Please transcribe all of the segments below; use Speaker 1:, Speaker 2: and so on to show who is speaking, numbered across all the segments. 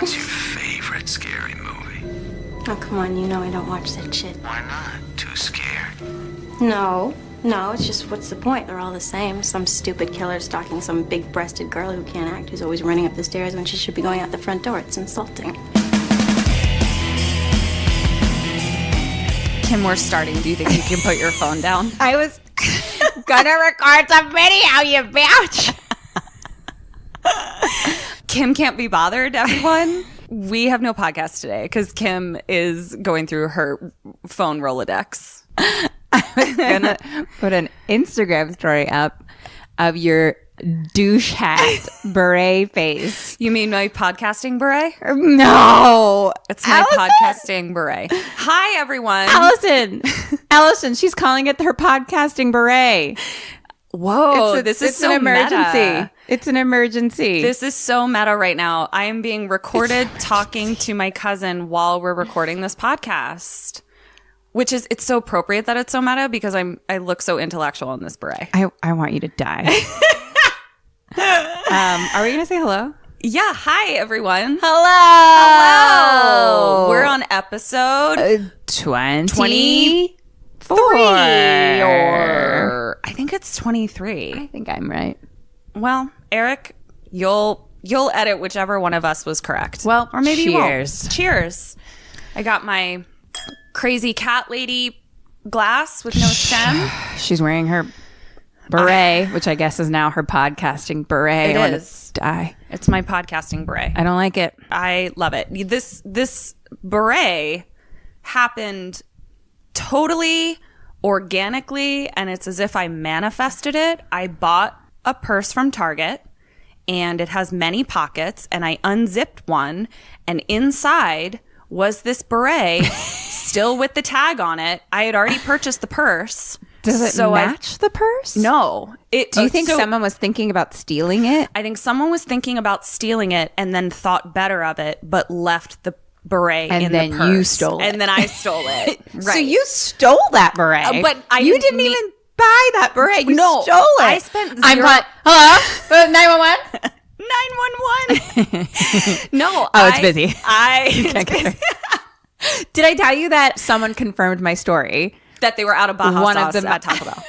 Speaker 1: What's your favorite scary movie?
Speaker 2: Oh, come on, you know I don't watch that shit.
Speaker 1: Why not? Too scared?
Speaker 2: No, it's just what's the point? They're all the same. Some stupid killer stalking some big-breasted girl who can't act, who's always running up the stairs when she should be going out the front door. It's insulting.
Speaker 3: Kim, we're starting. Do you think you can put your phone down?
Speaker 4: I was gonna record some video, you bitch.
Speaker 3: Kim can't be bothered, everyone. We have no podcast today because Kim is going through her phone Rolodex.
Speaker 4: I was gonna put an Instagram story up of your douche hat beret face.
Speaker 3: You mean my podcasting beret?
Speaker 4: No,
Speaker 3: It's my podcasting beret. Hi, everyone.
Speaker 4: Allison, she's calling it her podcasting beret.
Speaker 3: Whoa, this is so
Speaker 4: an emergency.
Speaker 3: meta.
Speaker 4: It's an emergency.
Speaker 3: This is so meta right now. I am being recorded talking to my cousin while we're recording this podcast, which is, it's so appropriate that it's so meta because I look so intellectual in this beret.
Speaker 4: I want you to die. Are we going to say hello?
Speaker 3: Yeah. Hi, everyone.
Speaker 4: Hello.
Speaker 3: We're on episode
Speaker 4: 24.
Speaker 3: or I think it's 23.
Speaker 4: I think I'm right.
Speaker 3: Well, Eric, you'll edit whichever one of us was correct.
Speaker 4: Well,
Speaker 3: or maybe
Speaker 4: cheers.
Speaker 3: you won't. Cheers. I got my crazy cat lady glass with no stem.
Speaker 4: She's wearing her beret, which I guess is now her podcasting beret.
Speaker 3: It
Speaker 4: I wanna
Speaker 3: is.
Speaker 4: Die.
Speaker 3: It's my podcasting beret.
Speaker 4: I don't like it.
Speaker 3: I love it. This beret happened totally organically, and it's as if I manifested it. I bought a purse from Target, and it has many pockets, and I unzipped one, and inside was this beret still with the tag on it. I had already purchased the purse.
Speaker 4: Does it match the purse?
Speaker 3: No.
Speaker 4: Do you think someone was thinking about stealing it?
Speaker 3: I think someone was thinking about stealing it and then thought better of it, but left the beret
Speaker 4: And
Speaker 3: in
Speaker 4: then
Speaker 3: the purse.
Speaker 4: you stole it.
Speaker 3: And then I stole it. Right.
Speaker 4: So you stole that beret.
Speaker 3: But
Speaker 4: you didn't even buy that beret. You
Speaker 3: No,
Speaker 4: stole it.
Speaker 3: I spent
Speaker 4: I'm
Speaker 3: zero-
Speaker 4: like, hello? 911?
Speaker 3: 911. No.
Speaker 4: Oh, it's busy.
Speaker 3: It's busy.
Speaker 4: Did I tell you that someone confirmed my story?
Speaker 3: That they were out of Baja
Speaker 4: One
Speaker 3: sauce
Speaker 4: of them
Speaker 3: at Taco Bell.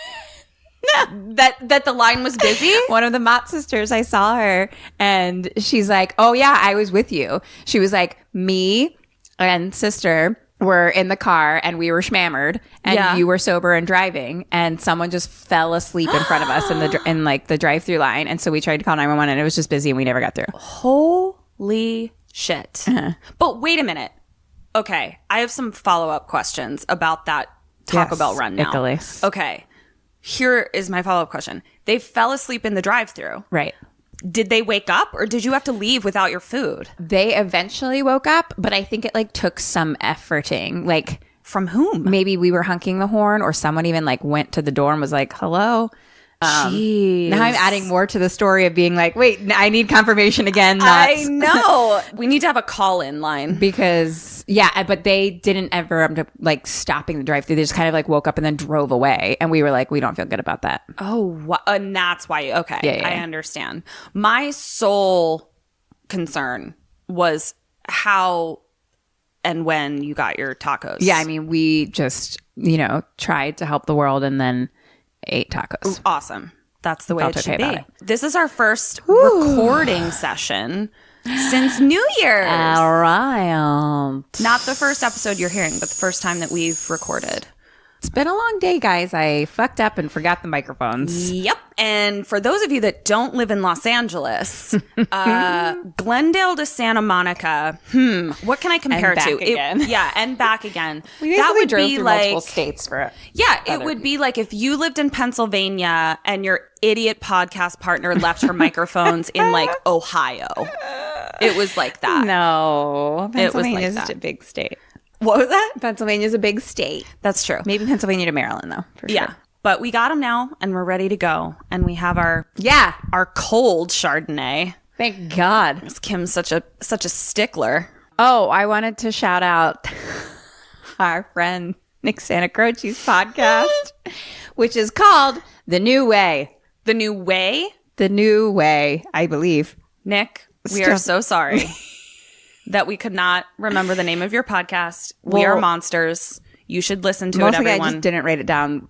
Speaker 3: That the line was busy?
Speaker 4: One of the Mott sisters, I saw her and she's like, oh yeah, I was with you. She was like, me and sister were in the car and we were schmammered and you were sober and driving and someone just fell asleep in front of us in like the drive-through line. And so we tried to call 911 and it was just busy and we never got through.
Speaker 3: Holy shit. But wait a minute. Okay. I have some follow-up questions about that Taco Bell run now.
Speaker 4: Ichilles.
Speaker 3: Okay. Here is my follow-up question. They fell asleep in the drive-thru.
Speaker 4: Right.
Speaker 3: Did they wake up or did you have to leave without your food?
Speaker 4: They eventually woke up, but I think it like took some efforting. Like
Speaker 3: From whom?
Speaker 4: maybe we were honking the horn or someone even like went to the door and was like, hello.
Speaker 3: Jeez.
Speaker 4: Now I'm adding more to the story of being like, wait, I need confirmation again.
Speaker 3: I know. We need to have a call-in line.
Speaker 4: Because, yeah, but they didn't ever end up like stopping the drive thru. They just kind of like woke up and then drove away. And we were like, we don't feel good about that.
Speaker 3: Oh, and that's why. Okay.
Speaker 4: Yeah.
Speaker 3: I understand. My sole concern was how and when you got your tacos.
Speaker 4: Yeah, I mean, we just, tried to help the world and then ate tacos.
Speaker 3: Awesome. That's the way
Speaker 4: Felt
Speaker 3: it should
Speaker 4: okay
Speaker 3: be.
Speaker 4: about
Speaker 3: This is our first recording session since New Year's.
Speaker 4: All right.
Speaker 3: Not the first episode you're hearing, but the first time that we've recorded.
Speaker 4: It's been a long day, guys. I fucked up and forgot the microphones.
Speaker 3: Yep. And for those of you that don't live in Los Angeles, Glendale to Santa Monica, what can I compare
Speaker 4: And back
Speaker 3: to?
Speaker 4: again.
Speaker 3: And back again.
Speaker 4: We
Speaker 3: that would
Speaker 4: drove
Speaker 3: be
Speaker 4: through
Speaker 3: like
Speaker 4: multiple states for it.
Speaker 3: Yeah, it would be like if you lived in Pennsylvania and your idiot podcast partner left her microphones in like Ohio. It was like that.
Speaker 4: No,
Speaker 3: It was like
Speaker 4: Pennsylvania's
Speaker 3: that.
Speaker 4: a big state.
Speaker 3: What was that?
Speaker 4: Pennsylvania's a big state.
Speaker 3: That's true.
Speaker 4: Maybe Pennsylvania to Maryland, though. For
Speaker 3: Yeah.
Speaker 4: sure.
Speaker 3: But we got them now and we're ready to go. And we have our cold Chardonnay.
Speaker 4: Thank God.
Speaker 3: Kim's such a stickler.
Speaker 4: Oh, I wanted to shout out our friend Nick Santacroce's podcast, which is called The New Way.
Speaker 3: The New Way?
Speaker 4: The New Way, I believe.
Speaker 3: Nick, we are so sorry. that we could not remember the name of your podcast. We are monsters. You should listen to it, everyone.
Speaker 4: I just didn't write it down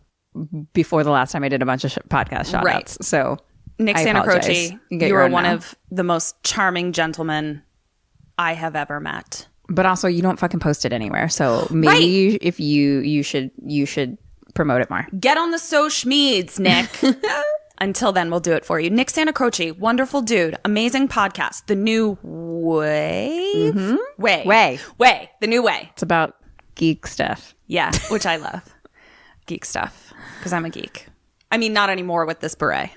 Speaker 4: before the last time I did a bunch of podcast shout outs. So
Speaker 3: Nick
Speaker 4: I
Speaker 3: Santacroce,
Speaker 4: apologize.
Speaker 3: you are one of the most charming gentlemen I have ever met.
Speaker 4: But also, you don't fucking post it anywhere. So maybe if you should promote it more.
Speaker 3: Get on the social meds, Nick. Until then, we'll do it for you. Nick Santacroce, wonderful dude, amazing podcast. The New Wave?
Speaker 4: Mm-hmm.
Speaker 3: Way. The New Way.
Speaker 4: It's about geek stuff.
Speaker 3: Yeah, which I love. Geek stuff. Because I'm a geek. I mean, not anymore with this beret.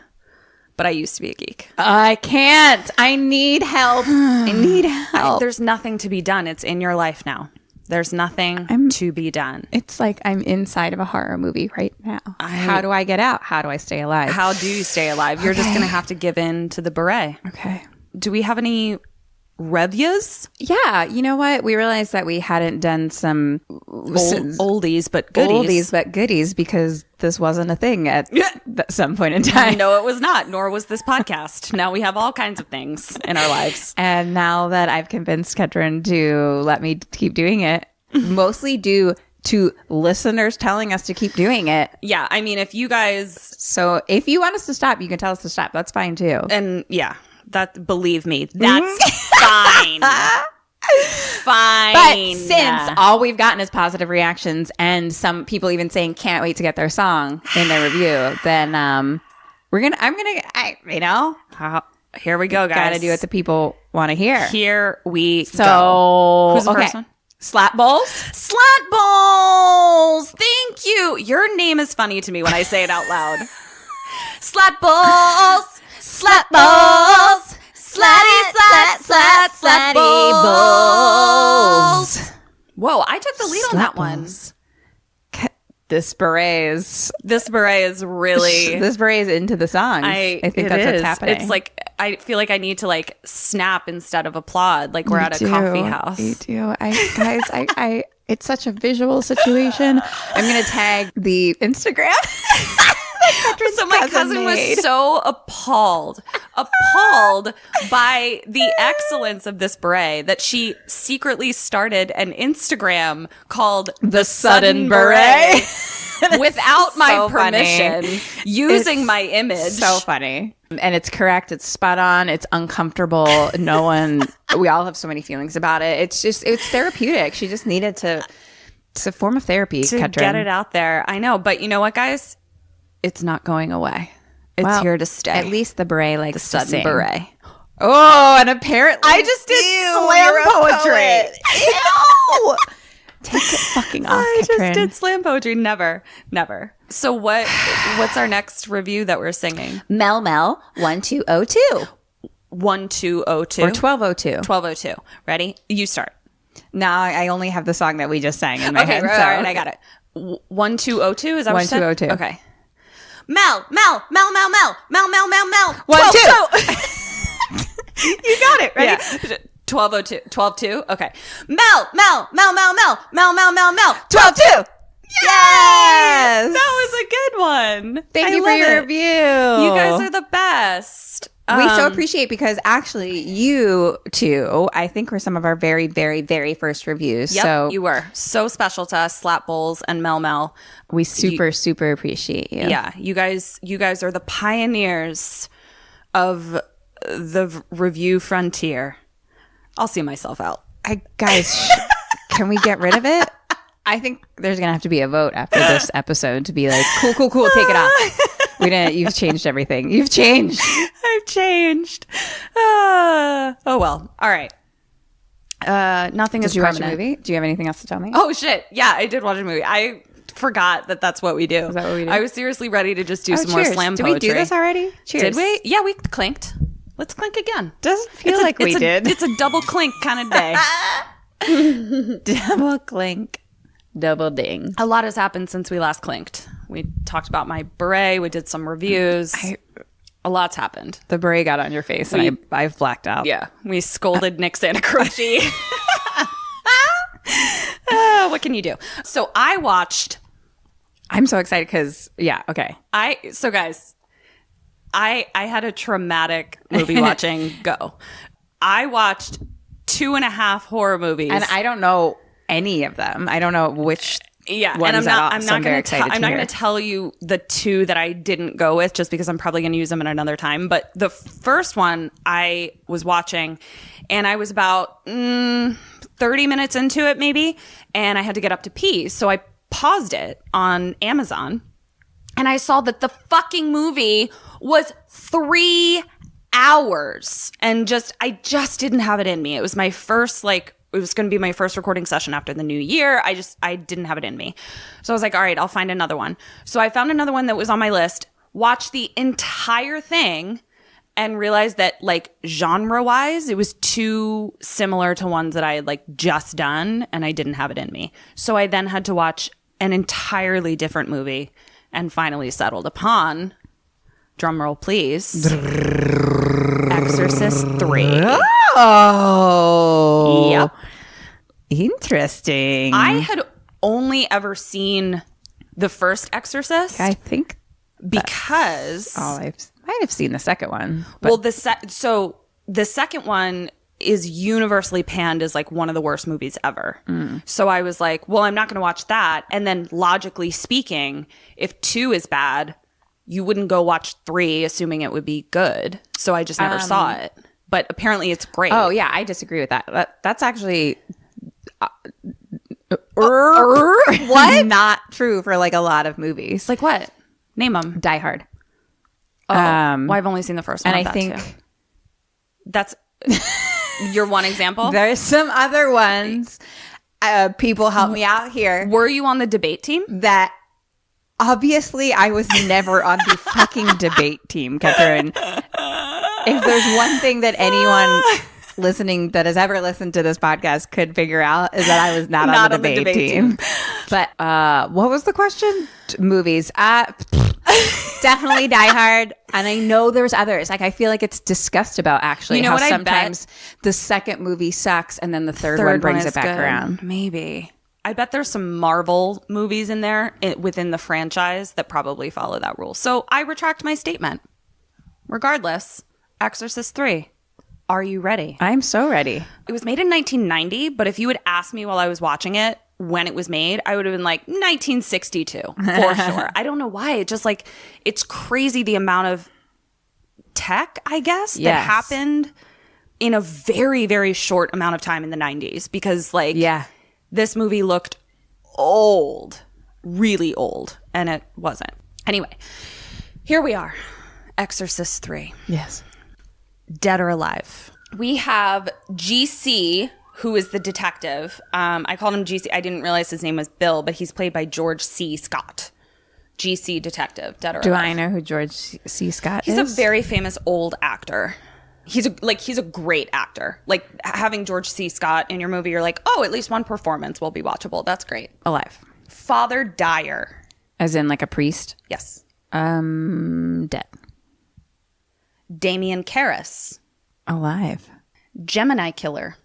Speaker 3: But I used to be a geek.
Speaker 4: I can't. I need help. I need help.
Speaker 3: There's nothing to be done. It's in your life now. There's nothing to be done.
Speaker 4: It's like I'm inside of a horror movie right now. How do I get out? How do I stay alive?
Speaker 3: How do you stay alive? You're just going to have to give in to the beret.
Speaker 4: Okay.
Speaker 3: Do we have any reviews?
Speaker 4: Yeah. You know what? We realized that we hadn't done some
Speaker 3: oldies but goodies.
Speaker 4: Because this wasn't a thing at some point in time.
Speaker 3: No, it was not. Nor was this podcast. Now we have all kinds of things in our lives.
Speaker 4: And now that I've convinced Ketrin to let me keep doing it, mostly due to listeners telling us to keep doing it.
Speaker 3: Yeah. I mean, if you guys...
Speaker 4: So if you want us to stop, you can tell us to stop. That's fine too.
Speaker 3: And yeah, believe me, that's fine. Fine.
Speaker 4: But since all we've gotten is positive reactions and some people even saying can't wait to get their song in their review, then
Speaker 3: here we go, guys.
Speaker 4: Gotta do what the people want to hear.
Speaker 3: Here we
Speaker 4: go.
Speaker 3: So who's the first one?
Speaker 4: Slat Balls.
Speaker 3: Slat Balls. Thank you. Your name is funny to me when I say it out loud. Slat Balls. Slat Balls. Slatty slat balls. Whoa, I took the lead on that one.
Speaker 4: This beret is
Speaker 3: really
Speaker 4: this beret is into the songs. I think that's what's happening.
Speaker 3: It's like I feel like I need to like snap instead of applaud, like we're at a coffee house.
Speaker 4: You do. I it's such a visual situation. I'm gonna tag the Instagram.
Speaker 3: So my cousin was so appalled by the excellence of this beret that she secretly started an Instagram called The Sudden Beret without my permission, using my image.
Speaker 4: So funny. And it's correct. It's spot on. It's uncomfortable. We all have so many feelings about it. It's therapeutic. She just needed it's a form of therapy,
Speaker 3: to
Speaker 4: Ketrin.
Speaker 3: Get it out there. I know. But you know what, guys? It's not going away. It's here to stay.
Speaker 4: At least the beret likes
Speaker 3: the sudden beret.
Speaker 4: Oh, and apparently
Speaker 3: I just did slam poetry.
Speaker 4: Ew. Take it fucking off,
Speaker 3: I
Speaker 4: Ketrin.
Speaker 3: just did slam poetry. Never. So what's our next review that we're singing?
Speaker 4: Mel 1202.
Speaker 3: 1202
Speaker 4: or 1202.
Speaker 3: 1202. Ready? You start.
Speaker 4: No, I only have the song that we just sang in my head.
Speaker 3: Right, all right, I got it. 1202 is that what you said?
Speaker 4: 1202.
Speaker 3: Okay. Mel.
Speaker 4: 1 2.
Speaker 3: You got it, right?
Speaker 4: Yeah.
Speaker 3: 1202. 122. Okay. Mel.
Speaker 4: 122. Yes.
Speaker 3: That was a good one.
Speaker 4: Thank you for your review.
Speaker 3: You guys are the best.
Speaker 4: We so appreciate, because actually you two, I think, were some of our very, very, very first reviews.
Speaker 3: Yep,
Speaker 4: so
Speaker 3: you were so special to us, Slap Bowls and Mel.
Speaker 4: We super appreciate you.
Speaker 3: Yeah, you guys are the pioneers of the review frontier. I'll see myself out.
Speaker 4: Guys, can we get rid of it? I think there's gonna have to be a vote after this episode to be like, cool, take it off. You've changed everything. You've changed.
Speaker 3: I've changed. Oh well. All right. Nothing is permanent.
Speaker 4: Watch a movie? Do you have anything else to tell me?
Speaker 3: Oh shit. Yeah, I did watch a movie. I forgot that's what we do.
Speaker 4: Is that what we do?
Speaker 3: I was seriously ready to just do some more slam
Speaker 4: poetry. Did we do this already? Cheers.
Speaker 3: Did we? Yeah, we clinked. Let's clink again.
Speaker 4: Doesn't feel like we did.
Speaker 3: It's a double clink kind of day.
Speaker 4: Double clink. Double ding.
Speaker 3: A lot has happened since we last clinked. We talked about my beret. We did some reviews. A lot's happened.
Speaker 4: The beret got on your face, and I've blacked out.
Speaker 3: Yeah. We scolded Nick Santacroce. What can you do? So I watched.
Speaker 4: I'm so excited because, yeah, okay.
Speaker 3: So guys, I had a traumatic movie watching go. I watched 2.5 horror movies.
Speaker 4: And I don't know any of them. I don't know which
Speaker 3: yeah,
Speaker 4: ones
Speaker 3: and I'm not going
Speaker 4: to
Speaker 3: tell you the 2 that I didn't go with just because I'm probably going to use them at another time. But the first one I was watching, and I was about 30 minutes into it maybe, and I had to get up to pee. So I paused it on Amazon, and I saw that the fucking movie was 3 hours, and I just didn't have it in me. It was my first it was going to be my first recording session after the new year. I didn't have it in me. So I was like, all right, I'll find another one. So I found another one that was on my list, watched the entire thing, and realized that genre wise, it was too similar to ones that I had just done, and I didn't have it in me. So I then had to watch an entirely different movie and finally settled upon, drumroll please, Exorcist 3.
Speaker 4: Oh.
Speaker 3: Yep.
Speaker 4: Interesting.
Speaker 3: I had only ever seen the first Exorcist.
Speaker 4: I think
Speaker 3: because
Speaker 4: I might have seen the second one.
Speaker 3: Well, the second one is universally panned as one of the worst movies ever. So I was like, well, I'm not going to watch that. And then logically speaking, if 2 is bad, you wouldn't go watch 3 assuming it would be good. So I just never saw it. But apparently it's great.
Speaker 4: Oh, yeah, I disagree with that. That's actually what? Not true for a lot of movies.
Speaker 3: Like what? Name them.
Speaker 4: Die Hard.
Speaker 3: Oh, well, I've only seen the first one.
Speaker 4: And I think
Speaker 3: that's your one example.
Speaker 4: There's some other ones. People help me out here.
Speaker 3: Were you on the debate team?
Speaker 4: That obviously I was never on the fucking debate team, Catherine. If there's one thing that anyone listening that has ever listened to this podcast could figure out is that I was not on the debate team. But what was the question? Movies. Definitely Die Hard. And I know there's others. I feel like it's discussed about actually.
Speaker 3: You know
Speaker 4: how
Speaker 3: what
Speaker 4: sometimes the second movie sucks and then the third one brings it back around.
Speaker 3: Maybe. I bet there's some Marvel movies in there within the franchise that probably follow that rule. So I retract my statement. Regardless, Exorcist 3. Are you ready?
Speaker 4: I'm so ready.
Speaker 3: It was made in 1990, but if you had asked me while I was watching it when it was made, I would have been like 1962 for sure. I don't know why. It just it's crazy the amount of tech, I guess, that happened in a very, very short amount of time in the 90s because this movie looked old, really old, and it wasn't. Anyway, here we are. Exorcist 3.
Speaker 4: Yes.
Speaker 3: Dead or alive. We have GC, who is the detective. I called him GC. I didn't realize his name was Bill, but he's played by George C. Scott. GC detective, dead or alive.
Speaker 4: Do I know who George C. Scott is?
Speaker 3: He's a very famous old actor. He's a great actor. Having George C. Scott in your movie, you're like, oh, at least one performance will be watchable. That's great.
Speaker 4: Alive.
Speaker 3: Father Dyer.
Speaker 4: As in a priest?
Speaker 3: Yes.
Speaker 4: Dead.
Speaker 3: Damien Karras.
Speaker 4: Alive.
Speaker 3: Gemini Killer.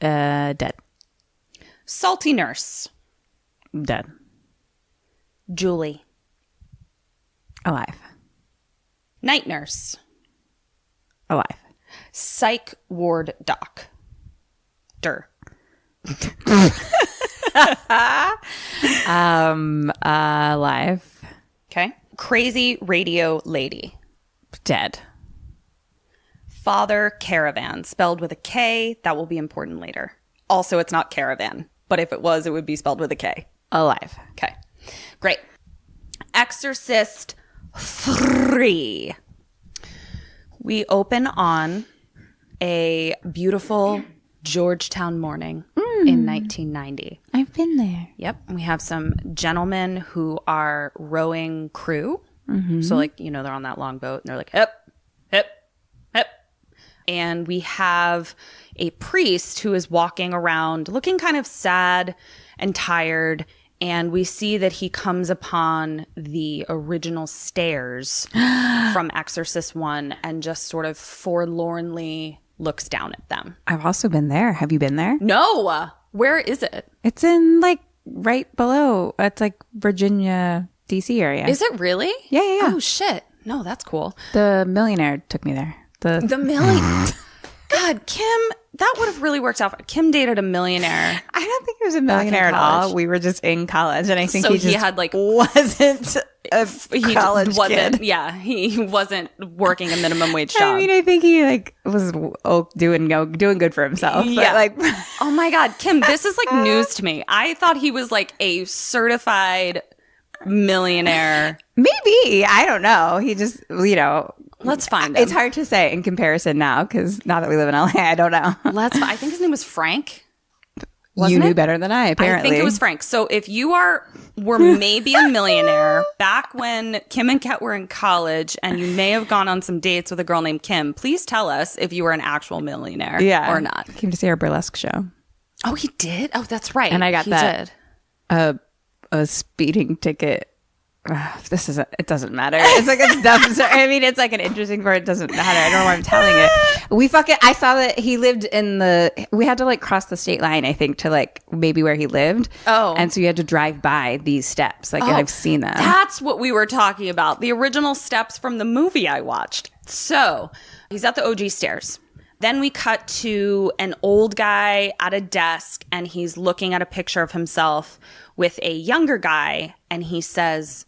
Speaker 4: Dead.
Speaker 3: Salty Nurse.
Speaker 4: Dead.
Speaker 3: Julie.
Speaker 4: Alive.
Speaker 3: Night Nurse.
Speaker 4: Alive.
Speaker 3: Psych Ward Doc.
Speaker 4: Alive.
Speaker 3: Okay. Crazy Radio Lady.
Speaker 4: Dead.
Speaker 3: Father Caravan, spelled with a K. That will be important later. Also, it's not caravan, but if it was, it would be spelled with a K.
Speaker 4: Alive.
Speaker 3: Okay. Great. Exorcist 3. We open on a beautiful Georgetown morning in 1990.
Speaker 4: I've been there.
Speaker 3: Yep. We have some gentlemen who are rowing crew. Mm-hmm. So, they're on that long boat and they're like, hip, hip, hip. And we have a priest who is walking around looking kind of sad and tired. And we see that he comes upon the original stairs from Exorcist 1 and just sort of forlornly looks down at them.
Speaker 4: I've also been there. Have you been there?
Speaker 3: No. Where is it?
Speaker 4: It's in right below. It's Virginia, DC area.
Speaker 3: Is it really?
Speaker 4: Yeah.
Speaker 3: Oh, shit. No, that's cool.
Speaker 4: The Millionaire took me there.
Speaker 3: The Millionaire. God, Kim, that would have really worked out. Kim dated a millionaire.
Speaker 4: I don't think he was a millionaire at all. We were just in college, and I think
Speaker 3: he had like
Speaker 4: wasn't a college kid.
Speaker 3: Yeah, he wasn't working a minimum wage job.
Speaker 4: I mean, I think he like was doing good for himself.
Speaker 3: Yeah.
Speaker 4: But, like,
Speaker 3: oh my God, Kim, this is like news to me. I thought he was like a certified millionaire.
Speaker 4: Maybe, I don't know. He just,
Speaker 3: let's find him.
Speaker 4: It's hard to say in comparison now because now that we live in LA, I don't know.
Speaker 3: I think his name was Frank.
Speaker 4: You knew better than I, apparently.
Speaker 3: I think it was Frank. So if you were maybe a millionaire back when Kim and Kat were in college and you may have gone on some dates with a girl named Kim, please tell us if you were an actual millionaire or not.
Speaker 4: Came to see our burlesque show.
Speaker 3: Oh, he did? Oh, that's right.
Speaker 4: And I got a speeding ticket. It doesn't matter. It's like a dumb story. I mean, it's like an interesting part. It doesn't matter. I don't know why I'm telling it. I saw that he lived we had to like cross the state line, I think, to like maybe where he lived. Oh. And so you had to drive by these steps. Like, and I've seen them.
Speaker 3: That's what we were talking about. The original steps from the movie I watched. So he's at the OG stairs. Then we cut to an old guy at a desk, and he's looking at a picture of himself with a younger guy, and he says,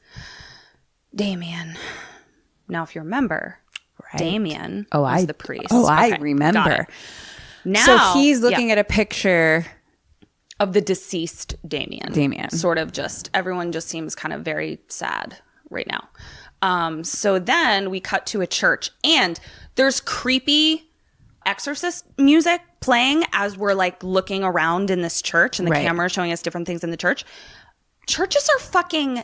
Speaker 3: Damien. Now, if you remember, Damien was the priest.
Speaker 4: Oh, okay, I remember.
Speaker 3: Now,
Speaker 4: so he's looking at a picture
Speaker 3: of the deceased Damien. Sort of everyone just seems kind of very sad right now. So then we cut to a church, and there's creepy Exorcist music playing as we're like looking around in this church, and the camera is showing us different things in the church. Churches are fucking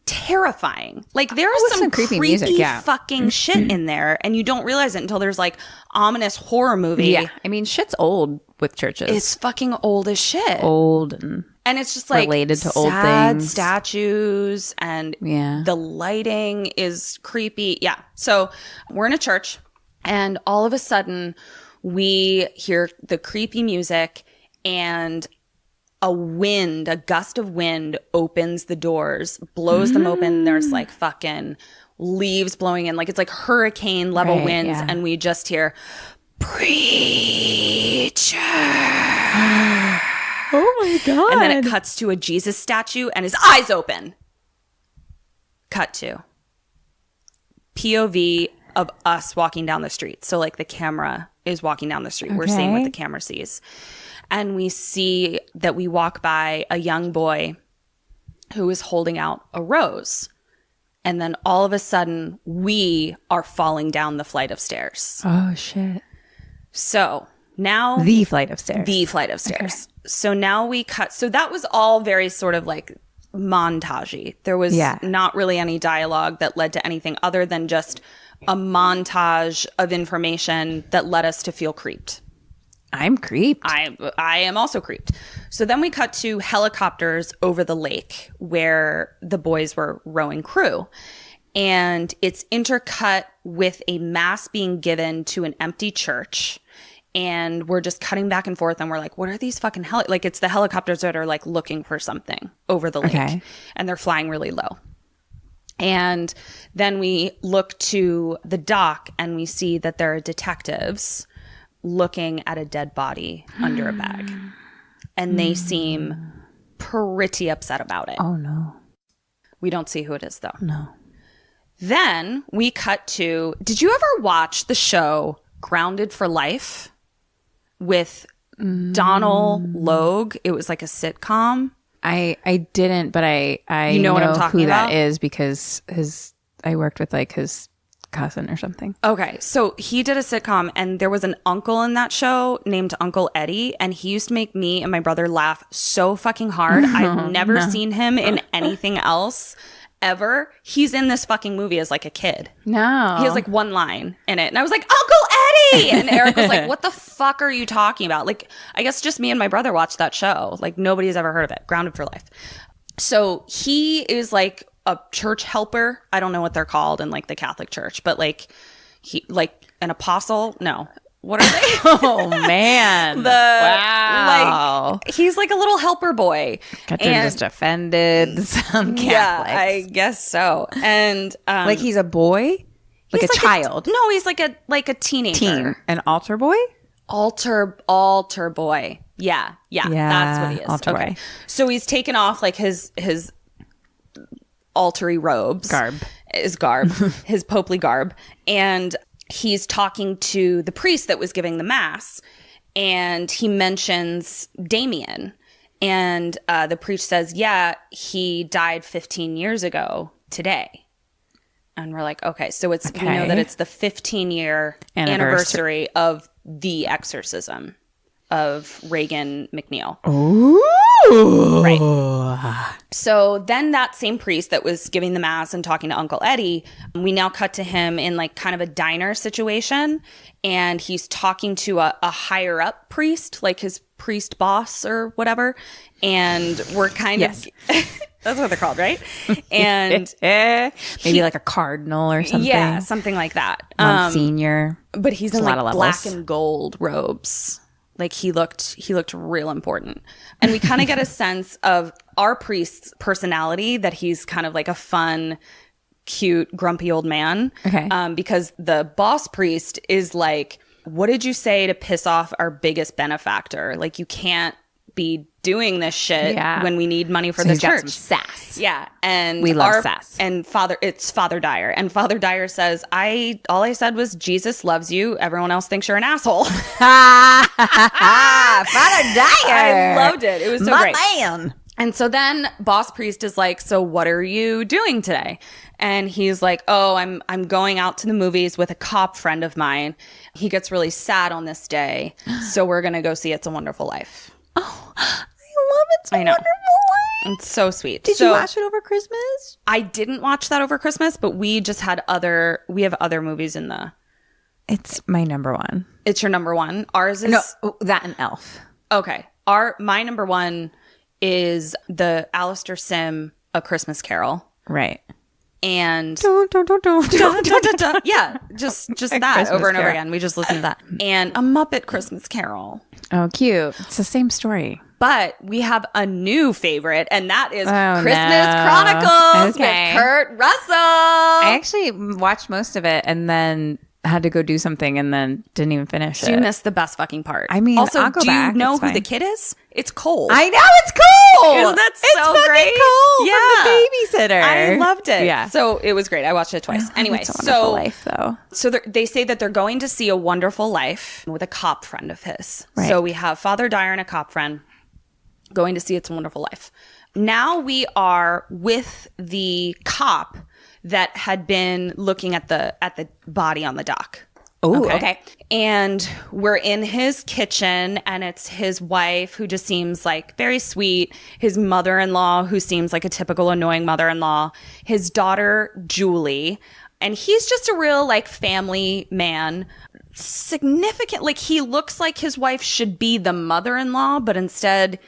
Speaker 3: terrifying. Like, there is some creepy music, fucking shit in there, and you don't realize it until there's like ominous horror movie.
Speaker 4: Yeah, I mean, shit's old with churches.
Speaker 3: It's fucking old as shit.
Speaker 4: Old and
Speaker 3: it's just like
Speaker 4: related to old things,
Speaker 3: statues, and the lighting is creepy. Yeah. So we're in a church, and all of a sudden we hear the creepy music, and a gust of wind opens the doors, blows them open. There's like fucking leaves blowing in, like it's like hurricane level winds, and we just hear, preacher.
Speaker 4: Oh my God.
Speaker 3: And then it cuts to a Jesus statue and his eyes open. Cut to POV of us walking down the street. So like the camera is walking down the street. Okay. We're seeing what the camera sees. And we see that we walk by a young boy who is holding out a rose. And then all of a sudden, we are falling down the flight of stairs.
Speaker 4: Oh, shit.
Speaker 3: So now...
Speaker 4: The flight of stairs.
Speaker 3: Okay. So now we cut... So that was all very sort of like montagey. There was not really any dialogue that led to anything other than just a montage of information that led us to feel creeped.
Speaker 4: I'm creeped.
Speaker 3: I am also creeped. So then we cut to helicopters over the lake where the boys were rowing crew. And it's intercut with a mass being given to an empty church. And we're just cutting back and forth, and we're like, what are these fucking like, it's the helicopters that are like looking for something over the lake. Okay. And they're flying really low. And then we look to the dock, and we see that there are detectives looking at a dead body under a bag. And they seem pretty upset about it.
Speaker 4: Oh, no.
Speaker 3: We don't see who it is, though.
Speaker 4: No.
Speaker 3: Then we cut to... Did you ever watch the show Grounded for Life with Donald Logue? It was like a sitcom.
Speaker 4: I didn't, but I
Speaker 3: you know what I'm talking
Speaker 4: who
Speaker 3: about?
Speaker 4: That is because I worked with like his cousin or something.
Speaker 3: Okay, so he did a sitcom, and there was an uncle in that show named Uncle Eddie, and he used to make me and my brother laugh so fucking hard. I've never seen him in anything else ever. He's in this fucking movie as like a kid.
Speaker 4: No.
Speaker 3: He has like one line in it, and I was like, Uncle Eddie! And Eric was like, what the fuck are you talking about? Like, I guess just me and my brother watched that show. Like, nobody's ever heard of it. Grounded for Life. So he is like a church helper. I don't know what they're called in like the Catholic Church, but like he like an apostle. No, what are they?
Speaker 4: Oh man! Wow!
Speaker 3: Like he's like a little helper boy.
Speaker 4: Catherine just offended some Catholics.
Speaker 3: Yeah, I guess so. And
Speaker 4: like he's a boy, like a child.
Speaker 3: No, he's like a teenager.
Speaker 4: An altar boy.
Speaker 3: altar boy. Yeah, that's what he is.
Speaker 4: Altar
Speaker 3: Okay.
Speaker 4: boy.
Speaker 3: So he's taken off like his altar-y robes. His popely garb. And he's talking to the priest that was giving the mass. And he mentions Damien. And the priest says, yeah, he died 15 years ago today. And we're like, okay, so we know that it's the 15-year anniversary of the exorcism of Reagan McNeil.
Speaker 4: Ooh.
Speaker 3: Right. So then that same priest that was giving the mass and talking to Uncle Eddie, we now cut to him in like kind of a diner situation. And he's talking to a higher up priest, like his priest boss or whatever. And we're kind of... That's what they're called, right? And
Speaker 4: maybe like a cardinal or something.
Speaker 3: Yeah, something like that.
Speaker 4: Monsignor.
Speaker 3: But he's in like black and gold robes. Like he looked real important. And we kind of get a sense of our priest's personality, that he's kind of like a fun, cute, grumpy old man.
Speaker 4: Okay.
Speaker 3: Because the boss priest is like, what did you say to piss off our biggest benefactor? Like, you can't be doing this shit when we need money for the church.
Speaker 4: Got some sass.
Speaker 3: Yeah. And
Speaker 4: we love sass.
Speaker 3: And it's Father Dyer. And Father Dyer says, all I said was, Jesus loves you. Everyone else thinks you're an asshole.
Speaker 4: Father Dyer.
Speaker 3: I loved it. It was so great.
Speaker 4: Man.
Speaker 3: And so then boss priest is like, so what are you doing today? And he's like, oh, I'm going out to the movies with a cop friend of mine. He gets really sad on this day. So we're going to go see It's a Wonderful Life.
Speaker 4: Oh, I love It's a Wonderful Life.
Speaker 3: It's so sweet.
Speaker 4: Did you watch it over Christmas?
Speaker 3: I didn't watch that over Christmas, but we just had we have other movies in the...
Speaker 4: It's my number one.
Speaker 3: It's your number one? Ours is...
Speaker 4: No, that and Elf.
Speaker 3: Okay. My number one is the Alistair Sim A Christmas Carol.
Speaker 4: Right.
Speaker 3: And
Speaker 4: Dun, dun, dun, dun, dun, dun, dun, dun.
Speaker 3: yeah, just that
Speaker 4: Christmas
Speaker 3: over and over
Speaker 4: Carol.
Speaker 3: again. We just listened to that. And A Muppet Christmas Carol.
Speaker 4: Oh, cute. It's the same story.
Speaker 3: But we have a new favorite, and that is
Speaker 4: Oh,
Speaker 3: Christmas
Speaker 4: no.
Speaker 3: Chronicles
Speaker 4: Okay.
Speaker 3: with Kurt Russell.
Speaker 4: I actually watched most of it and then had to go do something and then didn't even finish
Speaker 3: So
Speaker 4: it.
Speaker 3: you missed the best fucking part.
Speaker 4: I mean,
Speaker 3: also,
Speaker 4: I'll go
Speaker 3: do
Speaker 4: back.
Speaker 3: you know
Speaker 4: It's
Speaker 3: who
Speaker 4: fine.
Speaker 3: the kid is? It's Cole.
Speaker 4: I know, it's cool.
Speaker 3: Isn't that
Speaker 4: It's
Speaker 3: so
Speaker 4: fucking
Speaker 3: great?
Speaker 4: Cole
Speaker 3: Yeah.
Speaker 4: from the babysitter.
Speaker 3: I loved it.
Speaker 4: Yeah.
Speaker 3: So it was great. I watched it twice. Anyway,
Speaker 4: It's a Wonderful
Speaker 3: so
Speaker 4: Life, though.
Speaker 3: So they say that they're going to see A Wonderful Life with a cop friend of his.
Speaker 4: Right.
Speaker 3: So we have Father Dyer and a cop friend going to see It's a Wonderful Life. Now we are with the cop that had been looking at the body on the dock.
Speaker 4: Oh, okay.
Speaker 3: And we're in his kitchen, and it's his wife, who just seems like very sweet, his mother-in-law, who seems like a typical annoying mother-in-law, his daughter, Julie, and he's just a real like family man. Significant, like he looks like his wife should be the mother-in-law, but instead...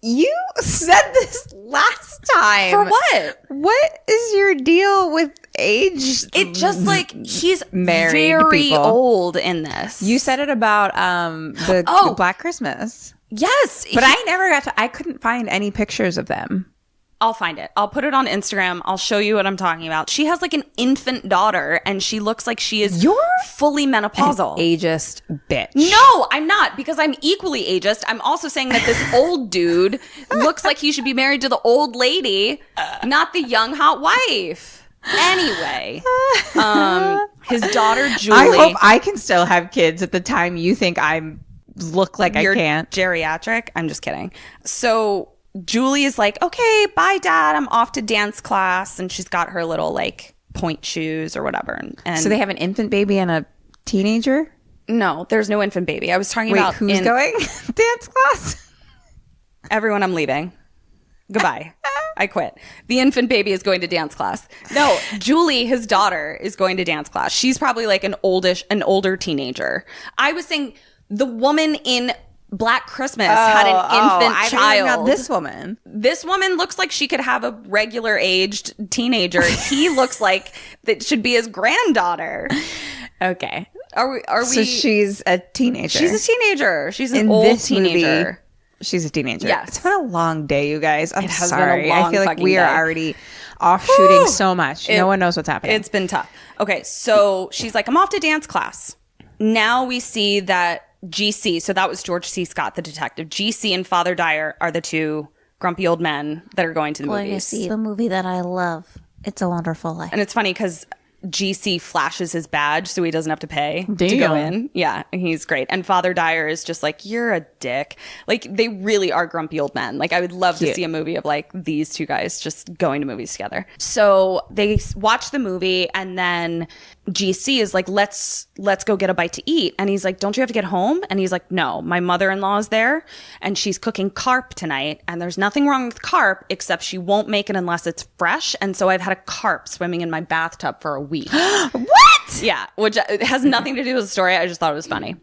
Speaker 4: You said this last time.
Speaker 3: For what?
Speaker 4: What is your deal with age?
Speaker 3: It just like he's
Speaker 4: Married
Speaker 3: very
Speaker 4: people.
Speaker 3: old in this.
Speaker 4: You said it about the Black Christmas.
Speaker 3: Yes,
Speaker 4: But I never got to, I couldn't find any pictures of them.
Speaker 3: I'll find it. I'll put it on Instagram. I'll show you what I'm talking about. She has like an infant daughter, and she looks like she is fully menopausal.
Speaker 4: Ageist bitch.
Speaker 3: No, I'm not, because I'm equally ageist. I'm also saying that this old dude looks like he should be married to the old lady, not the young hot wife. Anyway, his daughter Julie.
Speaker 4: I hope I can still have kids at the time you think I look like
Speaker 3: You're
Speaker 4: I can't.
Speaker 3: geriatric. I'm just kidding. So Julie is like, okay, bye, Dad. I'm off to dance class, and she's got her little like point shoes or whatever. And
Speaker 4: So they have an infant baby and a teenager?
Speaker 3: no, there's no infant baby. I was talking
Speaker 4: Wait,
Speaker 3: about
Speaker 4: who's going? Dance class?
Speaker 3: Everyone, I'm leaving. Goodbye. I quit. The infant baby is going to dance class. No, Julie, his daughter, is going to dance class. She's probably like an older teenager. I was saying the woman in Black Christmas had an infant child.
Speaker 4: About this woman.
Speaker 3: This woman looks like she could have a regular aged teenager. He looks like that should be his granddaughter.
Speaker 4: Okay.
Speaker 3: Are we?
Speaker 4: So she's a teenager.
Speaker 3: She's a teenager. She's an
Speaker 4: In
Speaker 3: old
Speaker 4: this
Speaker 3: teenager.
Speaker 4: movie, she's a teenager.
Speaker 3: Yes.
Speaker 4: It's been a long day, you guys. I'm
Speaker 3: It has been a
Speaker 4: sorry.
Speaker 3: long
Speaker 4: I feel like
Speaker 3: fucking
Speaker 4: we are
Speaker 3: day.
Speaker 4: already off shooting so much. No one knows what's happening.
Speaker 3: It's been tough. Okay, so she's like, I'm off to dance class. Now we see that GC, so that was George C. Scott, the detective. GC and Father Dyer are the two grumpy old men that are going to the
Speaker 5: Going to
Speaker 3: movies.
Speaker 5: see a movie that I love. It's a Wonderful Life.
Speaker 3: And it's funny because GC flashes his badge so he doesn't have to pay to
Speaker 4: Damn.
Speaker 3: go in. Yeah, he's great. And Father Dyer is just like, you're a dick. Like, they really are grumpy old men. Like, I would love to see a movie of like these two guys just going to movies together. So they watch the movie, and then GC is like, let's go get a bite to eat. And he's like, don't you have to get home? And he's like, no, my mother-in-law is there and she's cooking carp tonight, and there's nothing wrong with carp except she won't make it unless it's fresh. And so I've had a carp swimming in my bathtub for a week.
Speaker 4: What?
Speaker 3: Yeah, which it has nothing to do with the story. I just thought it was funny.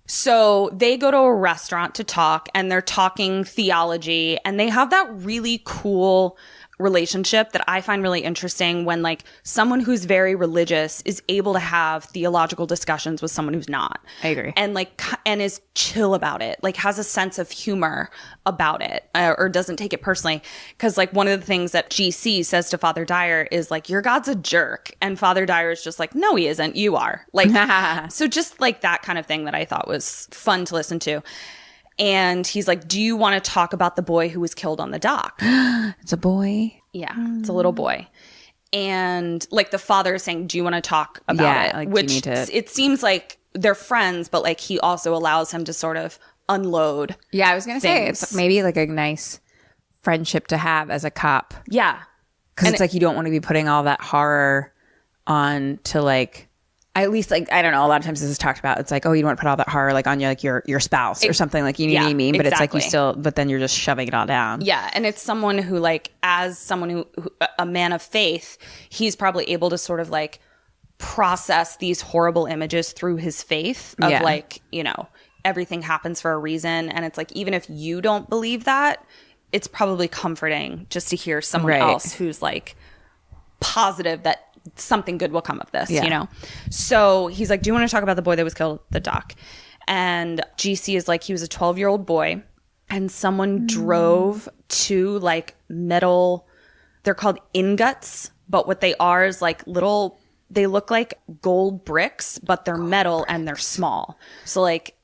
Speaker 3: So they go to a restaurant to talk, and they're talking theology, and they have that really cool relationship that I find really interesting when like someone who's very religious is able to have theological discussions with someone who's not.
Speaker 4: I agree.
Speaker 3: And like, and is chill about it, like has a sense of humor about it, or doesn't take it personally. Cause like one of the things that GC says to Father Dyer is like, your God's a jerk. And Father Dyer is just like, no, he isn't. You are. Like, so just like that kind of thing that I thought was fun to listen to. And he's like, do you want to talk about the boy who was killed on the dock?
Speaker 4: It's a boy.
Speaker 3: Yeah, it's a little boy. And like the father is saying, do you want to talk about it?
Speaker 4: Like,
Speaker 3: Which
Speaker 4: do you need to...
Speaker 3: it seems like they're friends, but like he also allows him to sort of unload.
Speaker 4: Yeah, I was going to say,
Speaker 3: things.
Speaker 4: it's maybe like a nice friendship to have as a cop.
Speaker 3: Yeah.
Speaker 4: Because it's like you don't want to be putting all that horror on to like... At least, like, I don't know, a lot of times this is talked about. It's like, oh, you don't want to put all that horror like on your like your spouse or something. Like, you know what I mean? But it's like you still, but then you're just shoving it all down.
Speaker 3: Yeah. And it's someone who like, as someone who a man of faith, he's probably able to sort of like process these horrible images through his faith of like, you know, everything happens for a reason. And it's like, even if you don't believe that, it's probably comforting just to hear someone else who's like positive that something good will come of this, you know? So he's like, do you want to talk about the boy that was killed at the dock? And GC is like, he was a 12-year-old boy, and someone drove two like metal, they're called ingots, but what they are is like little, they look like gold bricks, but they're metal and they're small. So like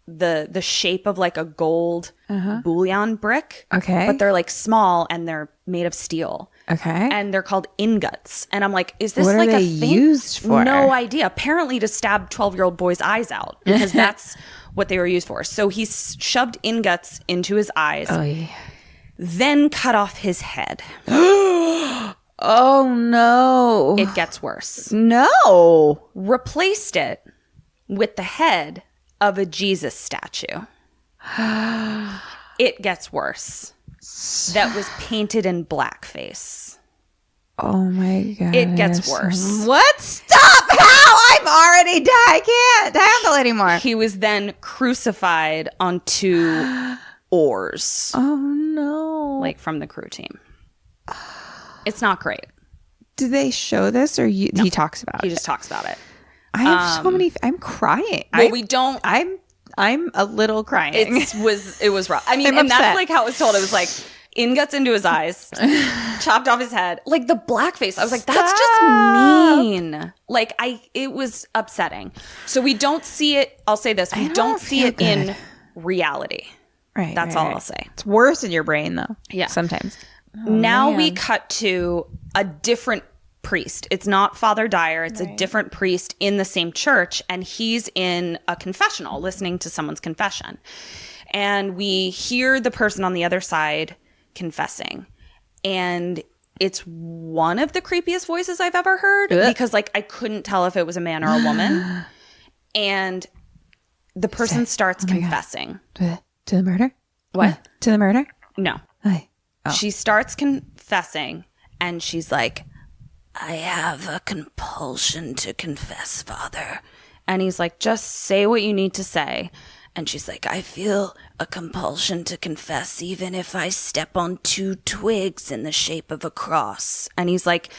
Speaker 3: the shape of like a gold bullion brick.
Speaker 4: Okay.
Speaker 3: But they're like small and they're made of steel.
Speaker 4: Okay.
Speaker 3: And they're called ingots. And I'm like, is this
Speaker 4: What
Speaker 3: like
Speaker 4: are
Speaker 3: a
Speaker 4: they
Speaker 3: thing?
Speaker 4: used for?
Speaker 3: No idea. Apparently to stab 12-year-old boys' eyes out, because that's what they were used for. So he shoved ingots into his eyes, then cut off his head.
Speaker 4: Oh, no.
Speaker 3: It gets worse.
Speaker 4: No.
Speaker 3: Replaced it with the head of a Jesus statue. It gets worse. That was painted in blackface.
Speaker 4: Oh my god.
Speaker 3: It gets worse.
Speaker 4: What? Stop! How? I'm already dead. I can't handle anymore.
Speaker 3: He was then crucified on two oars,
Speaker 4: Oh no.
Speaker 3: like from the crew team. It's not great.
Speaker 4: Do they show this or he talks about
Speaker 3: He
Speaker 4: it?
Speaker 3: just talks about it.
Speaker 4: I have so many. I'm crying.
Speaker 3: Well, we don't.
Speaker 4: I'm a little crying.
Speaker 3: It was rough. I mean,
Speaker 4: I'm
Speaker 3: and
Speaker 4: upset.
Speaker 3: that's like how it was told. It was like ingots into his eyes, chopped off his head, like the blackface. I was like, that's just mean. Like it was upsetting. So we don't see it. I'll say this: we don't see it in reality.
Speaker 4: Right.
Speaker 3: That's all I'll say.
Speaker 4: It's worse in your brain though.
Speaker 3: Yeah.
Speaker 4: Sometimes.
Speaker 3: Now we cut to a different priest. It's not Father Dyer. It's a different priest in the same church. And he's in a confessional listening to someone's confession. And we hear the person on the other side confessing. And it's one of the creepiest voices I've ever heard because like I couldn't tell if it was a man or a woman. And the person starts confessing.
Speaker 4: To the murder?
Speaker 3: What?
Speaker 4: To the murder?
Speaker 3: No.
Speaker 4: Hi.
Speaker 3: She starts confessing and she's like, I have a compulsion to confess, Father. And he's like, just say what you need to say. And she's like, I feel a compulsion to confess even if I step on two twigs in the shape of a cross. And he's like,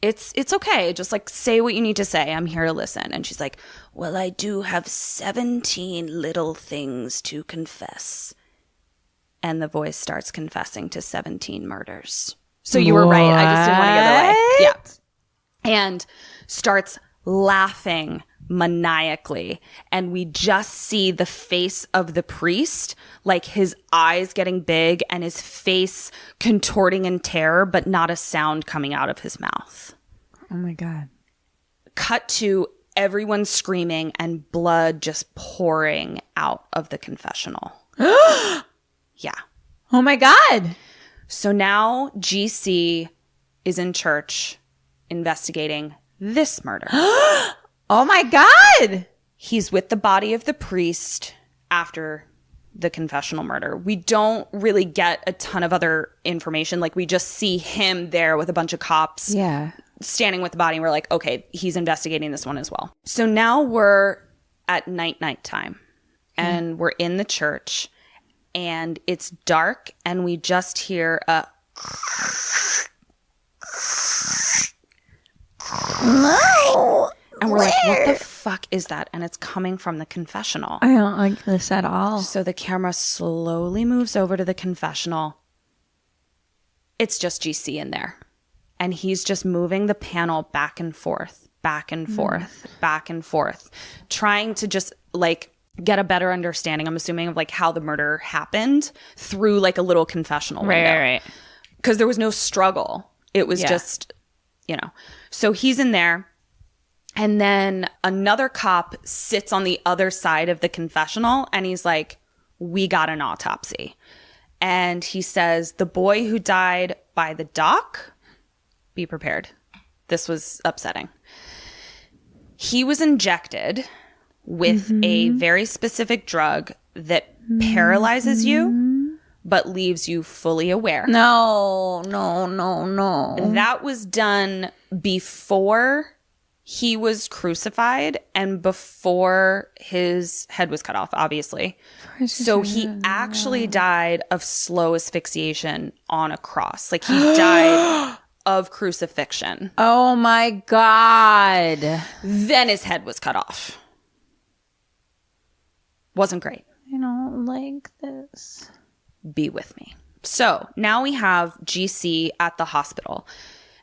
Speaker 3: it's okay. Just like say what you need to say. I'm here to listen. And she's like, well, I do have 17 little things to confess. And the voice starts confessing to 17 murders. So you were right. I just didn't want to get away. Yeah. And starts laughing maniacally. And we just see the face of the priest, like his eyes getting big and his face contorting in terror, but not a sound coming out of his mouth.
Speaker 4: Oh my God.
Speaker 3: Cut to everyone screaming and blood just pouring out of the confessional. Yeah.
Speaker 4: Oh my God.
Speaker 3: So now GC is in church investigating this murder.
Speaker 4: Oh my God.
Speaker 3: He's with the body of the priest after the confessional murder. We don't really get a ton of other information. Like, we just see him there with a bunch of cops.
Speaker 4: Yeah.
Speaker 3: Standing with the body. And we're like, okay, he's investigating this one as well. So now we're at night time. And we're in the church. And it's dark. And we just hear a...
Speaker 5: No.
Speaker 3: And we're like, what the fuck is that? And it's coming from the confessional.
Speaker 4: I don't like this at all.
Speaker 3: So the camera slowly moves over to the confessional. It's just GC in there. And he's just moving the panel back and forth, back and forth, back and forth, trying to just like get a better understanding, I'm assuming, of like how the murder happened through like a little confessional window.
Speaker 4: Right.
Speaker 3: Because there was no struggle. It was just, you know. So he's in there. And then another cop sits on the other side of the confessional and he's like, we got an autopsy. And he says, the boy who died by the dock, be prepared. This was upsetting. He was injected with a very specific drug that paralyzes you, but leaves you fully aware.
Speaker 4: No.
Speaker 3: That was done before he was crucified and before his head was cut off, obviously. So he actually died of slow asphyxiation on a cross. Like, he died of crucifixion.
Speaker 4: Oh my God.
Speaker 3: Then his head was cut off. Wasn't great.
Speaker 4: I don't like this.
Speaker 3: Be with me. So now we have GC at the hospital.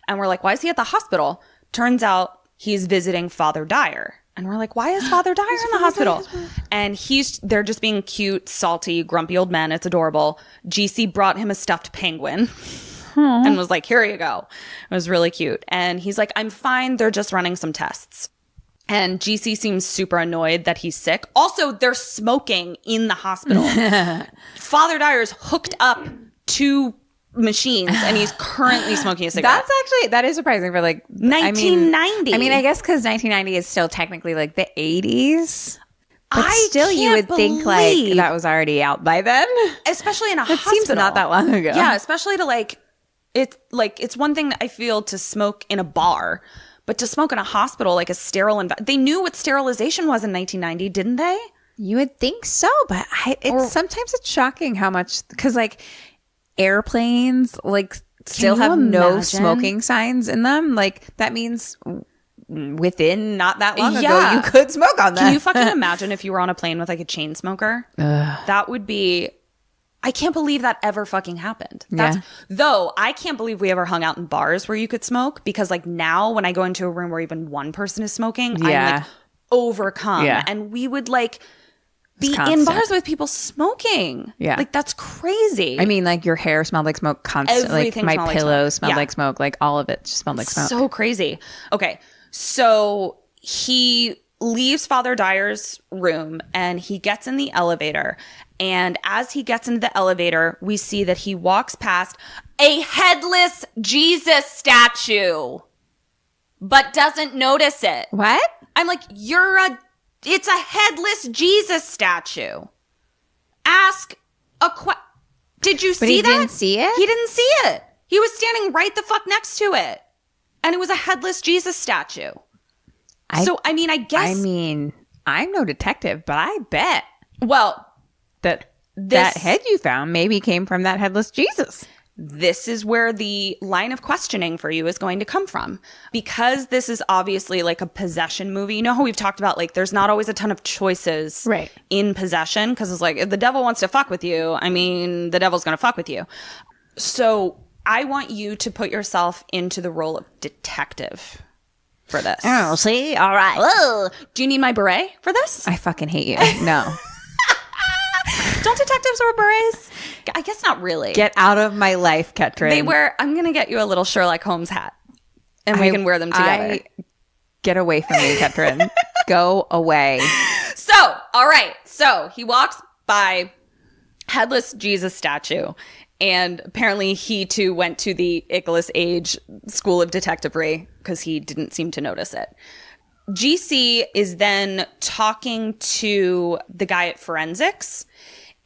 Speaker 3: And we're like, why is he at the hospital? Turns out he's visiting Father Dyer. And we're like, why is Father Dyer in the hospital? And they're just being cute, salty, grumpy old men. It's adorable. GC brought him a stuffed penguin and was like, here you go. It was really cute. And he's like, I'm fine. They're just running some tests. And GC seems super annoyed that he's sick. Also, they're smoking in the hospital. Father Dyer's hooked up to machines and he's currently smoking a cigarette.
Speaker 4: That is surprising for like
Speaker 3: 1990.
Speaker 4: I mean, I guess because 1990 is still technically like the 80s. But still, you would think like that was already out by then.
Speaker 3: Especially in a hospital.
Speaker 4: Seems not that long ago.
Speaker 3: Yeah, especially to it's one thing I feel to smoke in a bar, but to smoke in a hospital, like a sterile they knew what sterilization was in 1990, didn't they?
Speaker 4: You would think so, but sometimes it's shocking how much, because like airplanes like still have no smoking signs in them. Like that means within not that long ago you could smoke on them.
Speaker 3: Can you fucking imagine if you were on a plane with like a chain smoker? That would be, I can't believe that ever fucking happened. Though I can't believe we ever hung out in bars where you could smoke, because like now when I go into a room where even one person is smoking, I'm like overcome. And we would like be in bars with people smoking. Like that's crazy.
Speaker 4: I mean, like your hair smelled like smoke constantly.
Speaker 3: Everything
Speaker 4: like my pillow smelled
Speaker 3: Yeah.
Speaker 4: like smoke. Like all of it just smelled like smoke.
Speaker 3: So crazy. Okay. So he leaves Father Dyer's room and he gets in the elevator. And as he gets into the elevator, we see that he walks past a headless Jesus statue, but doesn't notice it.
Speaker 4: What?
Speaker 3: I'm like, it's a headless Jesus statue. Ask a question. Did you see that?
Speaker 4: He didn't see it?
Speaker 3: He didn't see it. He was standing right the fuck next to it. And it was a headless Jesus statue. I mean,
Speaker 4: I'm no detective, but I bet that head you found maybe came from that headless Jesus.
Speaker 3: This is where the line of questioning for you is going to come from. Because this is obviously like a possession movie. You know how we've talked about like there's not always a ton of choices in possession? Because it's like if the devil wants to fuck with you, I mean, the devil's going to fuck with you. So I want you to put yourself into the role of detective. for this.
Speaker 4: Oh, see? All right.
Speaker 3: Ugh. Do you need my beret for this?
Speaker 4: I fucking hate you. No.
Speaker 3: Don't detectives wear berets? I guess not really.
Speaker 4: Get out of my life, Ketrin.
Speaker 3: They wear, I'm going to get you a little Sherlock Holmes hat and we can wear them together.
Speaker 4: Get away from me, Ketrin. Go away.
Speaker 3: So, all right. So he walks by headless Jesus statue. And apparently he too went to the Nicholas Age School of Detectivery because he didn't seem to notice it. GC is then talking to the guy at forensics.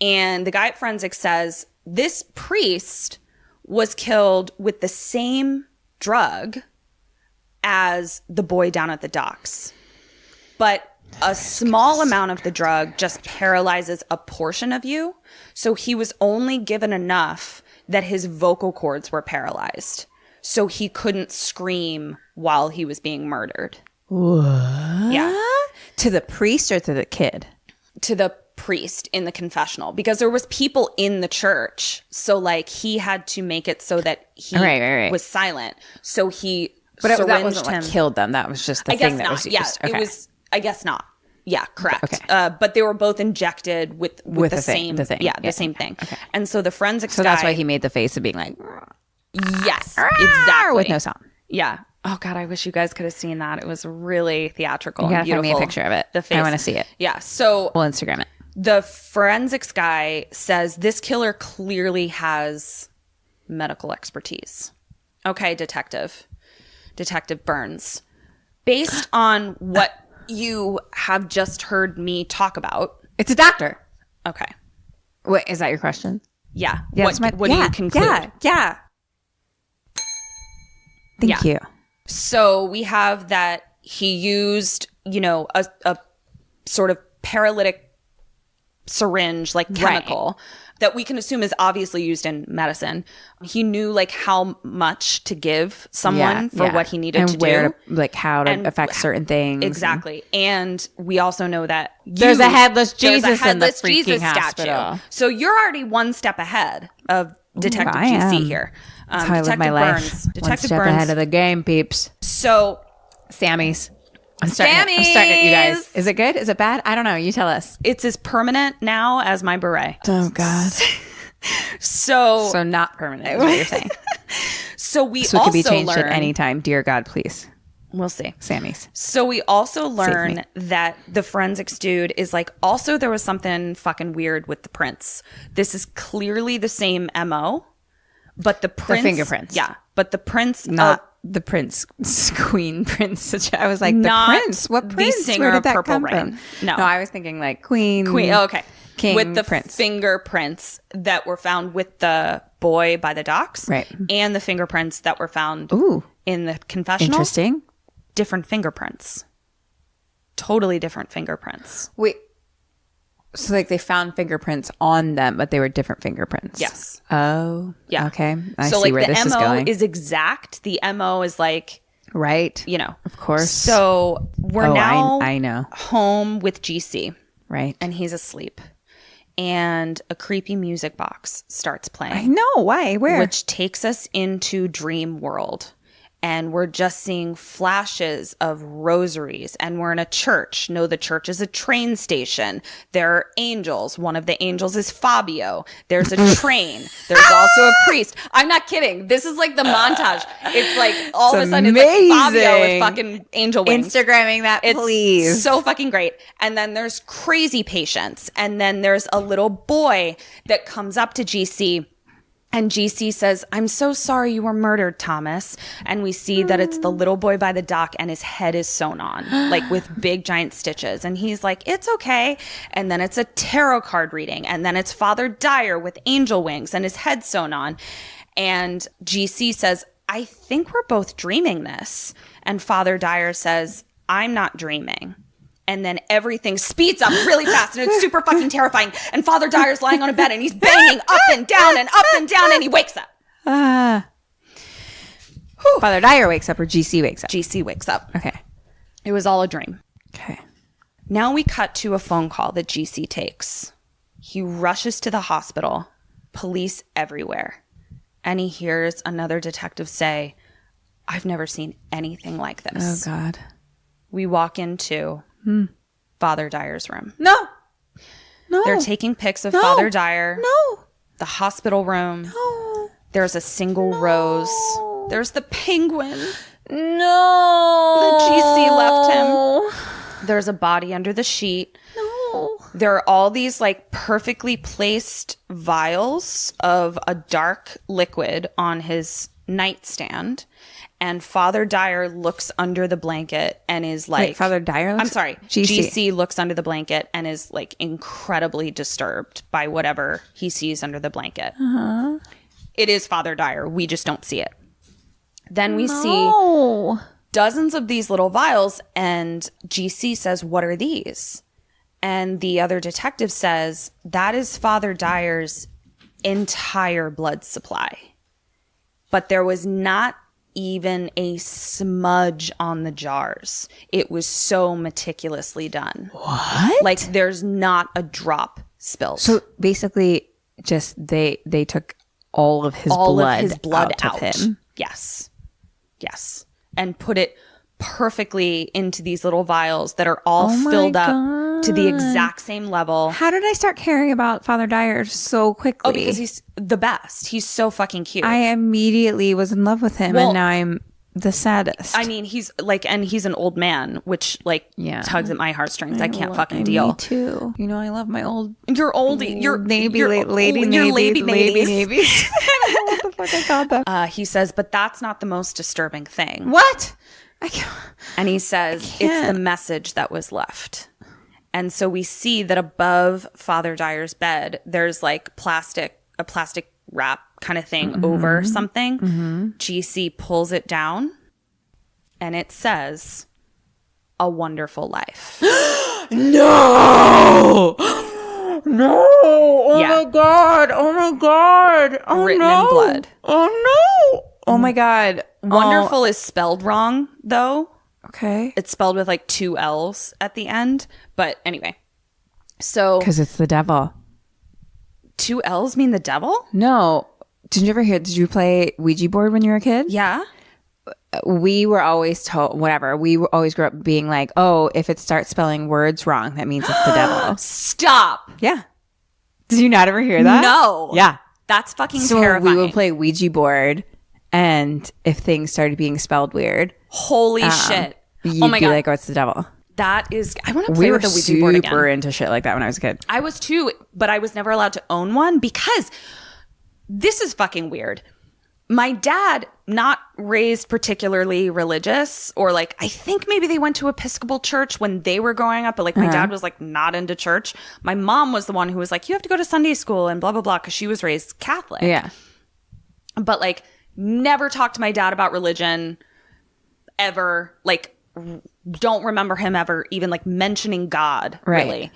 Speaker 3: And the guy at forensics says, this priest was killed with the same drug as the boy down at the docks. But a small amount of the drug just paralyzes a portion of you. So he was only given enough that his vocal cords were paralyzed. So he couldn't scream while he was being murdered.
Speaker 4: What?
Speaker 3: Yeah.
Speaker 4: To the priest or to the kid?
Speaker 3: To the priest in the confessional, because there was people in the church. So like he had to make it so that he was silent. So he
Speaker 4: that wasn't
Speaker 3: him.
Speaker 4: What killed them. That was just the thing that was used.
Speaker 3: Yeah,
Speaker 4: okay.
Speaker 3: It was, I guess not. Yeah, correct.
Speaker 4: Okay.
Speaker 3: But they were both injected with the same
Speaker 4: thing.
Speaker 3: Yeah, the same thing. Okay. And so the forensics
Speaker 4: So
Speaker 3: guy,
Speaker 4: that's why he made the face of being like,
Speaker 3: yes, exactly.
Speaker 4: with no sound.
Speaker 3: Yeah. Oh God, I wish you guys could have seen that. It was really theatrical.
Speaker 4: You gotta
Speaker 3: and beautiful.
Speaker 4: find me a picture of it.
Speaker 3: The face.
Speaker 4: I want to see it.
Speaker 3: Yeah. So
Speaker 4: We'll Instagram it.
Speaker 3: the forensics guy says this killer clearly has medical expertise. Okay, Detective Burns. Based on what you have just heard me talk about.
Speaker 4: It's a doctor.
Speaker 3: Okay.
Speaker 4: Wait, is that your question?
Speaker 3: Yeah.
Speaker 4: Yeah,
Speaker 3: What do you conclude?
Speaker 4: Yeah. Thank you.
Speaker 3: So we have that he used, a sort of paralytic syringe, like chemical, that we can assume is obviously used in medicine. He knew like how much to give someone for what he needed to do.
Speaker 4: Like how to affect certain things.
Speaker 3: Exactly. And we also know that
Speaker 4: there's a headless Jesus in the freaking
Speaker 3: Jesus
Speaker 4: hospital.
Speaker 3: So you're already one step ahead of Detective
Speaker 4: I
Speaker 3: GC
Speaker 4: am.
Speaker 3: here.
Speaker 4: That's how I live my life.
Speaker 3: Burns.
Speaker 4: One
Speaker 3: Detective
Speaker 4: step
Speaker 3: Burns.
Speaker 4: ahead of the game, peeps.
Speaker 3: So
Speaker 4: Sammy's. I'm starting it, you guys. Is it good? Is it bad? I don't know. You tell us.
Speaker 3: it's as permanent now as my beret.
Speaker 4: Oh, God.
Speaker 3: So
Speaker 4: not permanent is what you're saying.
Speaker 3: So we
Speaker 4: So it
Speaker 3: also
Speaker 4: could be changed
Speaker 3: learn,
Speaker 4: at any time. Dear God, please.
Speaker 3: We'll see.
Speaker 4: Sammy's.
Speaker 3: So we also
Speaker 4: me.
Speaker 3: learn that the forensics dude is like, also there was something fucking weird with the prints. This is clearly the same MO, but the prints.
Speaker 4: The fingerprints.
Speaker 3: Yeah. But the prints.
Speaker 4: Not the prince, Queen Prince. I was like, the
Speaker 3: Not
Speaker 4: prince? What
Speaker 3: the
Speaker 4: prince?
Speaker 3: singer
Speaker 4: Where did
Speaker 3: of
Speaker 4: that
Speaker 3: Purple
Speaker 4: come
Speaker 3: Rain.
Speaker 4: from?
Speaker 3: No.
Speaker 4: I was thinking like Queen.
Speaker 3: Oh, okay.
Speaker 4: King
Speaker 3: with the
Speaker 4: Prince.
Speaker 3: fingerprints that were found with the boy by the docks.
Speaker 4: Right.
Speaker 3: And the fingerprints that were found in the confessional.
Speaker 4: Interesting.
Speaker 3: Different fingerprints. Totally different fingerprints.
Speaker 4: Wait. So like they found fingerprints on them, but they were different fingerprints.
Speaker 3: Yes.
Speaker 4: Oh.
Speaker 3: Yeah.
Speaker 4: Okay. I
Speaker 3: so
Speaker 4: see
Speaker 3: like
Speaker 4: where
Speaker 3: the
Speaker 4: this is
Speaker 3: MO
Speaker 4: going.
Speaker 3: is exact. The MO is like,
Speaker 4: right.
Speaker 3: Of
Speaker 4: course.
Speaker 3: So we're now
Speaker 4: I know.
Speaker 3: home with GC.
Speaker 4: Right.
Speaker 3: And he's asleep. And a creepy music box starts playing.
Speaker 4: I know. Why? Where?
Speaker 3: Which takes us into dream world. And we're just seeing flashes of rosaries. And we're in a church. No, the church is a train station. There are angels. One of the angels is Fabio. There's a train. There's also a priest. I'm not kidding. This is like the montage. It's like all of a sudden it's like Fabio with fucking angel wings.
Speaker 4: Instagramming that,
Speaker 3: It's
Speaker 4: please.
Speaker 3: so fucking great. And then there's crazy patients. And then there's a little boy that comes up to GC. And GC says, I'm so sorry you were murdered, Thomas. And we see that it's the little boy by the dock and his head is sewn on, like with big giant stitches. And he's like, it's okay. And then it's a tarot card reading. And then it's Father Dyer with angel wings and his head sewn on. And GC says, I think we're both dreaming this. And Father Dyer says, I'm not dreaming. And then everything speeds up really fast and it's super fucking terrifying. And Father Dyer's lying on a bed and he's banging up and down and he wakes up.
Speaker 4: Father Dyer wakes up or GC wakes up?
Speaker 3: GC wakes up.
Speaker 4: Okay.
Speaker 3: It was all a dream.
Speaker 4: Okay.
Speaker 3: Now we cut to a phone call that GC takes. He rushes to the hospital, police everywhere. And he hears another detective say, I've never seen anything like this.
Speaker 4: Oh, God.
Speaker 3: We walk into Father Dyer's room.
Speaker 4: No.
Speaker 3: They're taking pics of Father Dyer.
Speaker 4: No.
Speaker 3: The hospital room.
Speaker 4: No.
Speaker 3: There's a single rose. There's the penguin.
Speaker 4: No.
Speaker 3: The GC left him. There's a body under the sheet.
Speaker 4: No.
Speaker 3: There are all these like perfectly placed vials of a dark liquid on his nightstand. And Father Dyer looks under the blanket and is like...
Speaker 4: Wait, Father Dyer?
Speaker 3: I'm sorry. GC looks under the blanket and is like incredibly disturbed by whatever he sees under the blanket. Uh-huh. It is Father Dyer. We just don't see it. Then we see dozens of these little vials and GC says, what are these? And the other detective says, that is Father Dyer's entire blood supply. But there was not even a smudge on the jars. It was so meticulously done.
Speaker 4: What?
Speaker 3: Like there's not a drop spilled.
Speaker 4: So basically, just they took all of his blood out of him.
Speaker 3: Yes. And put it perfectly into these little vials that are all filled up to the exact same level.
Speaker 4: How did I start caring about Father Dyer so quickly?
Speaker 3: Oh, because he's the best. He's so fucking cute.
Speaker 4: I immediately was in love with him, and now I'm the saddest.
Speaker 3: I mean, he's like, and he's an old man, which like tugs at my heartstrings. I can't fucking deal.
Speaker 4: Me too. You know, I love my old.
Speaker 3: You're oldie. You're
Speaker 4: lady
Speaker 3: navies.
Speaker 4: navies. I don't know what the fuck I called them.
Speaker 3: He says, but that's not the most disturbing thing.
Speaker 4: What?
Speaker 3: And he says, it's the message that was left. And so we see that above Father Dyer's bed, there's like a plastic wrap kind of thing over something. GC pulls it down and it says, a wonderful life.
Speaker 4: No! No! Oh my God! Oh my God! Oh
Speaker 3: Written
Speaker 4: no!
Speaker 3: in blood.
Speaker 4: Oh no! Oh my God!
Speaker 3: Wonderful is spelled wrong, though.
Speaker 4: Okay.
Speaker 3: It's spelled with like 2 L's at the end. But anyway. So.
Speaker 4: Because it's the devil.
Speaker 3: 2 L's mean the devil?
Speaker 4: No. Did you play Ouija board when you were a kid?
Speaker 3: Yeah.
Speaker 4: We were always told, we always grew up being like, oh, if it starts spelling words wrong, that means it's the devil.
Speaker 3: Stop.
Speaker 4: Yeah. Did you not ever hear that?
Speaker 3: No.
Speaker 4: Yeah.
Speaker 3: That's fucking
Speaker 4: so
Speaker 3: terrifying.
Speaker 4: We would play Ouija board, and if things started being spelled weird.
Speaker 3: Holy shit.
Speaker 4: You'd be like, oh, it's the devil.
Speaker 3: That is, I want to play with the Ouija board again.
Speaker 4: We were super into shit like that when I was a kid.
Speaker 3: I was too, but I was never allowed to own one because this is fucking weird. My dad, not raised particularly religious, or like, I think maybe they went to Episcopal church when they were growing up, but like my dad was like not into church. My mom was the one who was like, you have to go to Sunday school and blah, blah, blah, because she was raised Catholic.
Speaker 4: Yeah.
Speaker 3: But like, never talked to my dad about religion ever. Like, don't remember him ever even like mentioning God, really.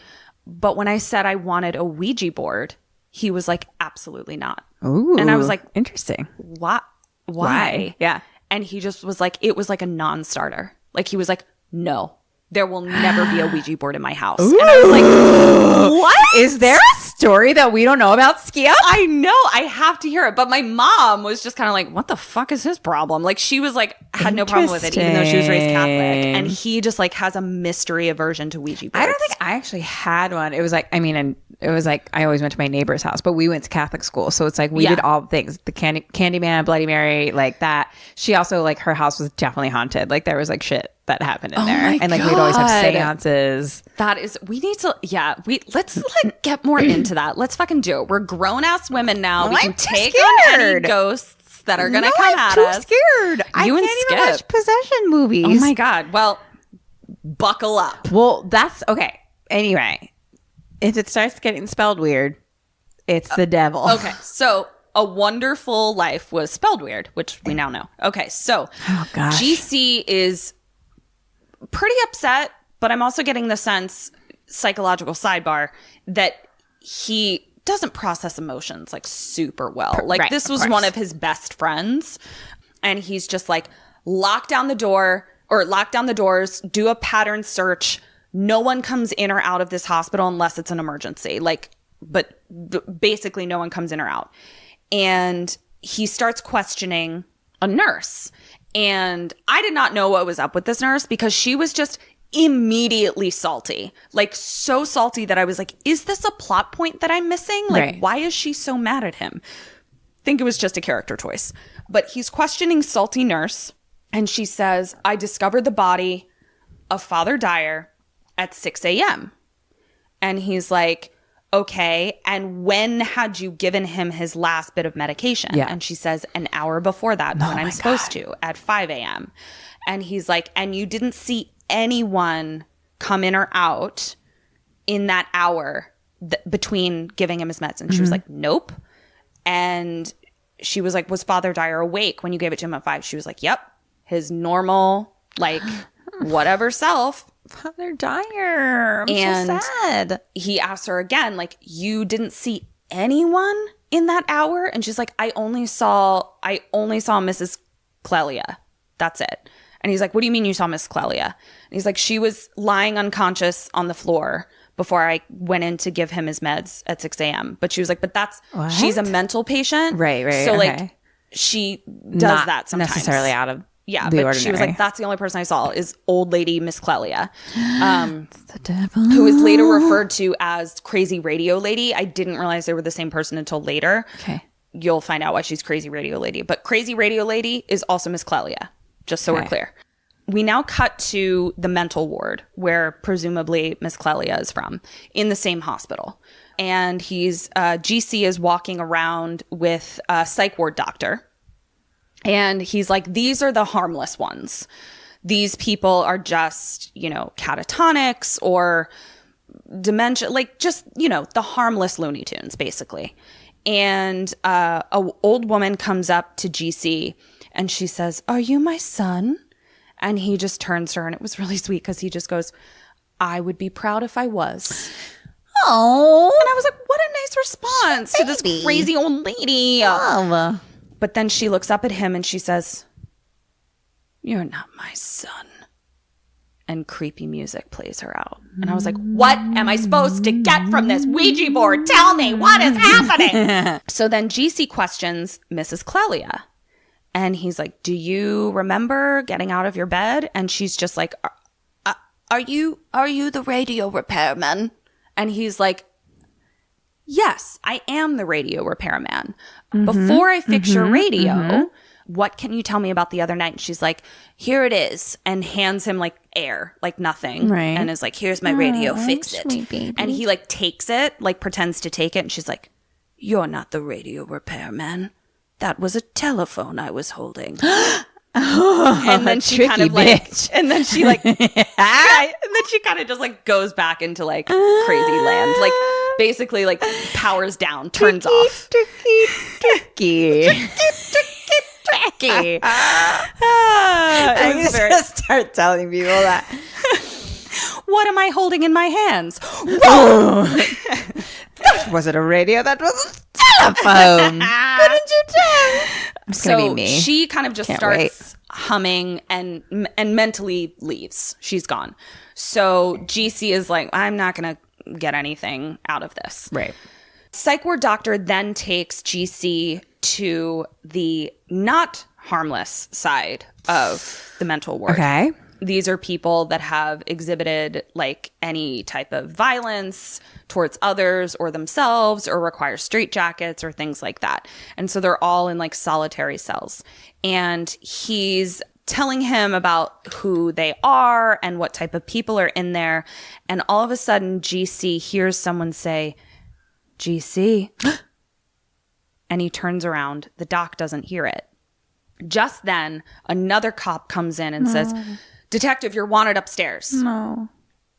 Speaker 3: But when I said I wanted a Ouija board, he was like, absolutely not.
Speaker 4: Ooh,
Speaker 3: and I was like,
Speaker 4: interesting.
Speaker 3: What? Why?
Speaker 4: Yeah.
Speaker 3: And he just was like, it was like a non-starter. Like he was like, no, there will never be a Ouija board in my house.
Speaker 4: Ooh.
Speaker 3: And I was like, what?
Speaker 4: Is there a story that we don't know about, Skia?
Speaker 3: I know. I have to hear it. But my mom was just kind of like, what the fuck is his problem? Like she was like, had no problem with it, even though she was raised Catholic. And he just like has a mystery aversion to Ouija boards.
Speaker 4: I don't think I actually had one. It was like, I mean, and it was like, I always went to my neighbor's house, but we went to Catholic school. So it's like, we did all things, the Candyman, Bloody Mary, like that. She also like, her house was definitely haunted. Like there was like shit that happened in there. And like, we'd always have seances.
Speaker 3: That is, we need to, let's like get more into that. Let's fucking do it. We're grown ass women now. We can take on any ghosts that are going to come at us.
Speaker 4: I'm too scared. I can't even watch possession movies.
Speaker 3: Oh my God. Well, buckle up.
Speaker 4: Well, that's okay. Anyway, if it starts getting spelled weird, it's the devil.
Speaker 3: Okay. So A Wonderful Life was spelled weird, which we now know. Okay. So GC is pretty upset, but I'm also getting the sense, psychological sidebar, that he doesn't process emotions like super well. Like this was one of his best friends, and he's just like, lock down the doors, do a pattern search. No one comes in or out of this hospital unless it's an emergency. Like, but basically no one comes in or out. And he starts questioning a nurse. And I did not know what was up with this nurse because she was just immediately salty, like so salty that I was like, is this a plot point that I'm missing? Like, why is she so mad at him? I think it was just a character choice. But he's questioning salty nurse, and she says, I discovered the body of Father Dyer at 6 a.m. And he's like, okay, and when had you given him his last bit of medication?
Speaker 4: Yeah.
Speaker 3: And she says, an hour before that, when I'm supposed to, at 5 a.m. And he's like, and you didn't see anyone come in or out in that hour between giving him his meds? And she was like, nope. And she was like, was Father Dyer awake when you gave it to him at 5? She was like, yep. His normal, like, whatever self.
Speaker 4: Father Dyer. I'm so sad.
Speaker 3: He asked her again, like, you didn't see anyone in that hour? And she's like, I only saw Mrs. Clelia. That's it. And he's like, what do you mean you saw Miss Clelia? And he's like, she was lying unconscious on the floor before I went in to give him his meds at 6 a.m. But she was like, but she's a mental patient.
Speaker 4: Right.
Speaker 3: So like she does
Speaker 4: Not
Speaker 3: that sometimes.
Speaker 4: necessarily out of
Speaker 3: the
Speaker 4: ordinary.
Speaker 3: But she was like, that's the only person I saw is old lady Miss Clelia.
Speaker 4: The devil.
Speaker 3: Who is later referred to as Crazy Radio Lady. I didn't realize they were the same person until later.
Speaker 4: Okay.
Speaker 3: You'll find out why she's Crazy Radio Lady. But Crazy Radio Lady is also Miss Clelia, just so we're clear. We now cut to the mental ward where presumably Miss Clelia is from, in the same hospital. And GC is walking around with a psych ward doctor. And he's like, these are the harmless ones. These people are just, catatonics or dementia, like just, the harmless Looney Tunes, basically. And a old woman comes up to GC and she says, are you my son? And he just turns to her, and it was really sweet because he just goes, I would be proud if I was.
Speaker 4: Oh.
Speaker 3: And I was like, what a nice response to this crazy old lady.
Speaker 4: Love.
Speaker 3: But then she looks up at him and she says, you're not my son. And creepy music plays her out. And I was like, what am I supposed to get from this Ouija board? Tell me, what is happening? So then GC questions Mrs. Clelia. And he's like, do you remember getting out of your bed? And she's just like, are you the radio repairman? And he's like, yes, I am the radio repairman. Before I fix your radio, what can you tell me about the other night? And she's like, here it is. And hands him like air, like nothing.
Speaker 4: Right.
Speaker 3: And is like, here's my radio, fix it.
Speaker 4: Sweet baby.
Speaker 3: And he like takes it, like pretends to take it. And she's like, you're not the radio repairman. That was a telephone I was holding. And then she kind of like,
Speaker 4: bitch.
Speaker 3: and then she like, and then she kind of just like goes back into like crazy land. Like basically like powers down, turns off.
Speaker 4: Tricky.
Speaker 3: I
Speaker 4: just start telling people that.
Speaker 3: What am I holding in my hands?
Speaker 4: That wasn't a radio. That was a telephone. Couldn't you tell? It's gonna be me.
Speaker 3: She kind of just
Speaker 4: Can't
Speaker 3: starts
Speaker 4: wait.
Speaker 3: humming and mentally leaves. She's gone. So GC is like, I'm not going to get anything out of this.
Speaker 4: Right.
Speaker 3: Psych ward doctor then takes GC to the not harmless side of the mental ward.
Speaker 4: Okay.
Speaker 3: These are people that have exhibited like any type of violence towards others or themselves or require straitjackets or things like that. And so they're all in like solitary cells. And he's telling him about who they are and what type of people are in there. And all of a sudden, GC hears someone say, GC. And he turns around. The doc doesn't hear it. Just then, another cop comes in and says, Detective, you're wanted upstairs.
Speaker 4: No.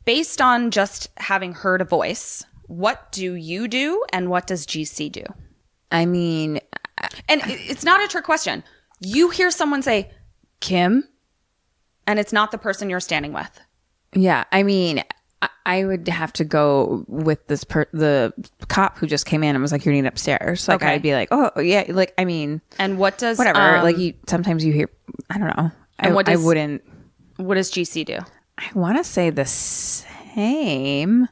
Speaker 3: Based on just having heard a voice, what do you do and what does GC do?
Speaker 4: I mean,
Speaker 3: And it's not a trick question. You hear someone say, Kim, and it's not the person you're standing with.
Speaker 4: yeah. I mean, I would have to go with the cop who just came in and was like, "You're needed upstairs." Like,
Speaker 3: Okay.
Speaker 4: I'd be like, "Oh yeah." Like, I mean,
Speaker 3: And what does
Speaker 4: whatever. Like, sometimes you hear. I don't know.
Speaker 3: And what
Speaker 4: I
Speaker 3: does-
Speaker 4: wouldn't.
Speaker 3: what does GC do?
Speaker 4: I want to say the same,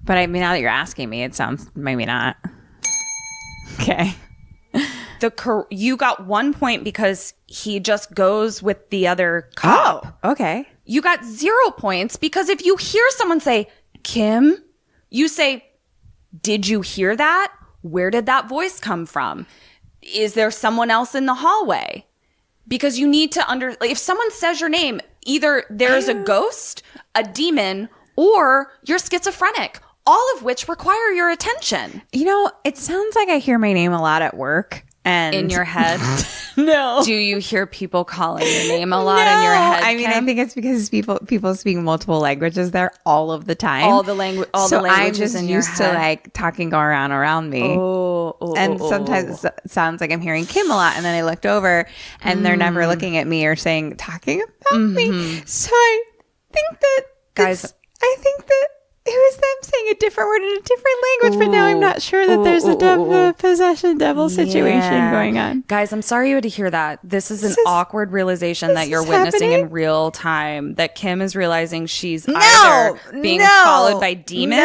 Speaker 4: but I mean, now that you're asking me, it sounds maybe not. Okay.
Speaker 3: You got 1 point because he just goes with the other cop.
Speaker 4: Oh, okay.
Speaker 3: You got 0 points because if you hear someone say, Kim, you say, did you hear that? Where did that voice come from? Is there someone else in the hallway? Because you need to if someone says your name, either there's a ghost, a demon, or you're schizophrenic, all of which require your attention.
Speaker 4: You know, it sounds like I hear my name a lot at work. And
Speaker 3: in your head?
Speaker 4: No.
Speaker 3: Do you hear people calling your name a lot in your head?
Speaker 4: I mean,
Speaker 3: Kim?
Speaker 4: I think it's because people speak multiple languages there all of the time.
Speaker 3: All the languages
Speaker 4: I'm just
Speaker 3: in your
Speaker 4: used to
Speaker 3: head.
Speaker 4: like talking go around me. Sometimes it sounds like I'm hearing Kim a lot, and then I looked over, and they're never looking at me or talking about me. So I think that
Speaker 3: Guys,
Speaker 4: I think that it was them saying a different word in a different language, but now I'm not sure that there's a possession devil situation going on.
Speaker 3: Guys, I'm sorry you had to hear that. This is an awkward realization that you're witnessing in real time. That Kim is realizing she's either being followed by demons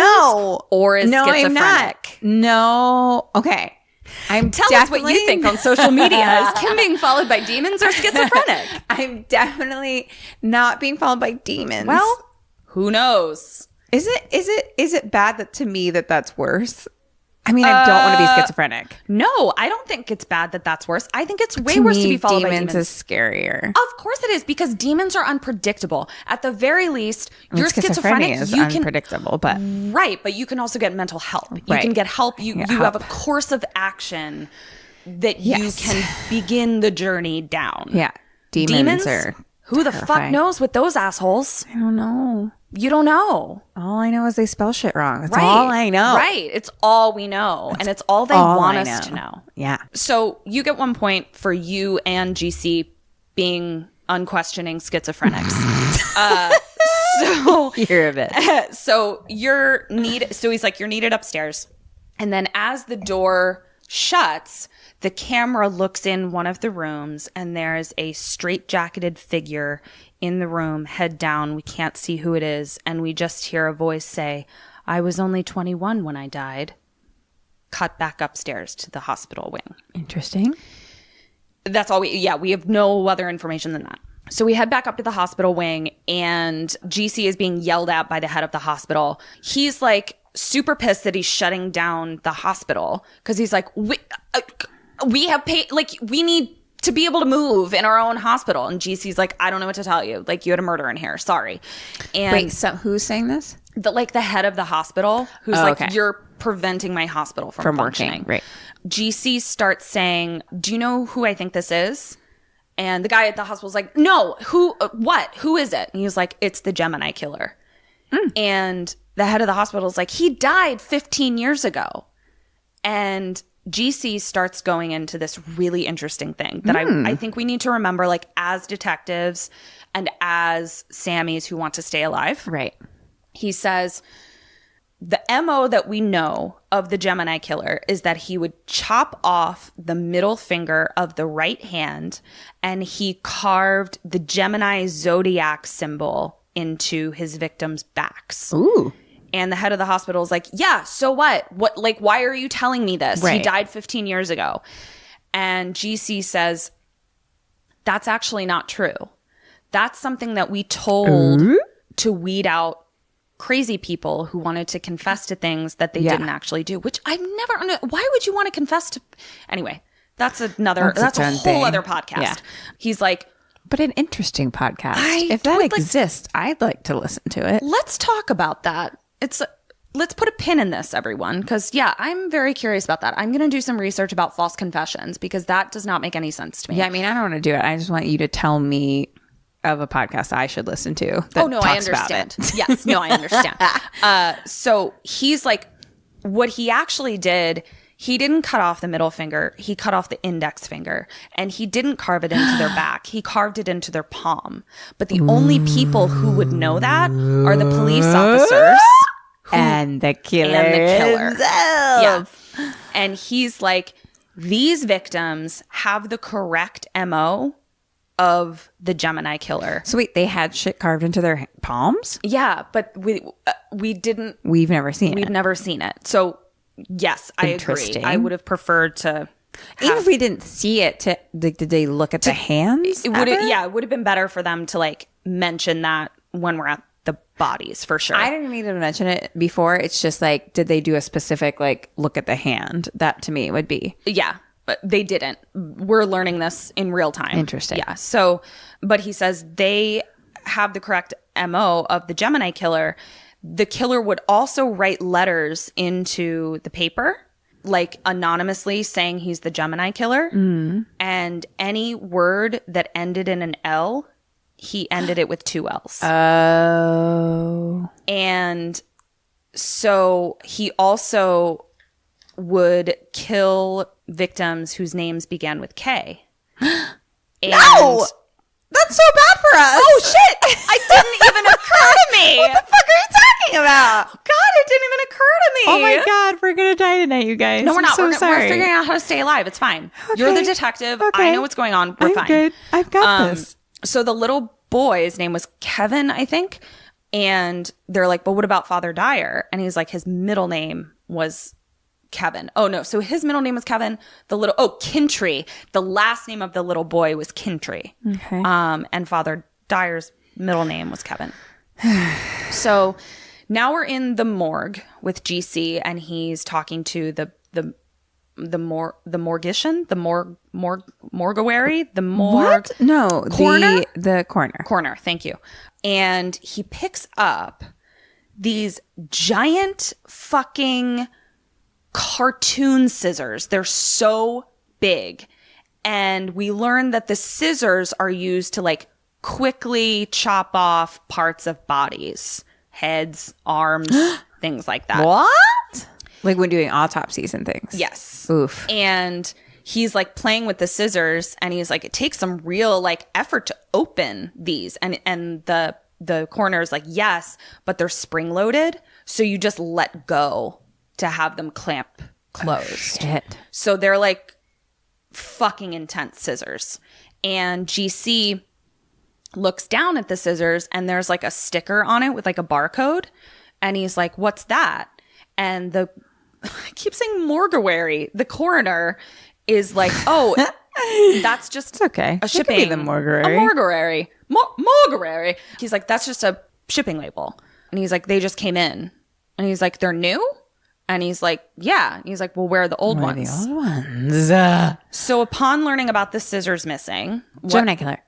Speaker 3: or is schizophrenic.
Speaker 4: I'm not. No. Okay.
Speaker 3: Tell us what you think on social media. Is Kim being followed by demons or schizophrenic?
Speaker 4: I'm definitely not being followed by demons.
Speaker 3: Well, who knows?
Speaker 4: Is it bad that to me that's worse? I mean, I don't want to be schizophrenic.
Speaker 3: No, I don't think it's bad that that's worse. I think it's way worse to be followed by demons.
Speaker 4: Demons is scarier.
Speaker 3: Of course it is, because demons are unpredictable. At the very least, you're schizophrenic.
Speaker 4: Is
Speaker 3: you
Speaker 4: unpredictable, but
Speaker 3: right, but you can also get mental help. You can get help. You have a course of action that you can begin the journey down.
Speaker 4: Yeah, demons are
Speaker 3: who the
Speaker 4: terrifying.
Speaker 3: fuck knows with those assholes?
Speaker 4: I don't know.
Speaker 3: You don't know.
Speaker 4: All I know is they spell shit wrong. That's all I know.
Speaker 3: Right. It's all we know. And it's all they want us to know.
Speaker 4: Yeah.
Speaker 3: So you get 1 point for you and GC being unquestioning schizophrenics. So
Speaker 4: you're a bit.
Speaker 3: So he's like, you're needed upstairs. And then as the door shuts, the camera looks in one of the rooms, and there's a straitjacketed figure in the room, head down. We can't see who it is. And we just hear a voice say, I was only 21 when I died. Cut back upstairs to the hospital wing.
Speaker 4: Interesting.
Speaker 3: That's all we have no other information than that. So we head back up to the hospital wing, and GC is being yelled at by the head of the hospital. He's like super pissed that he's shutting down the hospital because he's like, we have paid, like, we need to be able to move in our own hospital. And GC's like, I don't know what to tell you. Like, you had a murder in here. Sorry. And
Speaker 4: wait, so who's saying this?
Speaker 3: The head of the hospital, who's you're preventing my hospital from functioning.
Speaker 4: Working. Right.
Speaker 3: GC starts saying, do you know who I think this is? And the guy at the hospital's like, no, who is it? And he was like, it's the Gemini killer. And the head of the hospital is like, he died 15 years ago. And GC starts going into this really interesting thing that I think we need to remember, like, as detectives and as Sammys who want to stay alive.
Speaker 4: Right.
Speaker 3: He says, the MO that we know of the Gemini killer is that he would chop off the middle finger of the right hand, and he carved the Gemini zodiac symbol into his victims' backs.
Speaker 4: Ooh.
Speaker 3: And the head of the hospital is like, yeah, so what? What? Like, why are you telling me this?
Speaker 4: Right.
Speaker 3: He died 15 years ago. And GC says, that's actually not true. That's something that we told to weed out crazy people who wanted to confess to things that they didn't actually do, which I've never why would you want to confess to? Anyway, that's a whole other podcast. Yeah. He's like,
Speaker 4: but an interesting podcast. If that exists, I'd like to listen to it.
Speaker 3: Let's talk about that. Let's put a pin in this, everyone, because I'm very curious about that. I'm going to do some research about false confessions because that does not make any sense to me.
Speaker 4: Yeah, I mean, I don't want to do it. I just want you to tell me of a podcast I should listen to.
Speaker 3: Oh, no, I understand. Yes, no, I understand. So he's like, what he actually did, he didn't cut off the middle finger. He cut off the index finger, and he didn't carve it into their back. He carved it into their palm. But the only people who would know that are the police officers
Speaker 4: and the killer.
Speaker 3: Yeah. And he's like, these victims have the correct MO of the Gemini killer.
Speaker 4: So wait, they had shit carved into their palms?
Speaker 3: Yeah, but we didn't.
Speaker 4: We've never seen it.
Speaker 3: We've never seen it. So yes, I agree. I would have preferred to
Speaker 4: Even if we didn't see it, did they look at the hands?
Speaker 3: It would have been better for them to like mention that when we're at the bodies for sure.
Speaker 4: I didn't need them to mention it before. It's just like, did they do a specific like look at the hand? That to me would be
Speaker 3: but they didn't. We're learning this in real time.
Speaker 4: Interesting.
Speaker 3: Yeah. So, but he says they have the correct MO of the Gemini killer. The killer would also write letters into the paper, like anonymously saying he's the Gemini killer. And any word that ended in an L, he ended it with 2 L's.
Speaker 4: Oh.
Speaker 3: And so he also would kill victims whose names began with K.
Speaker 4: No! That's so bad for us.
Speaker 3: Oh, shit! It didn't even occur to me!
Speaker 4: What the fuck are you talking about?
Speaker 3: God, it didn't even occur to me!
Speaker 4: Oh my God, we're gonna die tonight, you guys.
Speaker 3: No, we're not.
Speaker 4: So sorry.
Speaker 3: We're figuring out how to stay alive. It's fine.
Speaker 4: Okay.
Speaker 3: You're the detective.
Speaker 4: Okay.
Speaker 3: I know what's going on. We're
Speaker 4: I'm
Speaker 3: fine.
Speaker 4: good. I've got this.
Speaker 3: So the little boy's name was Kevin, I think. And they're like, but what about Father Dyer? And he's like, his middle name was Kevin. Oh, no. So his middle name was Kevin. Kintry. The last name of the little boy was Kintry.
Speaker 4: Okay.
Speaker 3: And Father Dyer's middle name was Kevin. So now we're in the morgue with GC, and he's talking to the mortician, mortuary, the morgue.
Speaker 4: What? No,
Speaker 3: Coroner?
Speaker 4: the coroner.
Speaker 3: Coroner, thank you. And he picks up these giant fucking cartoon scissors. They're so big. And we learn that the scissors are used to like quickly chop off parts of bodies, heads, arms, things like that.
Speaker 4: What? Like when doing autopsies and things.
Speaker 3: Yes.
Speaker 4: Oof.
Speaker 3: And he's like playing with the scissors, and he's like, it takes some real like effort to open these. And the coroner is like, yes, but they're spring loaded. So you just let go to have them clamp closed.
Speaker 4: Oh, shit.
Speaker 3: So they're like fucking intense scissors. And GC looks down at the scissors, and there's like a sticker on it with like a barcode. And he's like, what's that? And I keep saying mortuary. The coroner is like, oh, that's just
Speaker 4: It's okay.
Speaker 3: a shipping.
Speaker 4: It could be the mortuary.
Speaker 3: A mortuary. Mortuary. He's like, that's just a shipping label. And he's like, they just came in. And he's like, they're new? And he's like, yeah. And he's like, well, where are the old
Speaker 4: Where are
Speaker 3: ones?
Speaker 4: the old ones?
Speaker 3: So upon learning about the scissors missing,
Speaker 4: Gemini killer.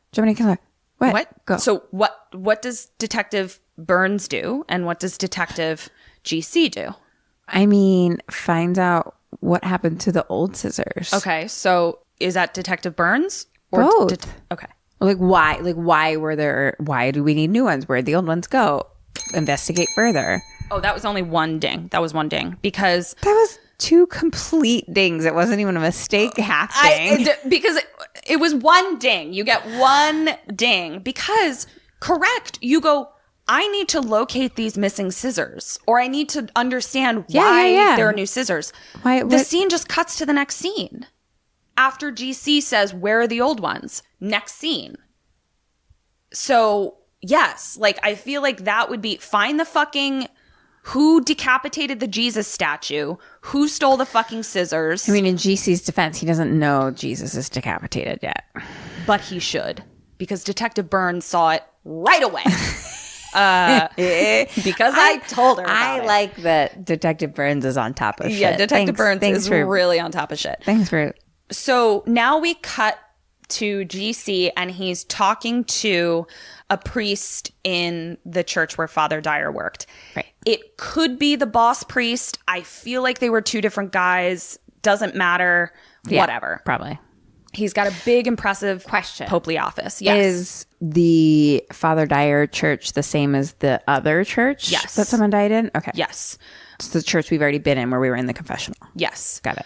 Speaker 4: What? Go.
Speaker 3: So what does Detective Burns do, and what does Detective GC do?
Speaker 4: I mean, finds out what happened to the old scissors.
Speaker 3: Okay, so is that Detective Burns or
Speaker 4: Both.
Speaker 3: okay?
Speaker 4: Like why? Like why were there? Why do we need new ones? Where'd the old ones go? Investigate further.
Speaker 3: Oh, that was only one ding. That was one ding because
Speaker 4: That was 2 complete dings. It wasn't even a mistake. Half ding.
Speaker 3: because it was one ding. You get one ding because correct. You go, I need to locate these missing scissors, or I need to understand why there are new scissors. The scene just cuts to the next scene. After GC says, where are the old ones? Next scene. So, yes, like, I feel like that would be, find the fucking, who decapitated the Jesus statue? Who stole the fucking scissors?
Speaker 4: I mean, in GC's defense, he doesn't know Jesus is decapitated yet.
Speaker 3: But he should, because Detective Burns saw it right away. Because I told her about it.
Speaker 4: like that Detective Burns is on top of shit.
Speaker 3: Yeah, Detective Burns is really on top of shit.
Speaker 4: Thanks for...
Speaker 3: So now we cut to GC, and he's talking to a priest in the church where Father Dyer worked.
Speaker 4: Right.
Speaker 3: It could be the boss priest. I feel like they were 2 different guys. Doesn't matter.
Speaker 4: Yeah,
Speaker 3: Whatever.
Speaker 4: Probably.
Speaker 3: He's got a big, impressive
Speaker 4: Question.
Speaker 3: popely office. Yes.
Speaker 4: Is the Father Dyer church the same as the other church
Speaker 3: Yes.
Speaker 4: that someone died in? Okay.
Speaker 3: Yes.
Speaker 4: It's the church we've already been in where we were in the confessional.
Speaker 3: Yes.
Speaker 4: Got it.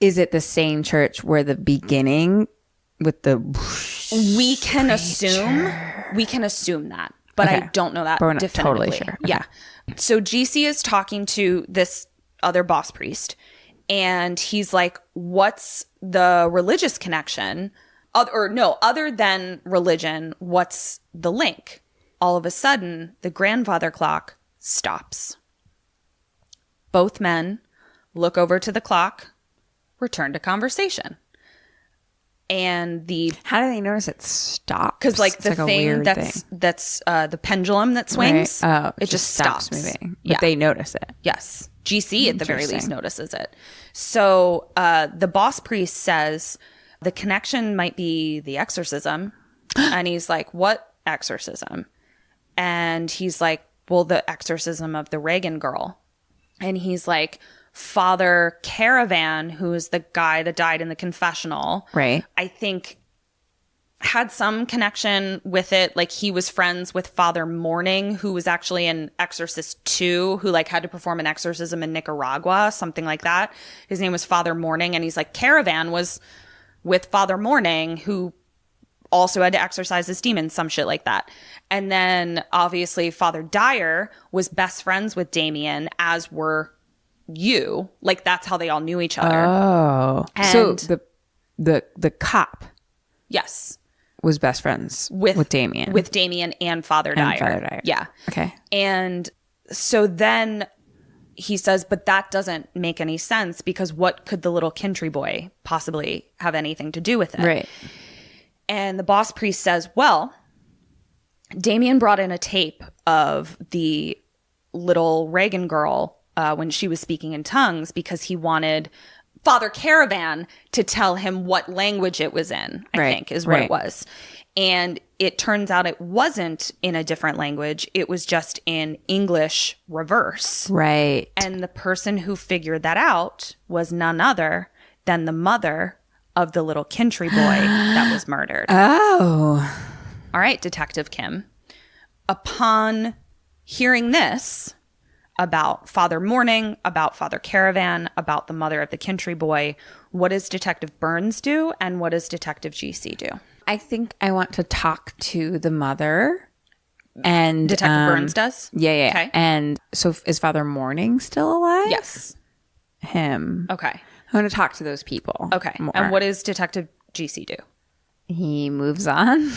Speaker 4: Is it the same church where the beginning with the...
Speaker 3: We can assume that, but
Speaker 4: Okay.
Speaker 3: I don't know that
Speaker 4: But we're not
Speaker 3: definitively.
Speaker 4: totally sure. Okay.
Speaker 3: Yeah. So GC is talking to this other boss priest, and he's like, what's the religious connection? Other than religion, what's the link? All of a sudden, the grandfather clock stops. Both men look over to the clock, return to conversation. And
Speaker 4: how do they notice it stops?
Speaker 3: Because like the
Speaker 4: it's like
Speaker 3: thing
Speaker 4: a weird
Speaker 3: that's
Speaker 4: thing.
Speaker 3: the pendulum that swings,
Speaker 4: Right? Oh,
Speaker 3: it just stops
Speaker 4: moving. But
Speaker 3: Yeah.
Speaker 4: they notice it.
Speaker 3: Yes. GC at the very least
Speaker 4: Interesting.
Speaker 3: notices it. So the boss priest says the connection might be the exorcism. And he's like, what exorcism? And he's like, well, the exorcism of the Reagan girl. And he's like, Father Caravan, who is the guy that died in the confessional,
Speaker 4: Right.
Speaker 3: I think had some connection with it. Like he was friends with Father Morning, who was actually in Exorcist 2, who like had to perform an exorcism in Nicaragua, something like that. His name was Father Morning. And he's like, Caravan was with Father Morning, who also had to exorcise his demons, some shit like that. And then obviously Father Dyer was best friends with Damien, as were you. Like that's how they all knew each other.
Speaker 4: Oh.
Speaker 3: And-
Speaker 4: so the cop
Speaker 3: Yes.
Speaker 4: was best friends with Damien.
Speaker 3: With Damien and Father Dyer.
Speaker 4: And Father Dyer.
Speaker 3: Yeah.
Speaker 4: Okay.
Speaker 3: And so then he says, but that doesn't make any sense because what could the little Kintry boy possibly have anything to do with it?
Speaker 4: Right.
Speaker 3: And the boss priest says, well, Damien brought in a tape of the little Reagan girl when she was speaking in tongues because he wanted Father Caravan to tell him what language it was in, I think is what it was. And it turns out it wasn't in a different language. It was just in English reverse.
Speaker 4: Right.
Speaker 3: And the person who figured that out was none other than the mother of the little Kintry boy that was murdered.
Speaker 4: Oh.
Speaker 3: All right, Detective Kim. Upon hearing this about Father Morning, about Father Caravan, about the mother of the Kintry boy, what does Detective Burns do and what does Detective GC do?
Speaker 4: I think I want to talk to the mother. And
Speaker 3: Detective Burns does?
Speaker 4: Yeah.
Speaker 3: Okay.
Speaker 4: And so is Father Morning still alive?
Speaker 3: Yes.
Speaker 4: Him.
Speaker 3: Okay.
Speaker 4: I want to talk to those people.
Speaker 3: Okay.
Speaker 4: more.
Speaker 3: And what does Detective GC do?
Speaker 4: He moves on.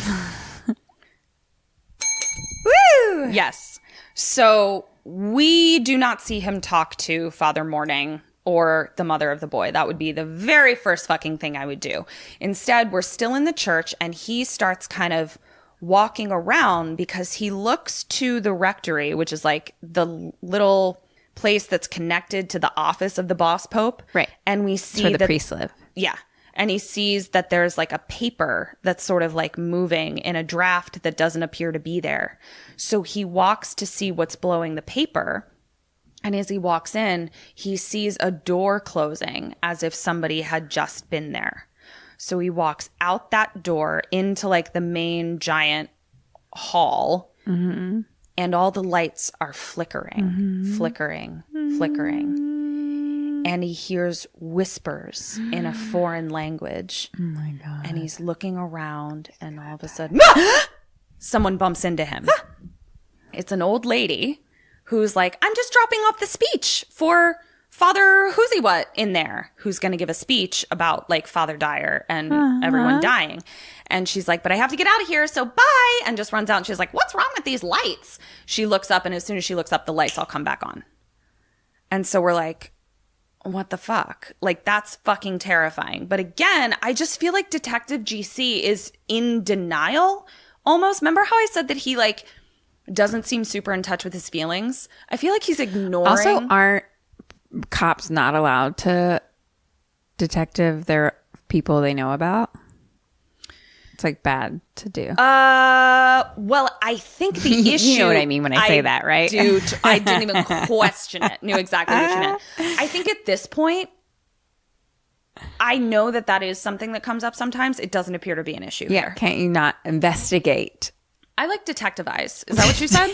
Speaker 3: Woo! Yes. So we do not see him talk to Father Morning or the mother of the boy. That would be the very first fucking thing I would do. Instead, we're still in the church and he starts kind of walking around because he looks to the rectory, which is like the little place that's connected to the office of the boss pope.
Speaker 4: Right.
Speaker 3: And we
Speaker 4: That's
Speaker 3: see
Speaker 4: where the
Speaker 3: that
Speaker 4: priests live.
Speaker 3: yeah. And he sees that there's like a paper that's sort of like moving in a draft that doesn't appear to be there. So he walks to see what's blowing the paper. And as he walks in, he sees a door closing as if somebody had just been there. So he walks out that door into like the main giant hall. Mm-hmm. And all the lights are flickering, flickering. And he hears whispers in a foreign language.
Speaker 4: Oh my God.
Speaker 3: And he's looking around and all of a sudden, someone bumps into him. It's an old lady who's like, I'm just dropping off the speech for Father Who's-he what in there, who's going to give a speech about like Father Dyer and everyone dying. And she's like, but I have to get out of here, so bye. And just runs out and she's like, what's wrong with these lights? She looks up and as soon as she looks up, the lights all come back on. And so we're like, what the fuck? Like, that's fucking terrifying. But again, I just feel like Detective GC is in denial almost. Remember how I said that he like doesn't seem super in touch with his feelings? I feel like he's ignoring.
Speaker 4: Also, aren't cops not allowed to detective their people they know about? It's like bad to do.
Speaker 3: Well, I think the issue.
Speaker 4: You know what I mean when I say that, right?
Speaker 3: I didn't even question it. Knew exactly what you meant. I think at this point, I know that that is something that comes up sometimes. It doesn't appear to be an issue
Speaker 4: Yeah.
Speaker 3: here.
Speaker 4: Can't you not investigate?
Speaker 3: I like detective eyes. Is that what you said?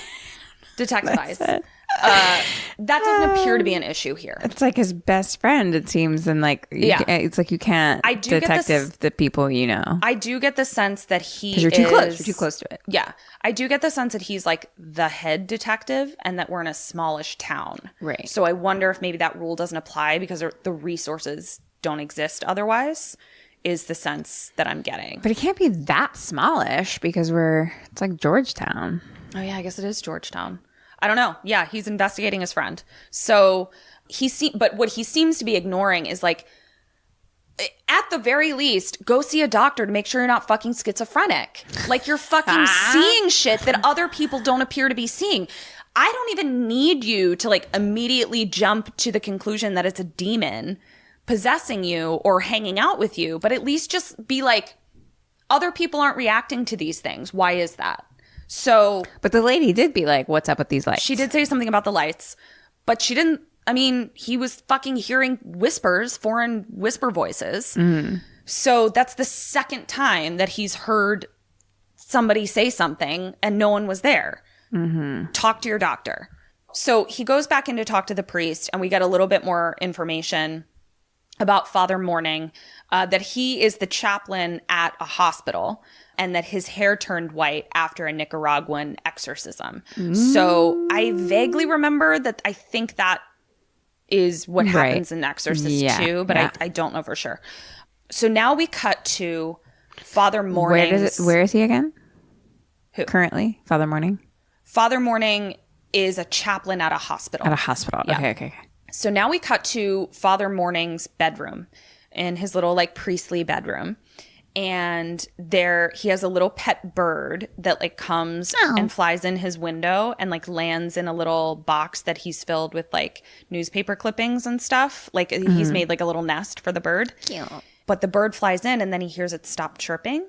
Speaker 3: Detective eyes.
Speaker 4: it.
Speaker 3: That doesn't appear to be an issue here.
Speaker 4: It's like his best friend, it seems. And like, it's like you can't
Speaker 3: I do get
Speaker 4: detective the people you know.
Speaker 3: I do get the sense that he
Speaker 4: Because you're too close. You're too close to it.
Speaker 3: Yeah. I do get the sense that he's like the head detective and that we're in a smallish town.
Speaker 4: Right.
Speaker 3: So I wonder if maybe that rule doesn't apply because the resources don't exist otherwise, is the sense that I'm getting.
Speaker 4: But it can't be that smallish because it's like Georgetown.
Speaker 3: Oh, yeah, I guess it is Georgetown. I don't know. Yeah, he's investigating his friend. So but what he seems to be ignoring is like the very least, go see a doctor to make sure you're not fucking schizophrenic. Like, you're fucking seeing shit that other people don't appear to be seeing. I don't even need you to, like, immediately jump to the conclusion that it's a demon possessing you or hanging out with you, but at least just be like, other people aren't reacting to these things. Why is that? So,
Speaker 4: But the lady did be like, what's up with these lights?
Speaker 3: she did say something about the lights, but she didn't. I mean, he was fucking hearing whispers, foreign whisper voices. So that's the second time that he's heard somebody say something and no one was there. Talk to your doctor. So he goes back in to talk to the priest, and we get a little bit more information about Father Morning, that he is the chaplain at a hospital and that his hair turned white after a Nicaraguan exorcism. So I vaguely remember that. I think that is what happens in Exorcist too, but I don't know for sure. So now we cut to Father Morning.
Speaker 4: Where is he again?
Speaker 3: Who?
Speaker 4: Currently? Father Morning?
Speaker 3: Father Morning is a chaplain at a hospital.
Speaker 4: At a hospital.
Speaker 3: Yeah.
Speaker 4: Okay.
Speaker 3: So now we cut to Father Morning's bedroom, in his little like priestly bedroom. And there he has a little pet bird that like comes and flies in his window and like lands in a little box that he's filled with like newspaper clippings and stuff. Like he's made like a little nest for the bird. Cute. But the bird flies in and then he hears it stop chirping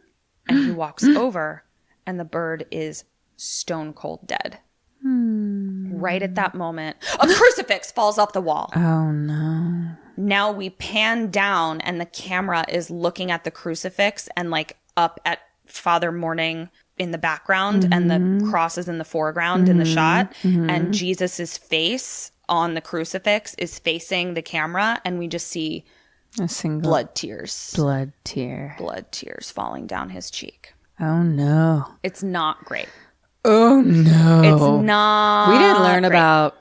Speaker 3: and he walks over and the bird is stone cold dead. Right at that moment, a crucifix falls off the wall.
Speaker 4: Oh, no.
Speaker 3: Now we pan down and the camera is looking at the crucifix and like up at Father Morning in the background and the cross is in the foreground in the shot. And Jesus's face on the crucifix is facing the camera and we just see
Speaker 4: A single
Speaker 3: blood tears.
Speaker 4: blood tear.
Speaker 3: Blood tears falling down his cheek.
Speaker 4: Oh, no.
Speaker 3: It's not great.
Speaker 4: Oh, no.
Speaker 3: It's not.
Speaker 4: We didn't learn
Speaker 3: great.
Speaker 4: about,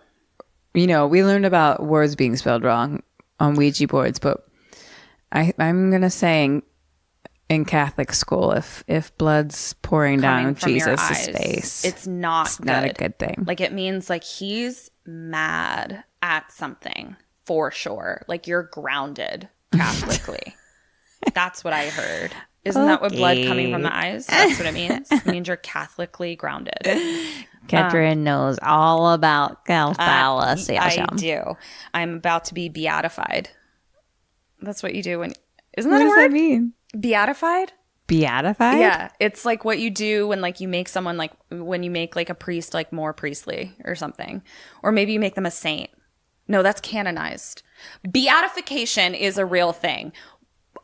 Speaker 4: we learned about words being spelled wrong on Ouija boards, but I'm going to say in Catholic school, if blood's pouring
Speaker 3: Coming
Speaker 4: down
Speaker 3: from your
Speaker 4: Jesus'
Speaker 3: eyes,
Speaker 4: face,
Speaker 3: it's not
Speaker 4: not a good thing.
Speaker 3: Like, it means like he's mad at something for sure. Like, you're grounded Catholically. That's what I heard. Isn't that what blood coming from the eyes? That's what it means. It means you're Catholically grounded.
Speaker 4: Catherine knows all about Catholicism.
Speaker 3: I do. I'm about to be beatified. That's what you do when. Isn't
Speaker 4: What
Speaker 3: that a
Speaker 4: does
Speaker 3: word?
Speaker 4: that mean?
Speaker 3: Beatified?
Speaker 4: Beatified?
Speaker 3: Yeah, it's like what you do when like you make someone like when you make like a priest like more priestly or something, or maybe you make them a saint. No, that's canonized. Beatification is a real thing.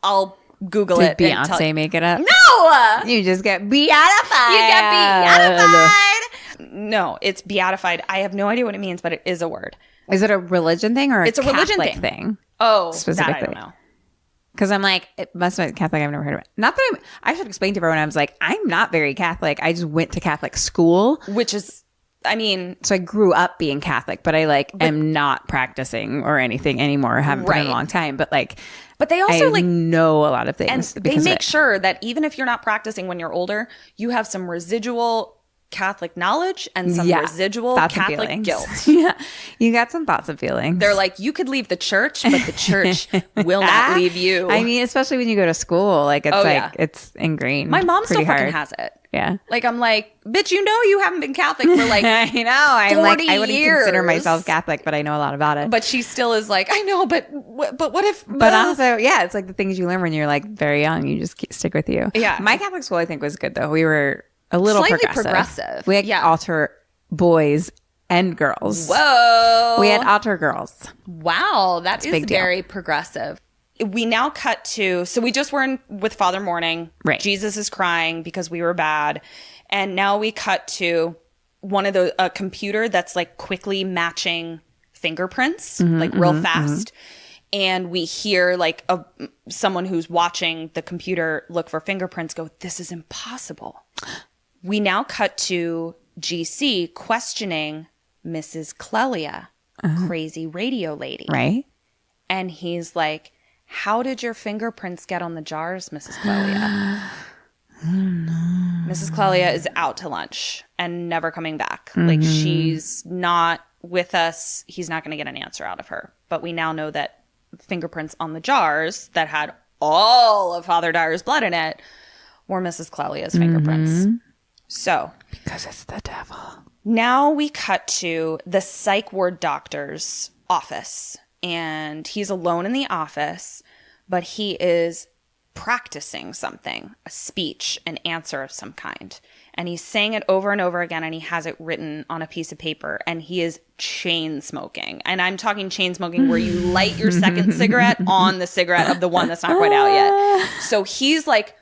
Speaker 3: I'll Google
Speaker 4: Did
Speaker 3: it. and
Speaker 4: Beyonce make it up?
Speaker 3: No,
Speaker 4: You just get beatified.
Speaker 3: you get beatified. No, it's beatified. I have no idea what it means, but it is a word.
Speaker 4: Is it a religion thing or
Speaker 3: It's a religion
Speaker 4: Catholic
Speaker 3: thing. Oh, that I
Speaker 4: Specifically.
Speaker 3: don't know.
Speaker 4: Because I'm like, it must be Catholic. I've never heard of it. Not that I should explain to everyone. I was like, I'm not very Catholic. I just went to Catholic school.
Speaker 3: Which is, I mean,
Speaker 4: So I grew up being Catholic, but I am not practicing or anything anymore. I haven't been in a
Speaker 3: Right.
Speaker 4: long time. But
Speaker 3: but they also
Speaker 4: I know a lot of things.
Speaker 3: and they
Speaker 4: because of
Speaker 3: make
Speaker 4: it.
Speaker 3: sure that even if you're not practicing when you're older, you have some residual Catholic knowledge and some residual
Speaker 4: thoughts and
Speaker 3: Catholic
Speaker 4: feelings.
Speaker 3: guilt.
Speaker 4: Yeah. You got some thoughts and feelings.
Speaker 3: They're like, you could leave the church, but the church will not leave you.
Speaker 4: I mean, especially when you go to school, it's
Speaker 3: yeah.
Speaker 4: it's ingrained.
Speaker 3: My mom still
Speaker 4: pretty
Speaker 3: fucking
Speaker 4: hard.
Speaker 3: has it.
Speaker 4: Yeah.
Speaker 3: Like, I'm like, bitch, you know you haven't been Catholic for like
Speaker 4: I know. I'm like,
Speaker 3: 40
Speaker 4: I wouldn't consider
Speaker 3: years.
Speaker 4: myself Catholic, but I know a lot about it.
Speaker 3: But she still is like, I know, but what if?
Speaker 4: But also, yeah, it's like the things you learn when you're like very young, you just stick with you.
Speaker 3: Yeah.
Speaker 4: My Catholic school, I think, was good though. We were a little
Speaker 3: Slightly
Speaker 4: progressive.
Speaker 3: progressive.
Speaker 4: We had
Speaker 3: Yeah.
Speaker 4: altar boys and girls.
Speaker 3: Whoa.
Speaker 4: We had altar girls.
Speaker 3: Wow, that is
Speaker 4: big deal.
Speaker 3: very progressive. We now cut to, so we just were in with Father Morning.
Speaker 4: Right.
Speaker 3: Jesus is crying because we were bad. And now we cut to one of the, a computer that's like quickly matching fingerprints, like real fast. And we hear like someone who's watching the computer look for fingerprints go, this is impossible. We now cut to GC questioning Mrs. Clelia, crazy radio lady.
Speaker 4: Right.
Speaker 3: And he's like, how did your fingerprints get on the jars, Mrs. Clelia? Mrs. Clelia is out to lunch and never coming back. Like, she's not with us. He's not going to get an answer out of her. But we now know that fingerprints on the jars that had all of Father Dyer's blood in it were Mrs. Clelia's fingerprints. So.
Speaker 4: Because it's the devil.
Speaker 3: Now we cut to the psych ward doctor's office. And he's alone in the office, but he is practicing something, a speech, an answer of some kind. And he's saying it over and over again, and he has it written on a piece of paper, and he is chain smoking. And I'm talking chain smoking where you light your second cigarette on the cigarette of the one that's not quite out yet. So he's like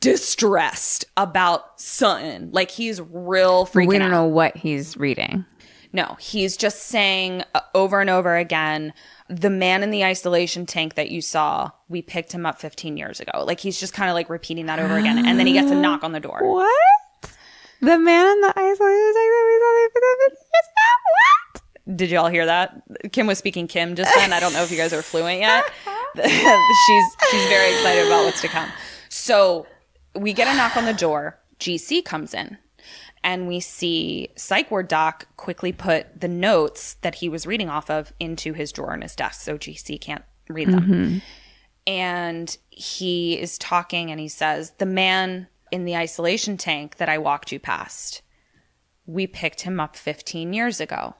Speaker 3: distressed about something. Like he's real freaking out.
Speaker 4: We don't know what he's reading.
Speaker 3: No, he's just saying over and over again, the man in the isolation tank that you saw, we picked him up 15 years ago. Like he's just kind of like repeating that over again. And then he gets a knock on the door.
Speaker 4: What? The man in the isolation tank that we saw 15 years ago? What?
Speaker 3: Did you all hear that? Kim was speaking Kim just then. I don't know if you guys are fluent yet. She's very excited about what's to come. So we get a knock on the door. GC comes in. And we see Psych Ward Doc quickly put the notes that he was reading off of into his drawer in his desk so GC can't read them. And he is talking and he says, the man in the isolation tank that I walked you past, we picked him up 15 years ago.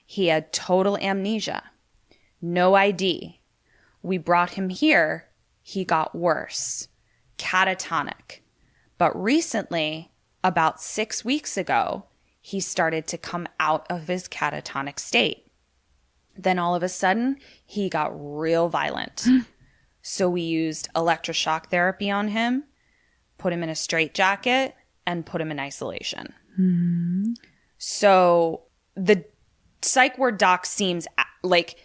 Speaker 3: He had total amnesia, no ID. We brought him here. He got worse, catatonic. But recently, about 6 weeks ago, he started to come out of his catatonic state. Then all of a sudden, he got real violent. So we used electroshock therapy on him, put him in a straitjacket, and put him in isolation. So the psych ward doc seems like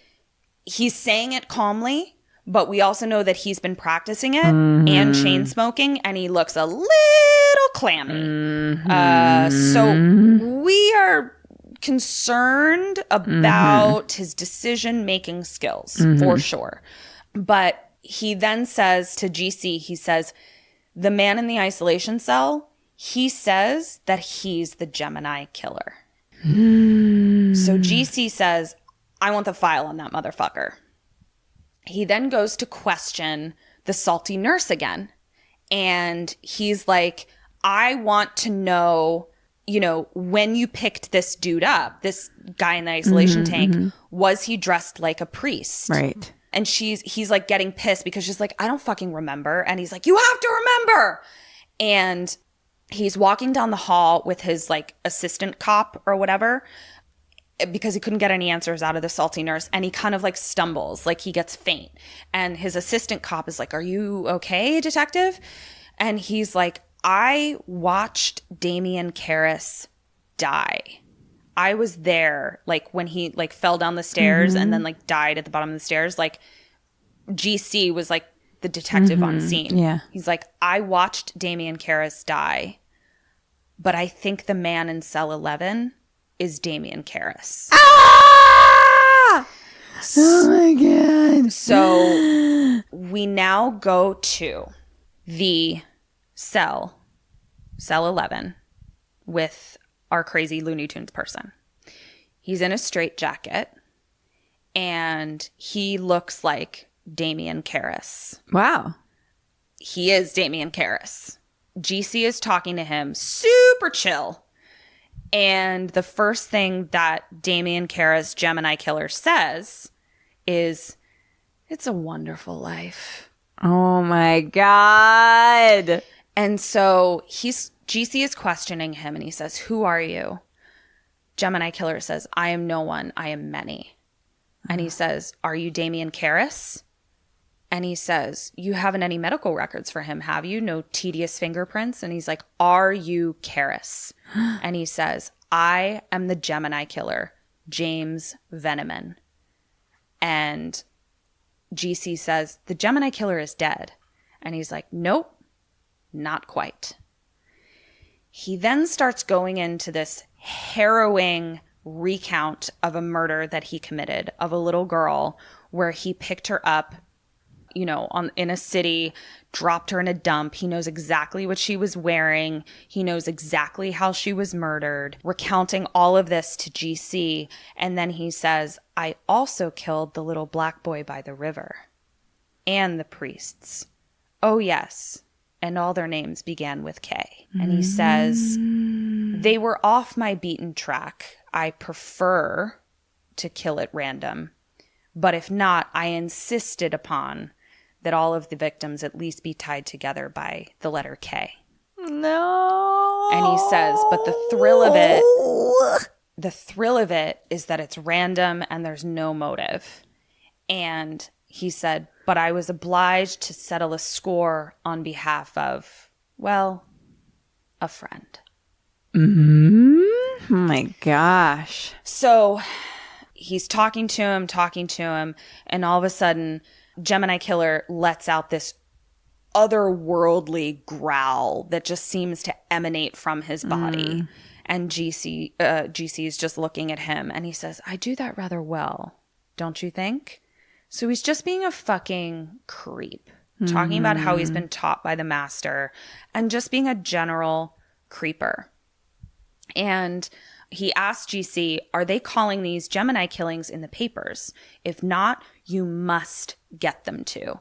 Speaker 3: he's saying it calmly, but we also know that he's been practicing it and chain smoking, and he looks a little clammy. So we are concerned about his decision-making skills, for sure. But he then says to GC, he says, the man in the isolation cell, he says that he's the Gemini killer. So GC says, I want the file on that motherfucker. He then goes to question the salty nurse again. And he's like, I want to know, you know, when you picked this dude up, this guy in the isolation tank, was he dressed like a priest?
Speaker 4: Right.
Speaker 3: And he's like getting pissed because she's like, I don't fucking remember. And he's like, you have to remember. And he's walking down the hall with his like assistant cop or whatever, because he couldn't get any answers out of the salty nurse. And he kind of like stumbles, like he gets faint. And his assistant cop is like, are you okay, detective? And he's like, I watched Damien Karras die. I was there, like when he like fell down the stairs and then like died at the bottom of the stairs. Like GC was like the detective on scene.
Speaker 4: Yeah.
Speaker 3: He's like, I watched Damien Karras die, but I think the man in cell 11 is Damien Karras.
Speaker 4: Ah! Oh my God.
Speaker 3: So we now go to the cell 11 with our crazy Looney Tunes person. He's in a straitjacket and he looks like Damien Karras.
Speaker 4: Wow.
Speaker 3: He is Damien Karras. GC is talking to him super chill. And the first thing that Damien Karras, Gemini killer, says is, it's a wonderful life.
Speaker 4: Oh my God.
Speaker 3: And so GC is questioning him and he says, who are you? Gemini killer says, I am no one. I am many. And he says, are you Damien Karras? And he says, you haven't any medical records for him, have you? No tedious fingerprints? And he's like, are you Karras? And he says, I am the Gemini killer, James Veneman. And GC says, the Gemini killer is dead. And he's like, nope, not quite. He then starts going into this harrowing recount of a murder that he committed of a little girl where he picked her up, you know, in a city, dropped her in a dump. He knows exactly what she was wearing. He knows exactly how she was murdered, recounting all of this to GC. And then he says, I also killed the little black boy by the river and the priests oh, yes. And all their names began with K. And he says, they were off my beaten track. I prefer to kill at random. But if not, I insisted upon that all of the victims at least be tied together by the letter K.
Speaker 4: No.
Speaker 3: And he says, but the thrill of it is that it's random and there's no motive. And he said, but I was obliged to settle a score on behalf of, well, a friend.
Speaker 4: Oh my gosh.
Speaker 3: So he's talking to him, and all of a sudden, Gemini Killer lets out this otherworldly growl that just seems to emanate from his body. And GC is just looking at him, and he says, I do that rather well, don't you think? So he's just being a fucking creep, talking about how he's been taught by the master, and just being a general creeper. And he asked GC, are they calling these Gemini killings in the papers? If not, you must get them to.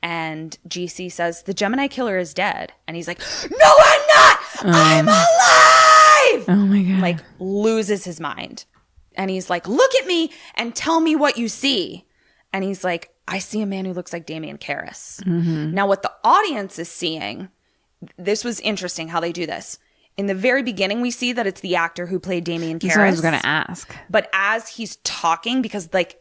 Speaker 3: And GC says, the Gemini killer is dead. And he's like, no, I'm not! I'm alive!
Speaker 4: Oh my God.
Speaker 3: Like, loses his mind. And he's like, look at me and tell me what you see. And he's like, I see a man who looks like Damien Karras. Now, what the audience is seeing, this was interesting how they do this. In the very beginning, we see that it's the actor who played Damien Karras.
Speaker 4: That's what I was going to ask.
Speaker 3: But as he's talking, because I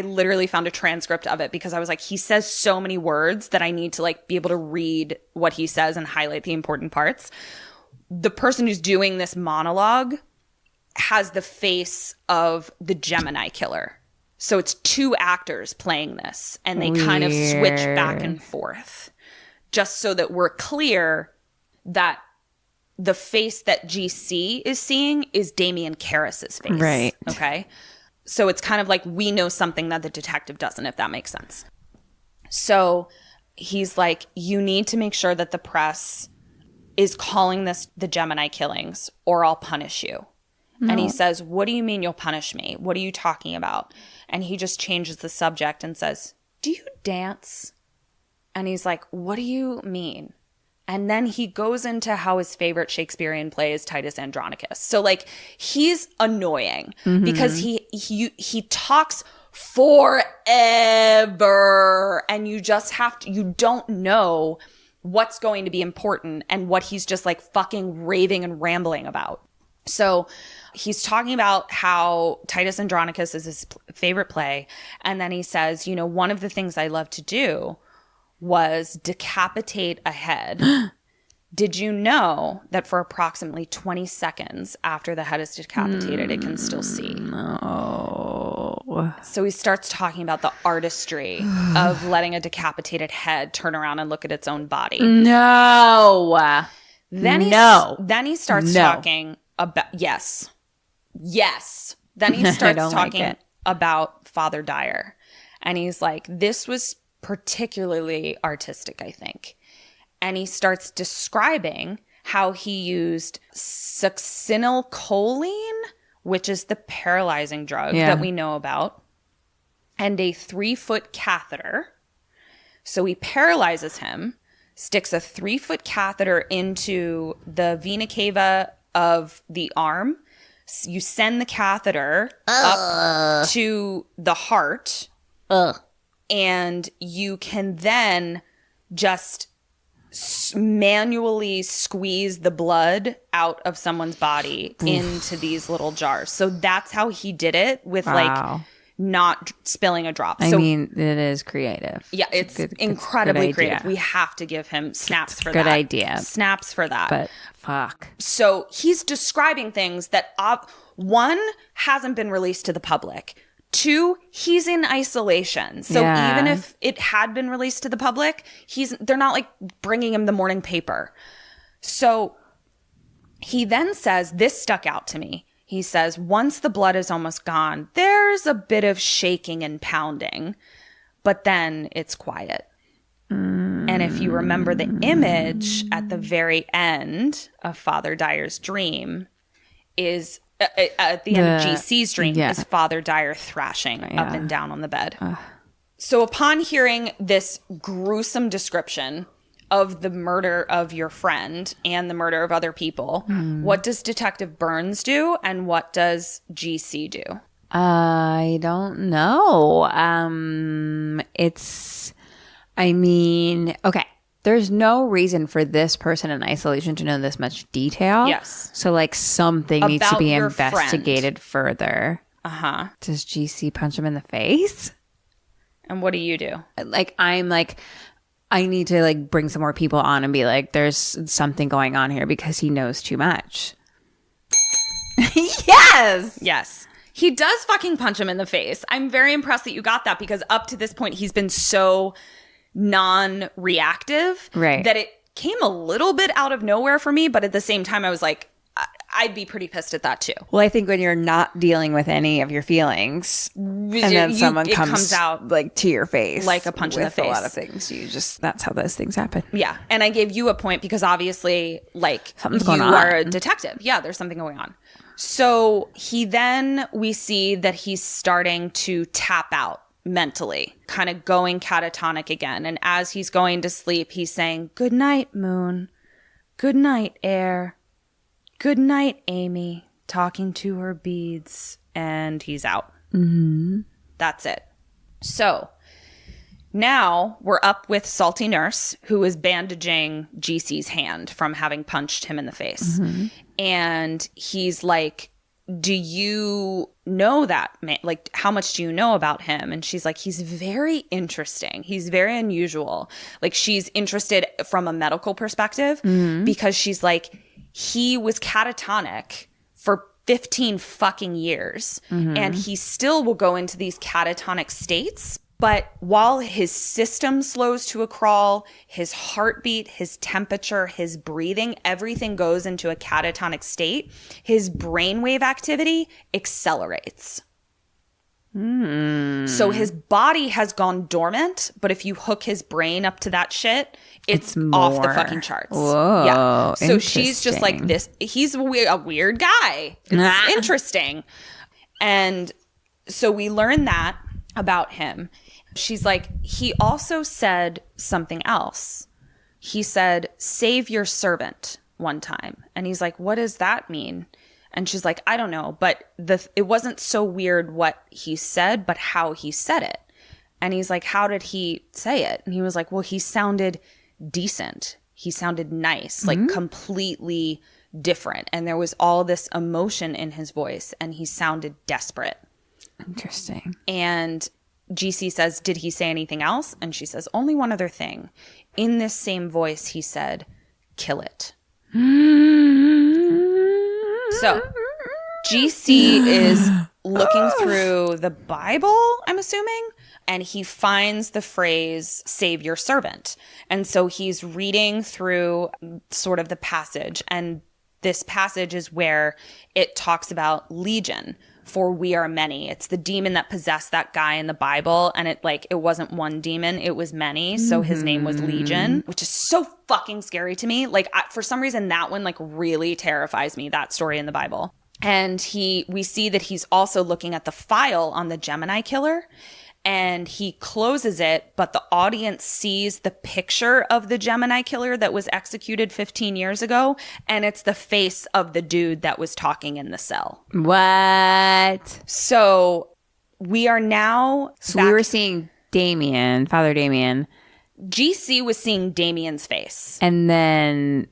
Speaker 3: literally found a transcript of it because I was like, he says so many words that I need to be able to read what he says and highlight the important parts. The person who's doing this monologue has the face of the Gemini killer. So it's two actors playing this, and they kind of switch back and forth just so that we're clear that the face that GC is seeing is Damien Karras' face.
Speaker 4: Right.
Speaker 3: Okay. So it's kind of like we know something that the detective doesn't, if that makes sense. So he's like, you need to make sure that the press is calling this the Gemini killings or I'll punish you. No. And he says, what do you mean you'll punish me? What are you talking about? And he just changes the subject and says, do you dance? And he's like, what do you mean? And then he goes into how his favorite Shakespearean play is Titus Andronicus. So he's annoying because he talks forever and you don't know what's going to be important and what he's just fucking raving and rambling about. So he's talking about how Titus Andronicus is his favorite play. And then he says, one of the things I love to do was decapitate a head. Did you know that for approximately 20 seconds after the head is decapitated, it can still see?
Speaker 4: No.
Speaker 3: So he starts talking about the artistry of letting a decapitated head turn around and look at its own body.
Speaker 4: No.
Speaker 3: Then he starts talking about, yes. Then he starts talking about Father Dyer. And he's like, this was particularly artistic, I think. And he starts describing how he used succinylcholine, which is the paralyzing drug that we know about, and a 3-foot catheter. So he paralyzes him, sticks a 3-foot catheter into the vena cava of the arm. You send the catheter up to the heart. And you can then just manually squeeze the blood out of someone's body into these little jars. So that's how he did it with not spilling a drop.
Speaker 4: I mean, it is creative.
Speaker 3: Yeah, it's incredibly creative. We have to give him snaps for that.
Speaker 4: Good idea.
Speaker 3: Snaps for that.
Speaker 4: But fuck.
Speaker 3: So he's describing things that, one, hasn't been released to the public. 2, he's in isolation. So even if it had been released to the public, they're not bringing him the morning paper. So he then says, this stuck out to me. He says, once the blood is almost gone, there's a bit of shaking and pounding, but then it's quiet. And if you remember the image at the very end of Father Dyer's dream is... at the end of GC's dream is Father Dyer thrashing up and down on the bed. So upon hearing this gruesome description of the murder of your friend and the murder of other people, what does Detective Burns do and what does GC do?
Speaker 4: I don't know. Okay. There's no reason for this person in isolation to know this much detail.
Speaker 3: Yes.
Speaker 4: So like something needs to
Speaker 3: About
Speaker 4: be
Speaker 3: your
Speaker 4: investigated further.
Speaker 3: Uh-huh.
Speaker 4: Does GC punch him in the face?
Speaker 3: And what do you do?
Speaker 4: I need to like bring some more people on and be like, there's something going on here because he knows too much. Yes.
Speaker 3: Yes. He does fucking punch him in the face. I'm very impressed that you got that because up to this point, he's been so non-reactive that it came a little bit out of nowhere for me. But at the same time, I was like, I'd be pretty pissed at that too.
Speaker 4: Well, I think when you're not dealing with any of your feelings and then someone comes out like to your face
Speaker 3: like a punch in the face.
Speaker 4: A lot of things, that's how those things happen.
Speaker 3: Yeah. And I gave you a point because obviously like
Speaker 4: something's going on.
Speaker 3: You are a detective. Yeah, there's something going on. So we see that he's starting to tap out mentally, kind of going catatonic again. And as he's going to sleep, he's saying, "Good night, Moon. Good night, Air. Good night, Amy," talking to her beads. And he's out. Mm-hmm. That's it. So now we're up with Salty Nurse, who is bandaging GC's hand from having punched him in the face. Mm-hmm. And he's like, "Do you know that man? Like, how much do you know about him?" And she's like, "He's very interesting. He's very unusual." Like, she's interested from a medical perspective because she's like, he was catatonic for 15 fucking years and he still will go into these catatonic states. But while his system slows to a crawl, his heartbeat, his temperature, his breathing, everything goes into a catatonic state, his brainwave activity accelerates. So his body has gone dormant, but if you hook his brain up to that shit, it's off the fucking charts.
Speaker 4: Whoa,
Speaker 3: yeah. So she's just like this. He's a weird guy. It's interesting. And so we learn that about him. She's like, he also said something else. He said, "Save your servant," one time. And he's like, "What does that mean?" And she's like, "I don't know, but it wasn't so weird what he said, but how he said it." And he's like, "How did he say it?" And he was like, "Well, he sounded decent. He sounded nice, like completely different. And there was all this emotion in his voice and he sounded desperate."
Speaker 4: Interesting.
Speaker 3: And GC says, "Did he say anything else?" And she says, "Only one other thing. In this same voice, he said, 'Kill it.'" So GC is looking through the Bible, I'm assuming, and he finds the phrase, "save your servant." And so he's reading through sort of the passage. And this passage is where it talks about legion, for we are many. It's the demon that possessed that guy in the Bible. And it wasn't one demon, it was many. So his name was Legion, which is so fucking scary to me. Like, for some reason, that one really terrifies me, that story in the Bible. And we see that he's also looking at the file on the Gemini killer. And he closes it, but the audience sees the picture of the Gemini killer that was executed 15 years ago. And it's the face of the dude that was talking in the cell.
Speaker 4: What?
Speaker 3: So we are now...
Speaker 4: So we were seeing Father Damien.
Speaker 3: GC was seeing Damien's face.
Speaker 4: And then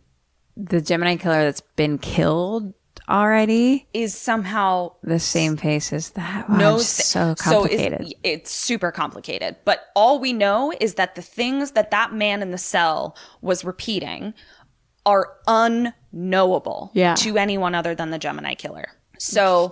Speaker 4: the Gemini killer that's been killed already
Speaker 3: is somehow
Speaker 4: the same face as that. Wow, so complicated.
Speaker 3: So it's super complicated. But all we know is that the things that man in the cell was repeating are unknowable to anyone other than the Gemini killer. So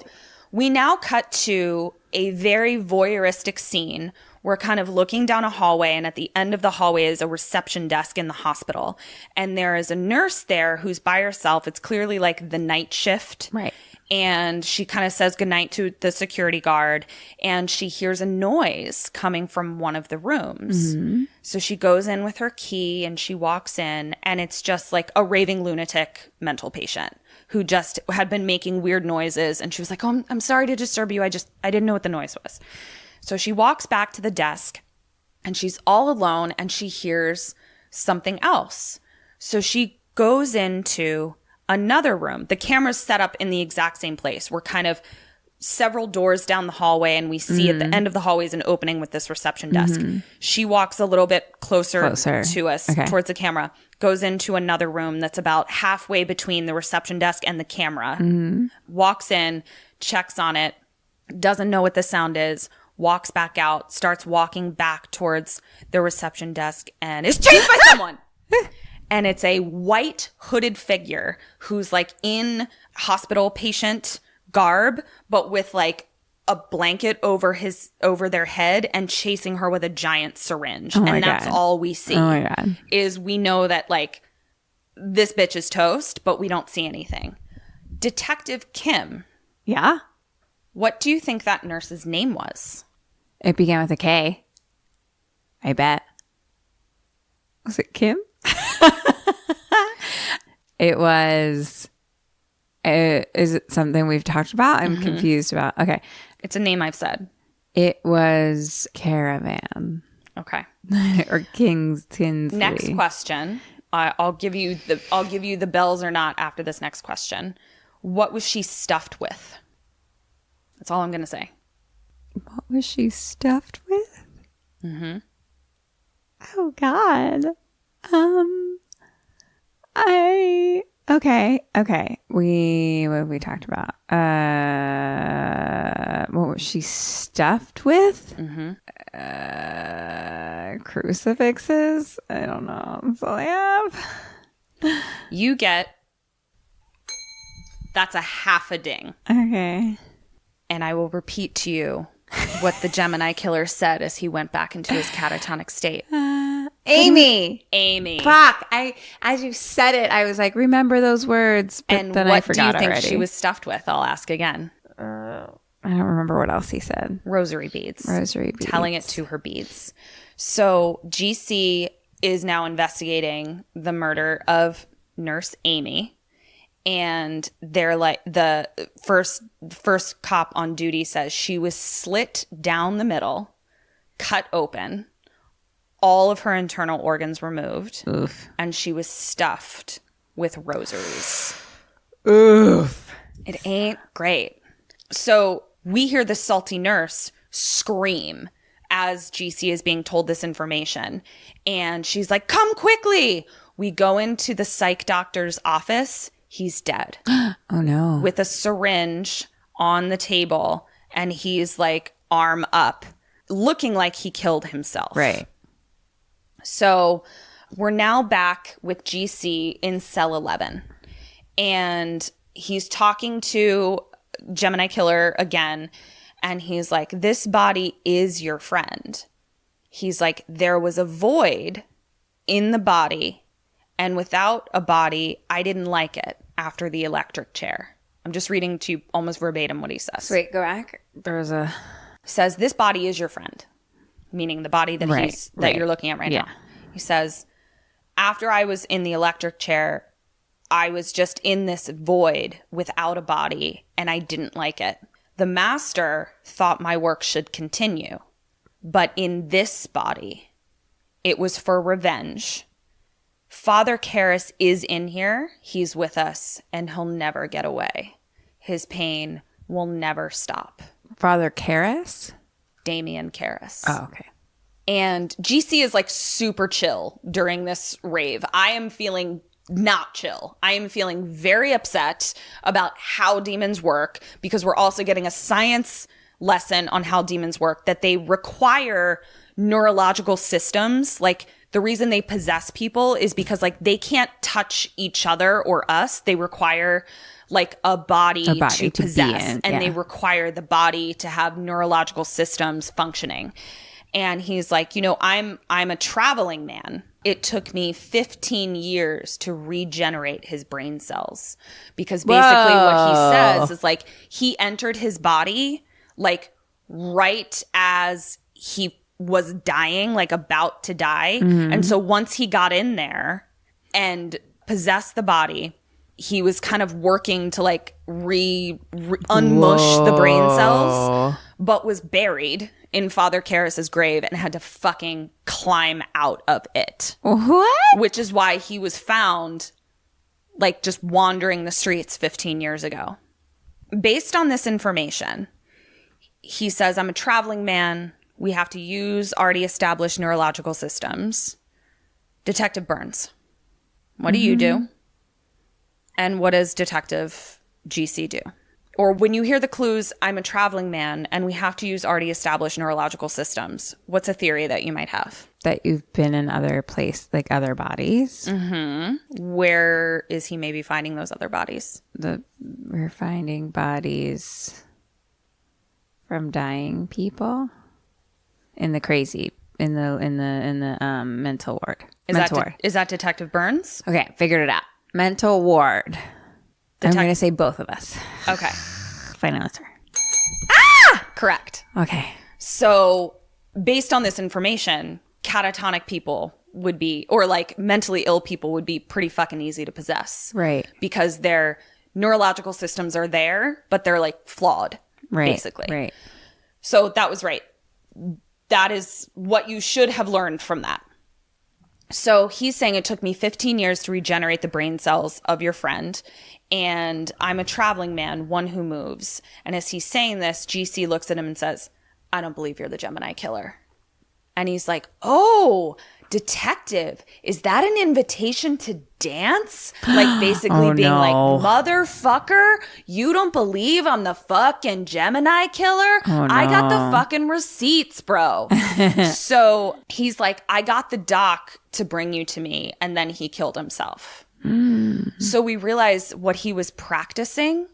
Speaker 3: we now cut to a very voyeuristic scene. We're kind of looking down a hallway, and at the end of the hallway is a reception desk in the hospital. And there is a nurse there who's by herself. It's clearly like the night shift.
Speaker 4: Right.
Speaker 3: And she kind of says goodnight to the security guard, and she hears a noise coming from one of the rooms. Mm-hmm. So she goes in with her key and she walks in, and it's just like a raving lunatic mental patient who just had been making weird noises. And she was like, "Oh, I'm sorry to disturb you. I didn't know what the noise was." So she walks back to the desk, and she's all alone and she hears something else. So she goes into another room. The camera's set up in the exact same place. We're kind of several doors down the hallway, and we see at the end of the hallway is an opening with this reception desk. She walks a little bit closer to us, towards the camera, goes into another room that's about halfway between the reception desk and the camera, walks in, checks on it, doesn't know what the sound is, walks back out, starts walking back towards the reception desk, and is chased by someone. And it's a white hooded figure who's like in hospital patient garb, but with like a blanket over their head and chasing her with a giant syringe. And that's all we see.
Speaker 4: Oh my God.
Speaker 3: Is we know that like this bitch is toast, but we don't see anything. Detective Kim.
Speaker 4: Yeah.
Speaker 3: What do you think that nurse's name was?
Speaker 4: It began with a K. I bet. Was it Kim? It was. Is it something we've talked about? I'm confused about. Okay.
Speaker 3: It's a name I've said.
Speaker 4: It was Caravan.
Speaker 3: Okay.
Speaker 4: Or Tinsley.
Speaker 3: Next question. I'll give you the bells or not after this next question. What was she stuffed with? That's all I'm going to say.
Speaker 4: What was she stuffed with? Oh God. Okay. What have we talked about? What was she stuffed with? Crucifixes? I don't know. That's all I have.
Speaker 3: You get... That's a half a ding.
Speaker 4: Okay.
Speaker 3: And I will repeat to you what the Gemini killer said as he went back into his catatonic state.
Speaker 4: Amy.
Speaker 3: Fuck.
Speaker 4: As you said it, I was like, remember those words. But
Speaker 3: And
Speaker 4: then
Speaker 3: what
Speaker 4: I forgot
Speaker 3: do you think
Speaker 4: already.
Speaker 3: she was stuffed with? I'll ask again.
Speaker 4: I don't remember what else he said.
Speaker 3: Rosary beads.
Speaker 4: Rosary beads.
Speaker 3: Telling it to her beads. So GC is now investigating the murder of Nurse Amy. And they're like, the first cop on duty says she was slit down the middle, cut open, all of her internal organs removed.
Speaker 4: Oof.
Speaker 3: And she was stuffed with rosaries.
Speaker 4: Oof.
Speaker 3: It ain't great. So we hear the salty nurse scream as GC is being told this information. And she's like, come quickly. We go into the psych doctor's office. He's dead.
Speaker 4: Oh, no.
Speaker 3: With a syringe on the table. And he's like arm up, looking like he killed himself.
Speaker 4: Right.
Speaker 3: So we're now back with GC in cell 11. And he's talking to Gemini Killer again. And he's like, this body is your friend. He's like, there was a void in the body. And without a body, I didn't like it after the electric chair. I'm just reading to you almost verbatim what he says.
Speaker 4: Wait, go back. There was a...
Speaker 3: Says, this body is your friend. Meaning the body that that you're looking at right now. He says, after I was in the electric chair, I was just in this void without a body, and I didn't like it. The master thought my work should continue. But in this body, it was for revenge. Father Karras is in here. He's with us, and he'll never get away. His pain will never stop.
Speaker 4: Father Karras?
Speaker 3: Damien Karras.
Speaker 4: Oh, okay.
Speaker 3: And GC is like super chill during this rave. I am feeling not chill. I am feeling very upset about how demons work, because we're also getting a science lesson on how demons work, that they require neurological systems. Like, the reason they possess people is because like they can't touch each other or us. They require like a body to possess, and they require the body to have neurological systems functioning. And he's like, you know, I'm a traveling man. It took me 15 years to regenerate his brain cells, because basically what he says is like he entered his body like right as he was dying, like about to die. And so once he got in there and possessed the body, he was kind of working to like unmush the brain cells but was buried in Father Karras's grave and had to fucking climb out of it.
Speaker 4: What?
Speaker 3: Which is why he was found like just wandering the streets 15 years ago. Based on this information, he says, I'm a traveling man. We have to use already established neurological systems. Detective Burns, what do you do? And what does Detective GC do? Or when you hear the clues, I'm a traveling man and we have to use already established neurological systems, what's a theory that you might have?
Speaker 4: That you've been in other other bodies.
Speaker 3: Where is he maybe finding those other bodies?
Speaker 4: We're finding bodies from dying people in the mental ward.
Speaker 3: Is that Detective Burns?
Speaker 4: Okay, figured it out. Mental ward. I'm going to say both of us.
Speaker 3: Okay.
Speaker 4: Final answer.
Speaker 3: Correct.
Speaker 4: Okay.
Speaker 3: So based on this information, catatonic people would be, or like mentally ill people would be pretty fucking easy to possess.
Speaker 4: Right.
Speaker 3: Because their neurological systems are there, but they're like flawed, basically.
Speaker 4: Right.
Speaker 3: So that was right. That is what you should have learned from that. So he's saying it took me 15 years to regenerate the brain cells of your friend. And I'm a traveling man, one who moves. And as he's saying this, GC looks at him and says, I don't believe you're the Gemini killer. And he's like, oh, detective, is that an invitation to dance? Like basically being like, motherfucker, you don't believe I'm the fucking Gemini killer? I got the fucking receipts, bro. So he's like, I got the doc to bring you to me. And then he killed himself. So we realize what he was practicing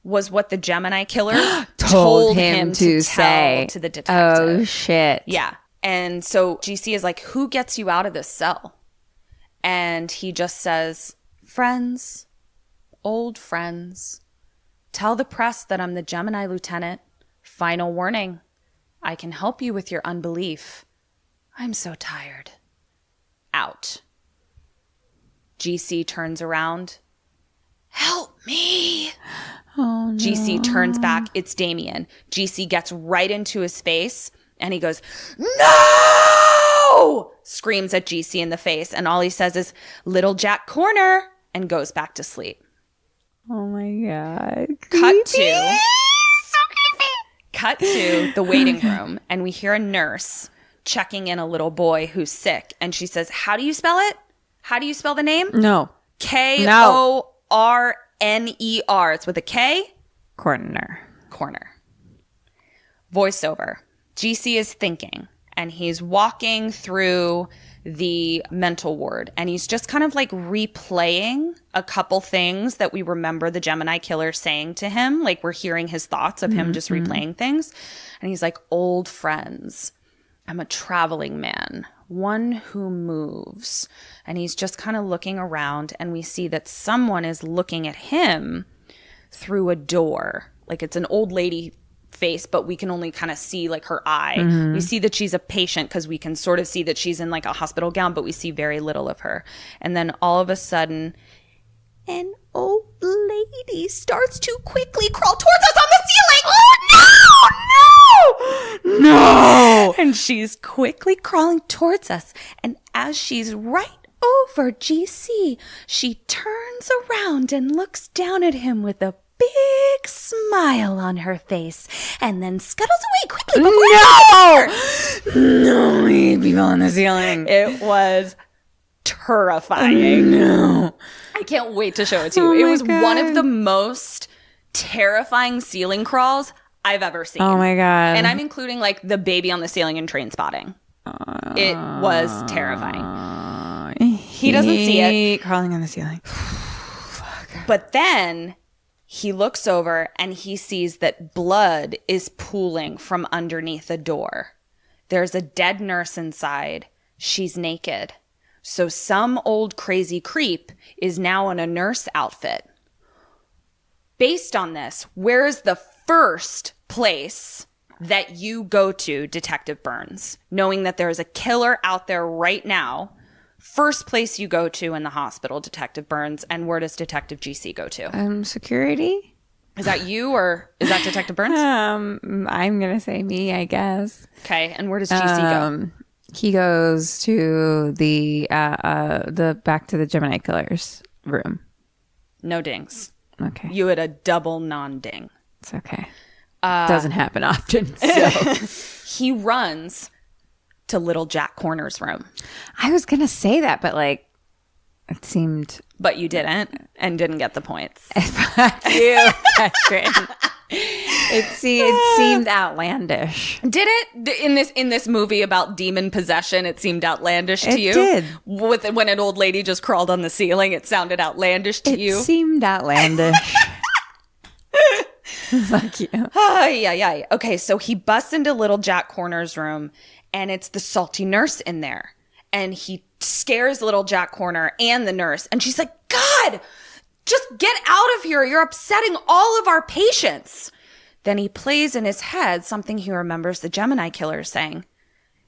Speaker 3: was what the Gemini killer told him to say to the detective.
Speaker 4: Oh, shit.
Speaker 3: Yeah. And so GC is like, who gets you out of this cell? And he just says, friends, old friends. Tell the press that I'm the Gemini lieutenant. Final warning. I can help you with your unbelief. I'm so tired. Out. GC turns around. Help me.
Speaker 4: Oh, no.
Speaker 3: GC turns back. It's Damien. GC gets right into his face and he goes, no! Screams at GC in the face. And all he says is, Little Jack Corner, and goes back to sleep.
Speaker 4: Oh my God.
Speaker 3: Cut to the waiting room. And we hear a nurse checking in a little boy who's sick. And she says, how do you spell it? How do you spell the name?
Speaker 4: No.
Speaker 3: Korner. It's with a K?
Speaker 4: Corner.
Speaker 3: Voiceover. GC is thinking, and he's walking through the mental ward, and he's just kind of like replaying a couple things that we remember the Gemini killer saying to him. Like we're hearing his thoughts of him just replaying things. And he's like, old friends. I'm a traveling man, one who moves. And he's just kind of looking around, and we see that someone is looking at him through a door. Like it's an old lady face, but we can only kind of see like her eye. We see that she's a patient because we can sort of see that she's in like a hospital gown, but we see very little of her. And then all of a sudden, an old lady starts to quickly crawl towards us on the ceiling. Oh, no! And she's quickly crawling towards us. And as she's right over GC, she turns around and looks down at him with a big smile on her face, and then scuttles away quickly before
Speaker 4: No, people on the ceiling.
Speaker 3: It was terrifying.
Speaker 4: No.
Speaker 3: I can't wait to show it to you. It was one of the most terrifying ceiling crawls I've ever seen.
Speaker 4: Oh my God.
Speaker 3: And I'm including like the baby on the ceiling in Train Spotting. It was terrifying. He doesn't see it.
Speaker 4: Crawling on the ceiling.
Speaker 3: But then he looks over and he sees that blood is pooling from underneath a door. There's a dead nurse inside. She's naked. So some old crazy creep is now in a nurse outfit. Based on this, where is the first place that you go to, Detective Burns, knowing that there is a killer out there right now? First place you go to in the hospital, Detective Burns, and where does Detective GC go to?
Speaker 4: Security?
Speaker 3: Is that you or is that Detective Burns?
Speaker 4: I'm gonna say me, I guess.
Speaker 3: Okay, and where does GC go?
Speaker 4: He goes to the back to the Gemini Killer's room.
Speaker 3: No dings.
Speaker 4: Okay,
Speaker 3: You had a double non-ding.
Speaker 4: it's okay. Doesn't happen often. So
Speaker 3: He runs to little Jack Corner's room.
Speaker 4: I was gonna say that, but like it seemed.
Speaker 3: But you didn't and didn't get the points.
Speaker 4: Fuck you, Catherine. It seemed outlandish.
Speaker 3: Did it in this movie about demon possession? It seemed outlandish to
Speaker 4: It
Speaker 3: you.
Speaker 4: did.
Speaker 3: When an old lady just crawled on the ceiling, it sounded outlandish to you.
Speaker 4: It seemed outlandish. Fuck you.
Speaker 3: Yeah. Okay, so he busts into little Jack Corner's room, and it's the salty nurse in there, and he scares little Jack Corner and the nurse, and she's like, "God, just get out of here! You're upsetting all of our patients." Then he plays in his head something he remembers the Gemini Killer saying.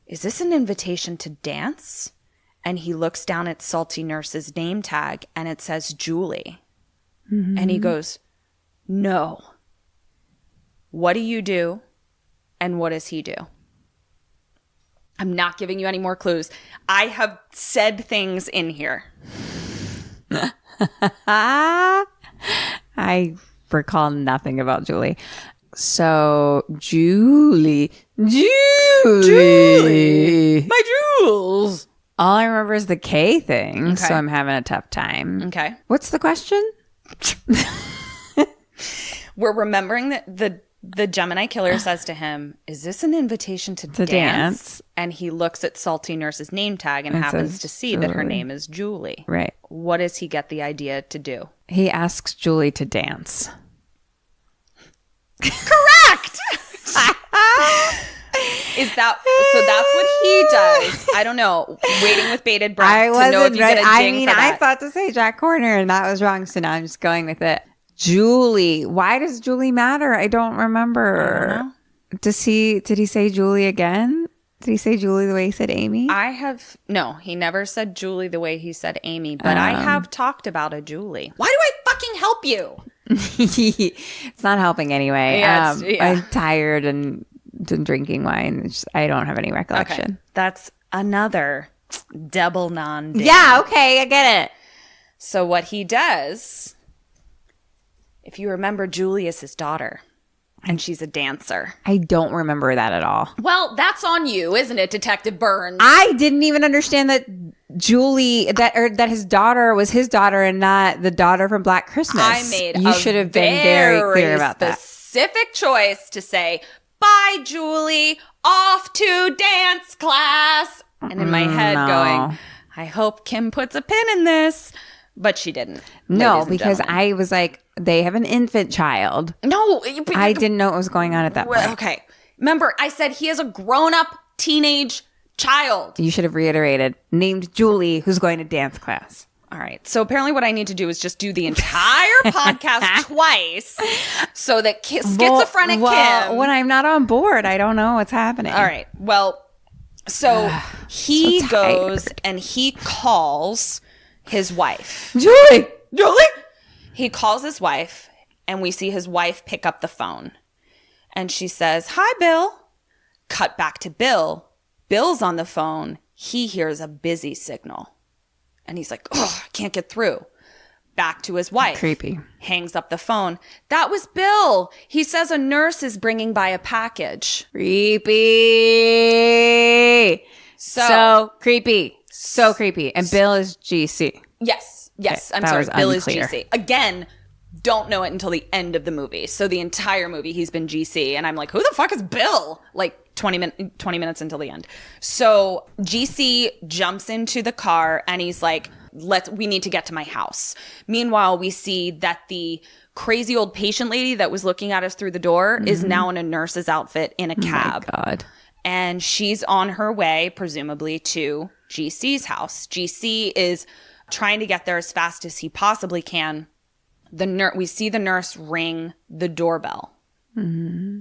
Speaker 3: Is this an invitation to dance? And he looks down at Salty Nurse's name tag, and it says Julie. Mm-hmm. And he goes, no. What do you do? And what does he do? I'm not giving you any more clues. I have said things in here.
Speaker 4: I recall nothing about Julie. So Julie,
Speaker 3: My jewels.
Speaker 4: all I remember is the K thing.
Speaker 3: Okay.
Speaker 4: So I'm having a tough time.
Speaker 3: Okay.
Speaker 4: What's the question?
Speaker 3: We're remembering that the Gemini Killer says to him, is this an invitation to dance? And he looks at Salty Nurse's name tag and
Speaker 4: It
Speaker 3: happens
Speaker 4: says
Speaker 3: to see that her
Speaker 4: Julie.
Speaker 3: name is Julie.
Speaker 4: Right.
Speaker 3: What does he get the idea to do?
Speaker 4: He asks Julie to dance.
Speaker 3: Correct! Is that so? That's what he does. I don't know. Waiting with bated breath to know if you get a ding for that.
Speaker 4: I thought to say Jack Corner and that was wrong. So now I'm just going with it. Julie. Why does Julie matter? I don't remember.
Speaker 3: I don't know.
Speaker 4: Did he say Julie again? Did he say Julie the way he said Amy?
Speaker 3: No, he never said Julie the way he said Amy, but I have talked about a Julie. Why do I fucking help you?
Speaker 4: It's not helping anyway.
Speaker 3: Yeah,
Speaker 4: I'm tired and drinking wine. I don't have any recollection.
Speaker 3: Okay. That's another double non-ding.
Speaker 4: Yeah, okay, I get it.
Speaker 3: So what he does, if you remember, Julie is his daughter, and she's a dancer.
Speaker 4: I don't remember that at all.
Speaker 3: Well, that's on you, isn't it, Detective Burns?
Speaker 4: I didn't even understand that Julie, that his daughter was his daughter and not the daughter from Black Christmas.
Speaker 3: I made
Speaker 4: you should have been very clear about that.
Speaker 3: Specific choice to say, bye, Julie, off to dance class. And in my head going, I hope Kim puts a pin in this. But she didn't.
Speaker 4: No, because I was like, they have an infant child.
Speaker 3: No.
Speaker 4: I didn't know what was going on at that point.
Speaker 3: Okay. Remember, I said he has a grown-up teenage child.
Speaker 4: You should have reiterated, named Julie, who's going to dance class.
Speaker 3: All right. So apparently what I need to do is just do the entire podcast twice so that schizophrenic Kim...
Speaker 4: When I'm not on board, I don't know what's happening.
Speaker 3: All right. Well, so he goes and he calls his wife.
Speaker 4: Julie!
Speaker 3: He calls his wife, and we see his wife pick up the phone. And she says, hi, Bill. Cut back to Bill. Bill's on the phone. He hears a busy signal. And he's like, oh, I can't get through. Back to his wife.
Speaker 4: Creepy.
Speaker 3: Hangs up the phone. That was Bill. He says a nurse is bringing by a package.
Speaker 4: Creepy.
Speaker 3: So
Speaker 4: creepy. So creepy. And Bill is GC.
Speaker 3: Yes.
Speaker 4: Okay,
Speaker 3: I'm
Speaker 4: that
Speaker 3: sorry.
Speaker 4: was
Speaker 3: Bill
Speaker 4: unclear.
Speaker 3: is GC. Again, don't know it until the end of the movie. So the entire movie, he's been GC. And I'm like, who the fuck is Bill? Like 20 minutes until the end. So GC jumps into the car and he's like, we need to get to my house. Meanwhile, we see that the crazy old patient lady that was looking at us through the door is now in a nurse's outfit in a cab.
Speaker 4: Oh my God.
Speaker 3: And she's on her way, presumably, to GC's house. GC is trying to get there as fast as he possibly can. We see the nurse ring the doorbell. Mm-hmm.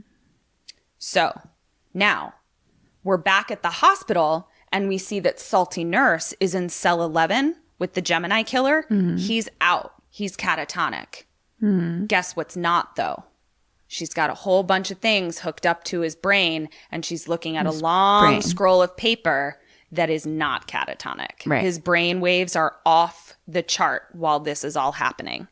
Speaker 3: So now we're back at the hospital and we see that Salty Nurse is in cell 11 with the Gemini Killer. Mm-hmm. He's out. He's catatonic. Guess what's not, though? She's got a whole bunch of things hooked up to his brain, and she's looking at a long scroll of paper that is not catatonic.
Speaker 4: Right.
Speaker 3: His brain waves are off the chart while this is all happening.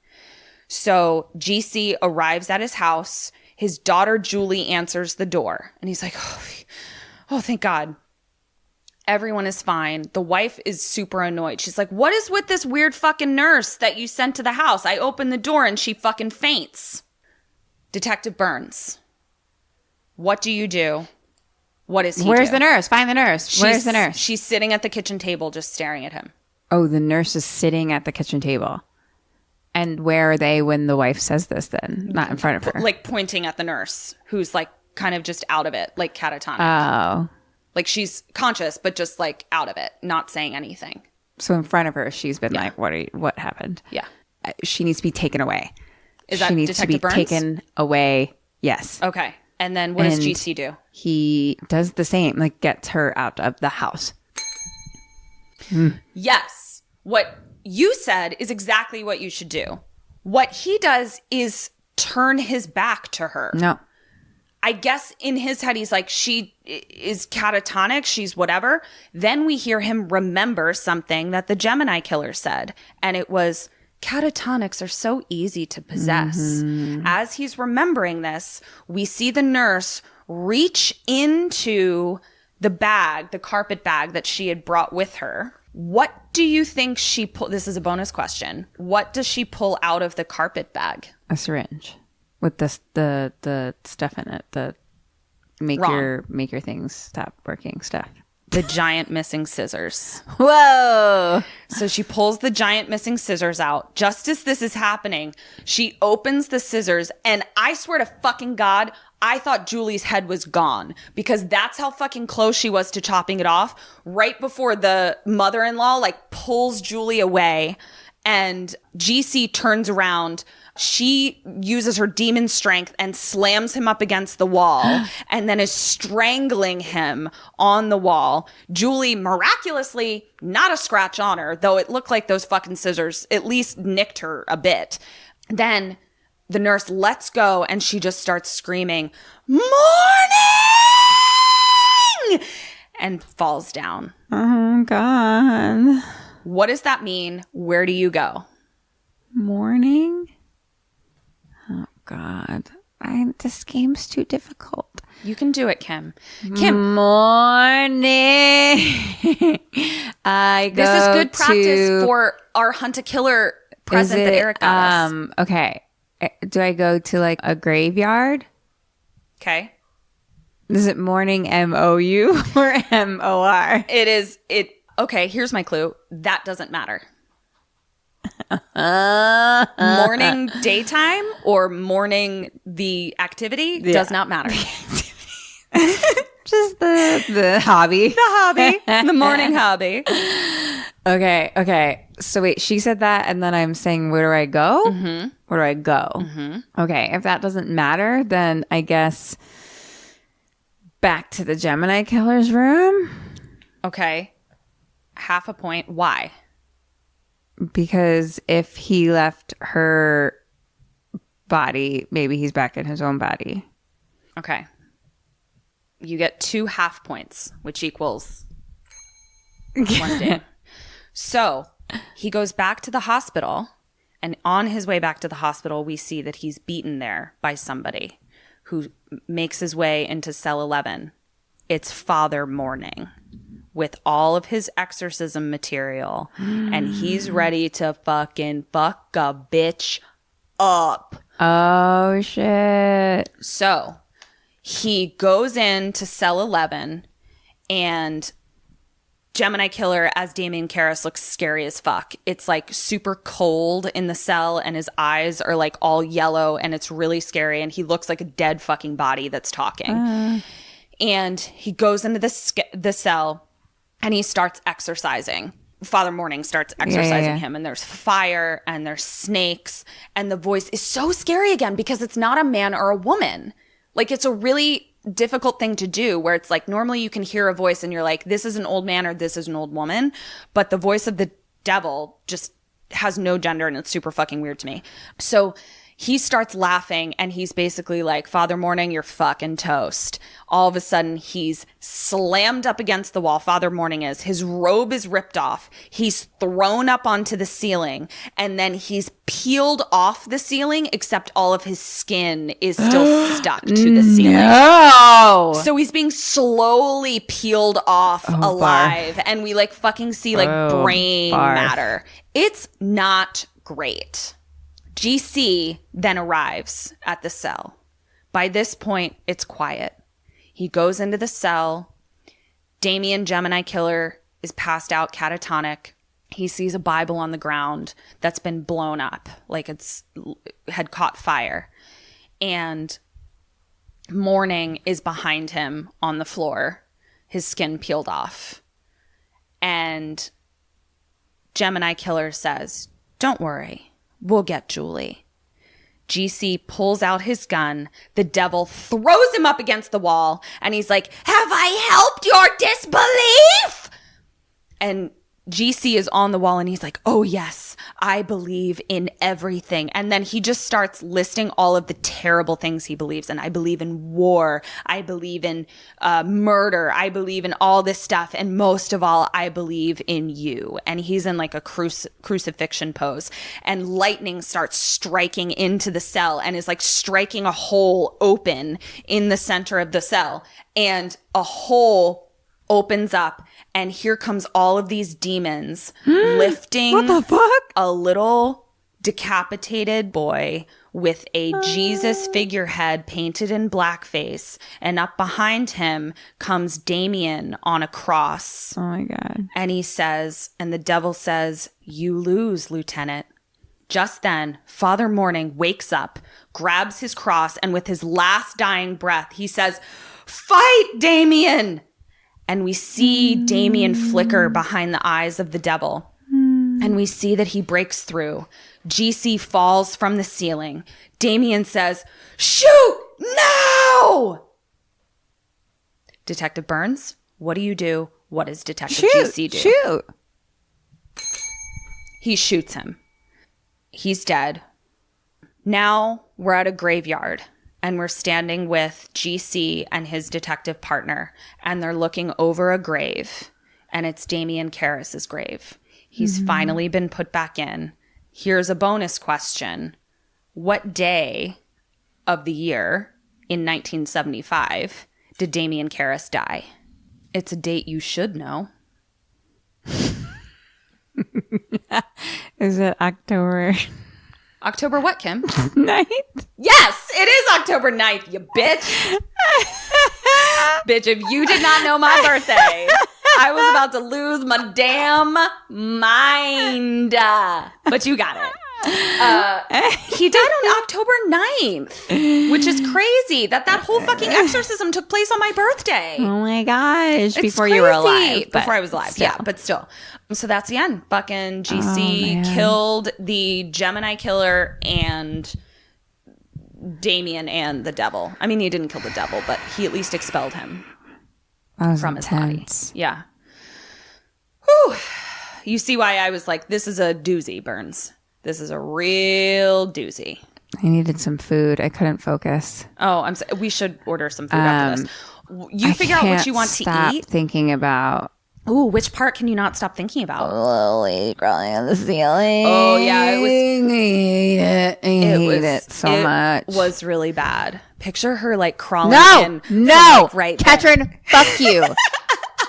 Speaker 3: So GC arrives at his house. His daughter, Julie, answers the door. And he's like, oh, thank God. Everyone is fine. The wife is super annoyed. She's like, what is with this weird fucking nurse that you sent to the house? I open the door and she fucking faints. Detective Burns, what do you do? What is he
Speaker 4: Where's
Speaker 3: do?
Speaker 4: the nurse? Find the nurse. Where's the nurse?
Speaker 3: She's sitting at the kitchen table just staring at him.
Speaker 4: Oh, the nurse is sitting at the kitchen table. And where are they when the wife says this then? Not in front of her.
Speaker 3: Like pointing at the nurse who's like kind of just out of it, like catatonic.
Speaker 4: Oh.
Speaker 3: Like she's conscious, but just like out of it, not saying anything.
Speaker 4: So in front of her, she's been like, what happened?
Speaker 3: Yeah.
Speaker 4: She needs to be taken away.
Speaker 3: Is that
Speaker 4: she needs
Speaker 3: Detective
Speaker 4: to be
Speaker 3: Burns?
Speaker 4: taken away. Yes.
Speaker 3: Okay. And then what does
Speaker 4: And
Speaker 3: GC do?
Speaker 4: He does the same, like gets her out of the house.
Speaker 3: Yes. What you said is exactly what you should do. What he does is turn his back to her.
Speaker 4: No.
Speaker 3: I guess in his head, he's like, she is catatonic. She's whatever. Then we hear him remember something that the Gemini killer said. And it was, catatonics are so easy to possess. As he's remembering this, we see the nurse reach into the bag, the carpet bag that she had brought with her. What do you think she pulled? This is a bonus question. What does she pull out of the carpet bag?
Speaker 4: A syringe with the stuff in it. The make your things stop working stuff.
Speaker 3: The giant missing scissors.
Speaker 4: Whoa.
Speaker 3: So she pulls the giant missing scissors out. Just as this is happening, she opens the scissors, and I swear to fucking God, I thought Julie's head was gone, because that's how fucking close she was to chopping it off. Right before the mother-in-law like pulls Julie away, and GC turns around. She uses her demon strength and slams him up against the wall and then is strangling him on the wall. Julie, miraculously, not a scratch on her, though it looked like those fucking scissors at least nicked her a bit. Then the nurse lets go and she just starts screaming, "Morning!" and falls down.
Speaker 4: Oh, God.
Speaker 3: What does that mean? Where do you go?
Speaker 4: Morning? Oh, God. This game's too difficult.
Speaker 3: You can do it, Kim. Kim,
Speaker 4: Morning. I go
Speaker 3: this is good practice
Speaker 4: to,
Speaker 3: for our hunt a killer present that Eric got us.
Speaker 4: Okay. Do I go to like a graveyard?
Speaker 3: Okay.
Speaker 4: Is it morning M-O-U or M-O-R?
Speaker 3: It is. Okay, here's my clue. That doesn't matter. Morning daytime or morning the activity does not matter.
Speaker 4: Just the hobby.
Speaker 3: The hobby. The morning hobby.
Speaker 4: Okay. So wait, she said that, and then I'm saying, where do I go? Mm-hmm. Where do I go? Mm-hmm. Okay, if that doesn't matter, then I guess back to the Gemini killer's room.
Speaker 3: Okay. Half a point. Why?
Speaker 4: Because if he left her body, maybe he's back in his own body.
Speaker 3: Okay. You get 2 half points, which equals 1 day. So he goes back to the hospital, and on his way back to the hospital, we see that he's beaten there by somebody who makes his way into cell 11. It's Father Morning with all of his exorcism material, and he's ready to fucking fuck a bitch up.
Speaker 4: Oh, shit.
Speaker 3: So he goes into cell 11, and Gemini Killer as Damien Karras looks scary as fuck. It's like super cold in the cell, and his eyes are like all yellow, and it's really scary, and he looks like a dead fucking body that's talking. And he goes into the cell, and he starts exorcising. Father Morning starts exorcising him, and there's fire and there's snakes, and the voice is so scary again because it's not a man or a woman. Like, it's a really difficult thing to do where it's like normally you can hear a voice and you're like, this is an old man or this is an old woman, but the voice of the devil just has no gender, and it's super fucking weird to me. So He starts laughing and he's basically like, Father Morning, you're fucking toast. All of a sudden, he's slammed up against the wall. Father Morning is. His robe is ripped off. He's thrown up onto the ceiling. And then he's peeled off the ceiling, except all of his skin is still stuck to the ceiling.
Speaker 4: No!
Speaker 3: So he's being slowly peeled off alive. And we like fucking see like brain matter. It's not great. GC then arrives at the cell. By this point, it's quiet. He goes into the cell. Damien, Gemini Killer, is passed out catatonic. He sees a Bible on the ground that's been blown up, like it's had caught fire. And Morning is behind him on the floor, his skin peeled off. And Gemini Killer says, "Don't worry. We'll get Julie." GC pulls out his gun. The devil throws him up against the wall. And he's like, "Have I helped your disbelief?" And GC is on the wall and he's like, "Oh yes, I believe in everything." And then he just starts listing all of the terrible things he believes in. I believe in war. I believe in murder. I believe in all this stuff. And most of all, I believe in you. And he's in like a crucifixion pose. And lightning starts striking into the cell and is like striking a hole open in the center of the cell. And a hole opens up, and here comes all of these demons lifting
Speaker 4: what the fuck?
Speaker 3: A little decapitated boy with a Jesus figurehead painted in blackface, and up behind him comes Damien on a cross.
Speaker 4: Oh my God.
Speaker 3: And he says, and the devil says, "You lose, Lieutenant." Just then, Father Morning wakes up, grabs his cross, and with his last dying breath, he says, "Fight, Damien!" And we see Damien flicker behind the eyes of the devil. And we see that he breaks through. GC falls from the ceiling. Damien says, "Shoot now!" Detective Burns, what do you do? What does Detective GC do?
Speaker 4: Shoot.
Speaker 3: He shoots him. He's dead. Now we're at a graveyard. And we're standing with GC and his detective partner, and they're looking over a grave, and it's Damien Karras's grave. He's finally been put back in. Here's a bonus question. What day of the year in 1975 did Damien Karras die? It's a date you should know.
Speaker 4: Is it October
Speaker 3: October what, Kim?
Speaker 4: 9th?
Speaker 3: Yes, it is October 9th, you bitch. Bitch, if you did not know my birthday, I was about to lose my damn mind. But you got it. He died on October 9th, which is crazy that whole fucking exorcism took place on my birthday.
Speaker 4: Oh my gosh.
Speaker 3: It's
Speaker 4: before
Speaker 3: crazy.
Speaker 4: you were alive.
Speaker 3: Before I was alive,
Speaker 4: still.
Speaker 3: yeah, but still. So that's the end. Fucking GC killed the Gemini Killer and Damien and the devil. I mean, he didn't kill the devil, but he at least expelled him from his body. Yeah. Whew. You see why I was like, this is a doozy, Burns. This is a real doozy.
Speaker 4: I needed some food. I couldn't focus.
Speaker 3: Oh, we should order some food after this. You figure out what you want to eat.
Speaker 4: Thinking about.
Speaker 3: Ooh, which part can you not stop thinking about?
Speaker 5: Little lady crawling on the ceiling.
Speaker 3: Oh, yeah.
Speaker 4: I hate it so much.
Speaker 3: It was really bad. Picture her like crawling in.
Speaker 4: No,
Speaker 3: from, like, right
Speaker 4: Katrin,
Speaker 3: there.
Speaker 4: fuck you.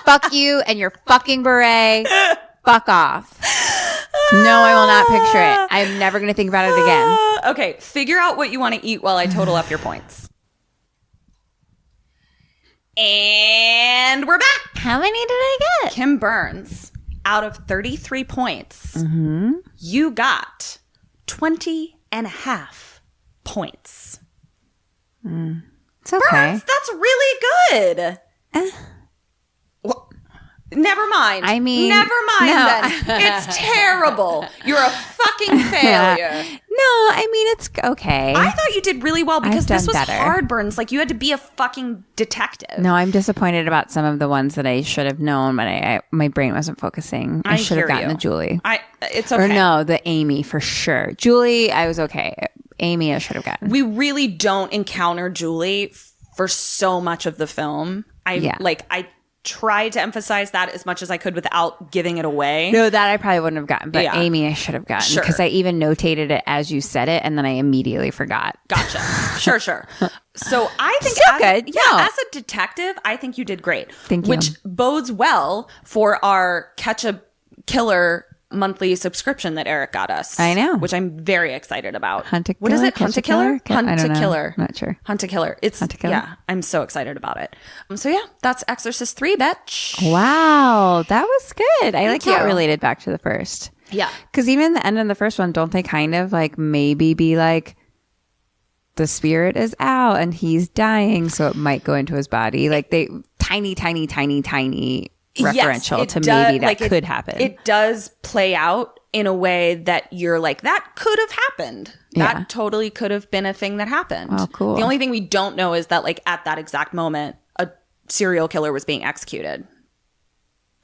Speaker 4: Fuck you and your fucking beret. Fuck off. No, I will not picture it. I'm never going to think about it again.
Speaker 3: Okay, figure out what you want to eat while I total up your points. And we're back.
Speaker 5: How many did I get?
Speaker 3: Kim Burns, out of 33 points, you got 20 and a half points.
Speaker 4: It's okay.
Speaker 3: Burns, that's really good. Well, never mind.
Speaker 4: I mean,
Speaker 3: never mind
Speaker 4: no.
Speaker 3: then. It's terrible. You're a fucking failure.
Speaker 4: No, I mean, it's okay.
Speaker 3: I thought you did really well because
Speaker 4: I've done
Speaker 3: this was
Speaker 4: better.
Speaker 3: hard, Burns. Like, you had to be a fucking detective.
Speaker 4: No, I'm disappointed about some of the ones that I should have known, but my brain wasn't focusing. I should have
Speaker 3: hear
Speaker 4: gotten
Speaker 3: you.
Speaker 4: the Julie.
Speaker 3: It's okay.
Speaker 4: Or no, the Amy for sure. Julie, I was okay. Amy I should have gotten.
Speaker 3: We really don't encounter Julie for so much of the film. I tried to emphasize that as much as I could without giving it away.
Speaker 4: No, that I probably wouldn't have gotten, but Amy I should have gotten
Speaker 3: Sure.
Speaker 4: because I even notated it as you said it, and then I immediately forgot.
Speaker 3: Gotcha. Sure. So I think
Speaker 4: Still good.
Speaker 3: Yeah,
Speaker 4: No.
Speaker 3: as a detective, I think you did great.
Speaker 4: Thank you.
Speaker 3: Which bodes well for our Catch a Killer monthly subscription that Eric got us.
Speaker 4: I know.
Speaker 3: Which I'm very excited about.
Speaker 4: Hunt a
Speaker 3: What is
Speaker 4: Killer?
Speaker 3: it? Hunt a
Speaker 4: Catch a Killer?
Speaker 3: Killer? Hunt
Speaker 4: I don't
Speaker 3: a
Speaker 4: know.
Speaker 3: Killer.
Speaker 4: Not sure.
Speaker 3: Hunt a Killer. It's
Speaker 4: Hunt a Killer?
Speaker 3: Yeah, I'm so excited about it. So yeah, that's Exorcist 3, bitch.
Speaker 4: Wow, that was good. I like how it
Speaker 3: you.
Speaker 4: related back to the first.
Speaker 3: Yeah.
Speaker 4: Because even the end of the first one, don't they kind of like maybe be like the spirit is out and he's dying, so it might go into his body? Like they tiny referential
Speaker 3: Yes,
Speaker 4: to
Speaker 3: it
Speaker 4: maybe
Speaker 3: does-
Speaker 4: that
Speaker 3: like,
Speaker 4: could happen.
Speaker 3: It does play out in a way that you're like, that could have happened.
Speaker 4: Yeah.
Speaker 3: That totally could have been a thing that happened.
Speaker 4: Oh, cool.
Speaker 3: The only thing we don't know is that like at that exact moment, a serial killer was being executed.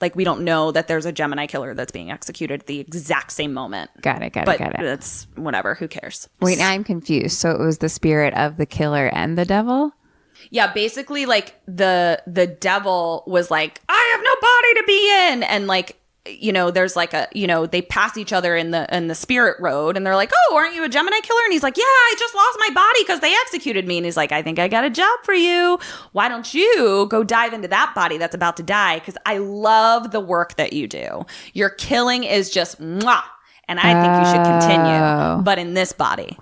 Speaker 3: Like we don't know that there's a Gemini killer that's being executed at the exact same moment.
Speaker 4: Got it.
Speaker 3: But
Speaker 4: Got it.
Speaker 3: that's whatever. Who cares?
Speaker 4: Wait, now I'm confused. So it was the spirit of the killer and the devil?
Speaker 3: Yeah, basically like the devil was like, I have no body to be in, and like, you know, there's like a, you know, they pass each other in the spirit road and they're like, oh, aren't you a Gemini killer? And he's like, yeah, I just lost my body because they executed me. And he's like, I think I got a job for you. Why don't you go dive into that body that's about to die? Because I love the work that you do. Your killing is just mwah. And I think you should continue, but in this body.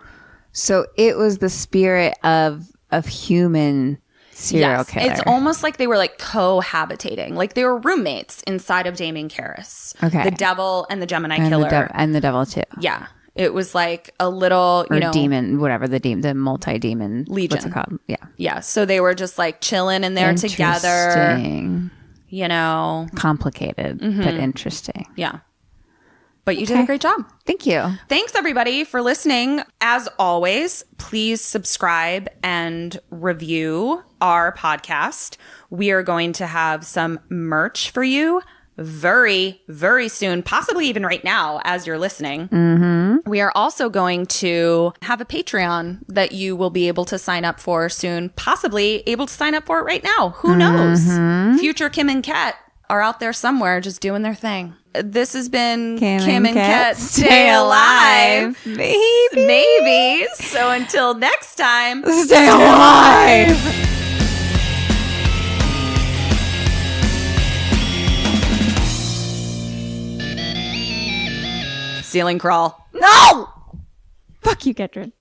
Speaker 4: So it was the spirit of human serial killer.
Speaker 3: It's almost like they were like cohabitating, like they were roommates inside of Damien Karras.
Speaker 4: Okay.
Speaker 3: The devil and the Gemini
Speaker 4: and
Speaker 3: killer.
Speaker 4: the devil too.
Speaker 3: Yeah. It was like a little,
Speaker 4: Or
Speaker 3: you know,
Speaker 4: demon, whatever the multi-demon
Speaker 3: Legion.
Speaker 4: What's it called? Yeah.
Speaker 3: Yeah. So they were just like chilling in there together,
Speaker 4: Interesting.
Speaker 3: you know.
Speaker 4: Complicated, but interesting.
Speaker 3: Yeah. But you did a great job.
Speaker 4: Thank you.
Speaker 3: Thanks, everybody, for listening. As always, please subscribe and review our podcast. We are going to have some merch for you very, very soon, possibly even right now as you're listening. Mm-hmm. We are also going to have a Patreon that you will be able to sign up for soon, possibly able to sign up for it right now. Who knows? Future Kim and Kat are out there somewhere just doing their thing. This has been Kim and Kat Stay Alive. Maybe. So until next time,
Speaker 4: Stay alive.
Speaker 3: ceiling crawl.
Speaker 4: No! Fuck you, Ketrin.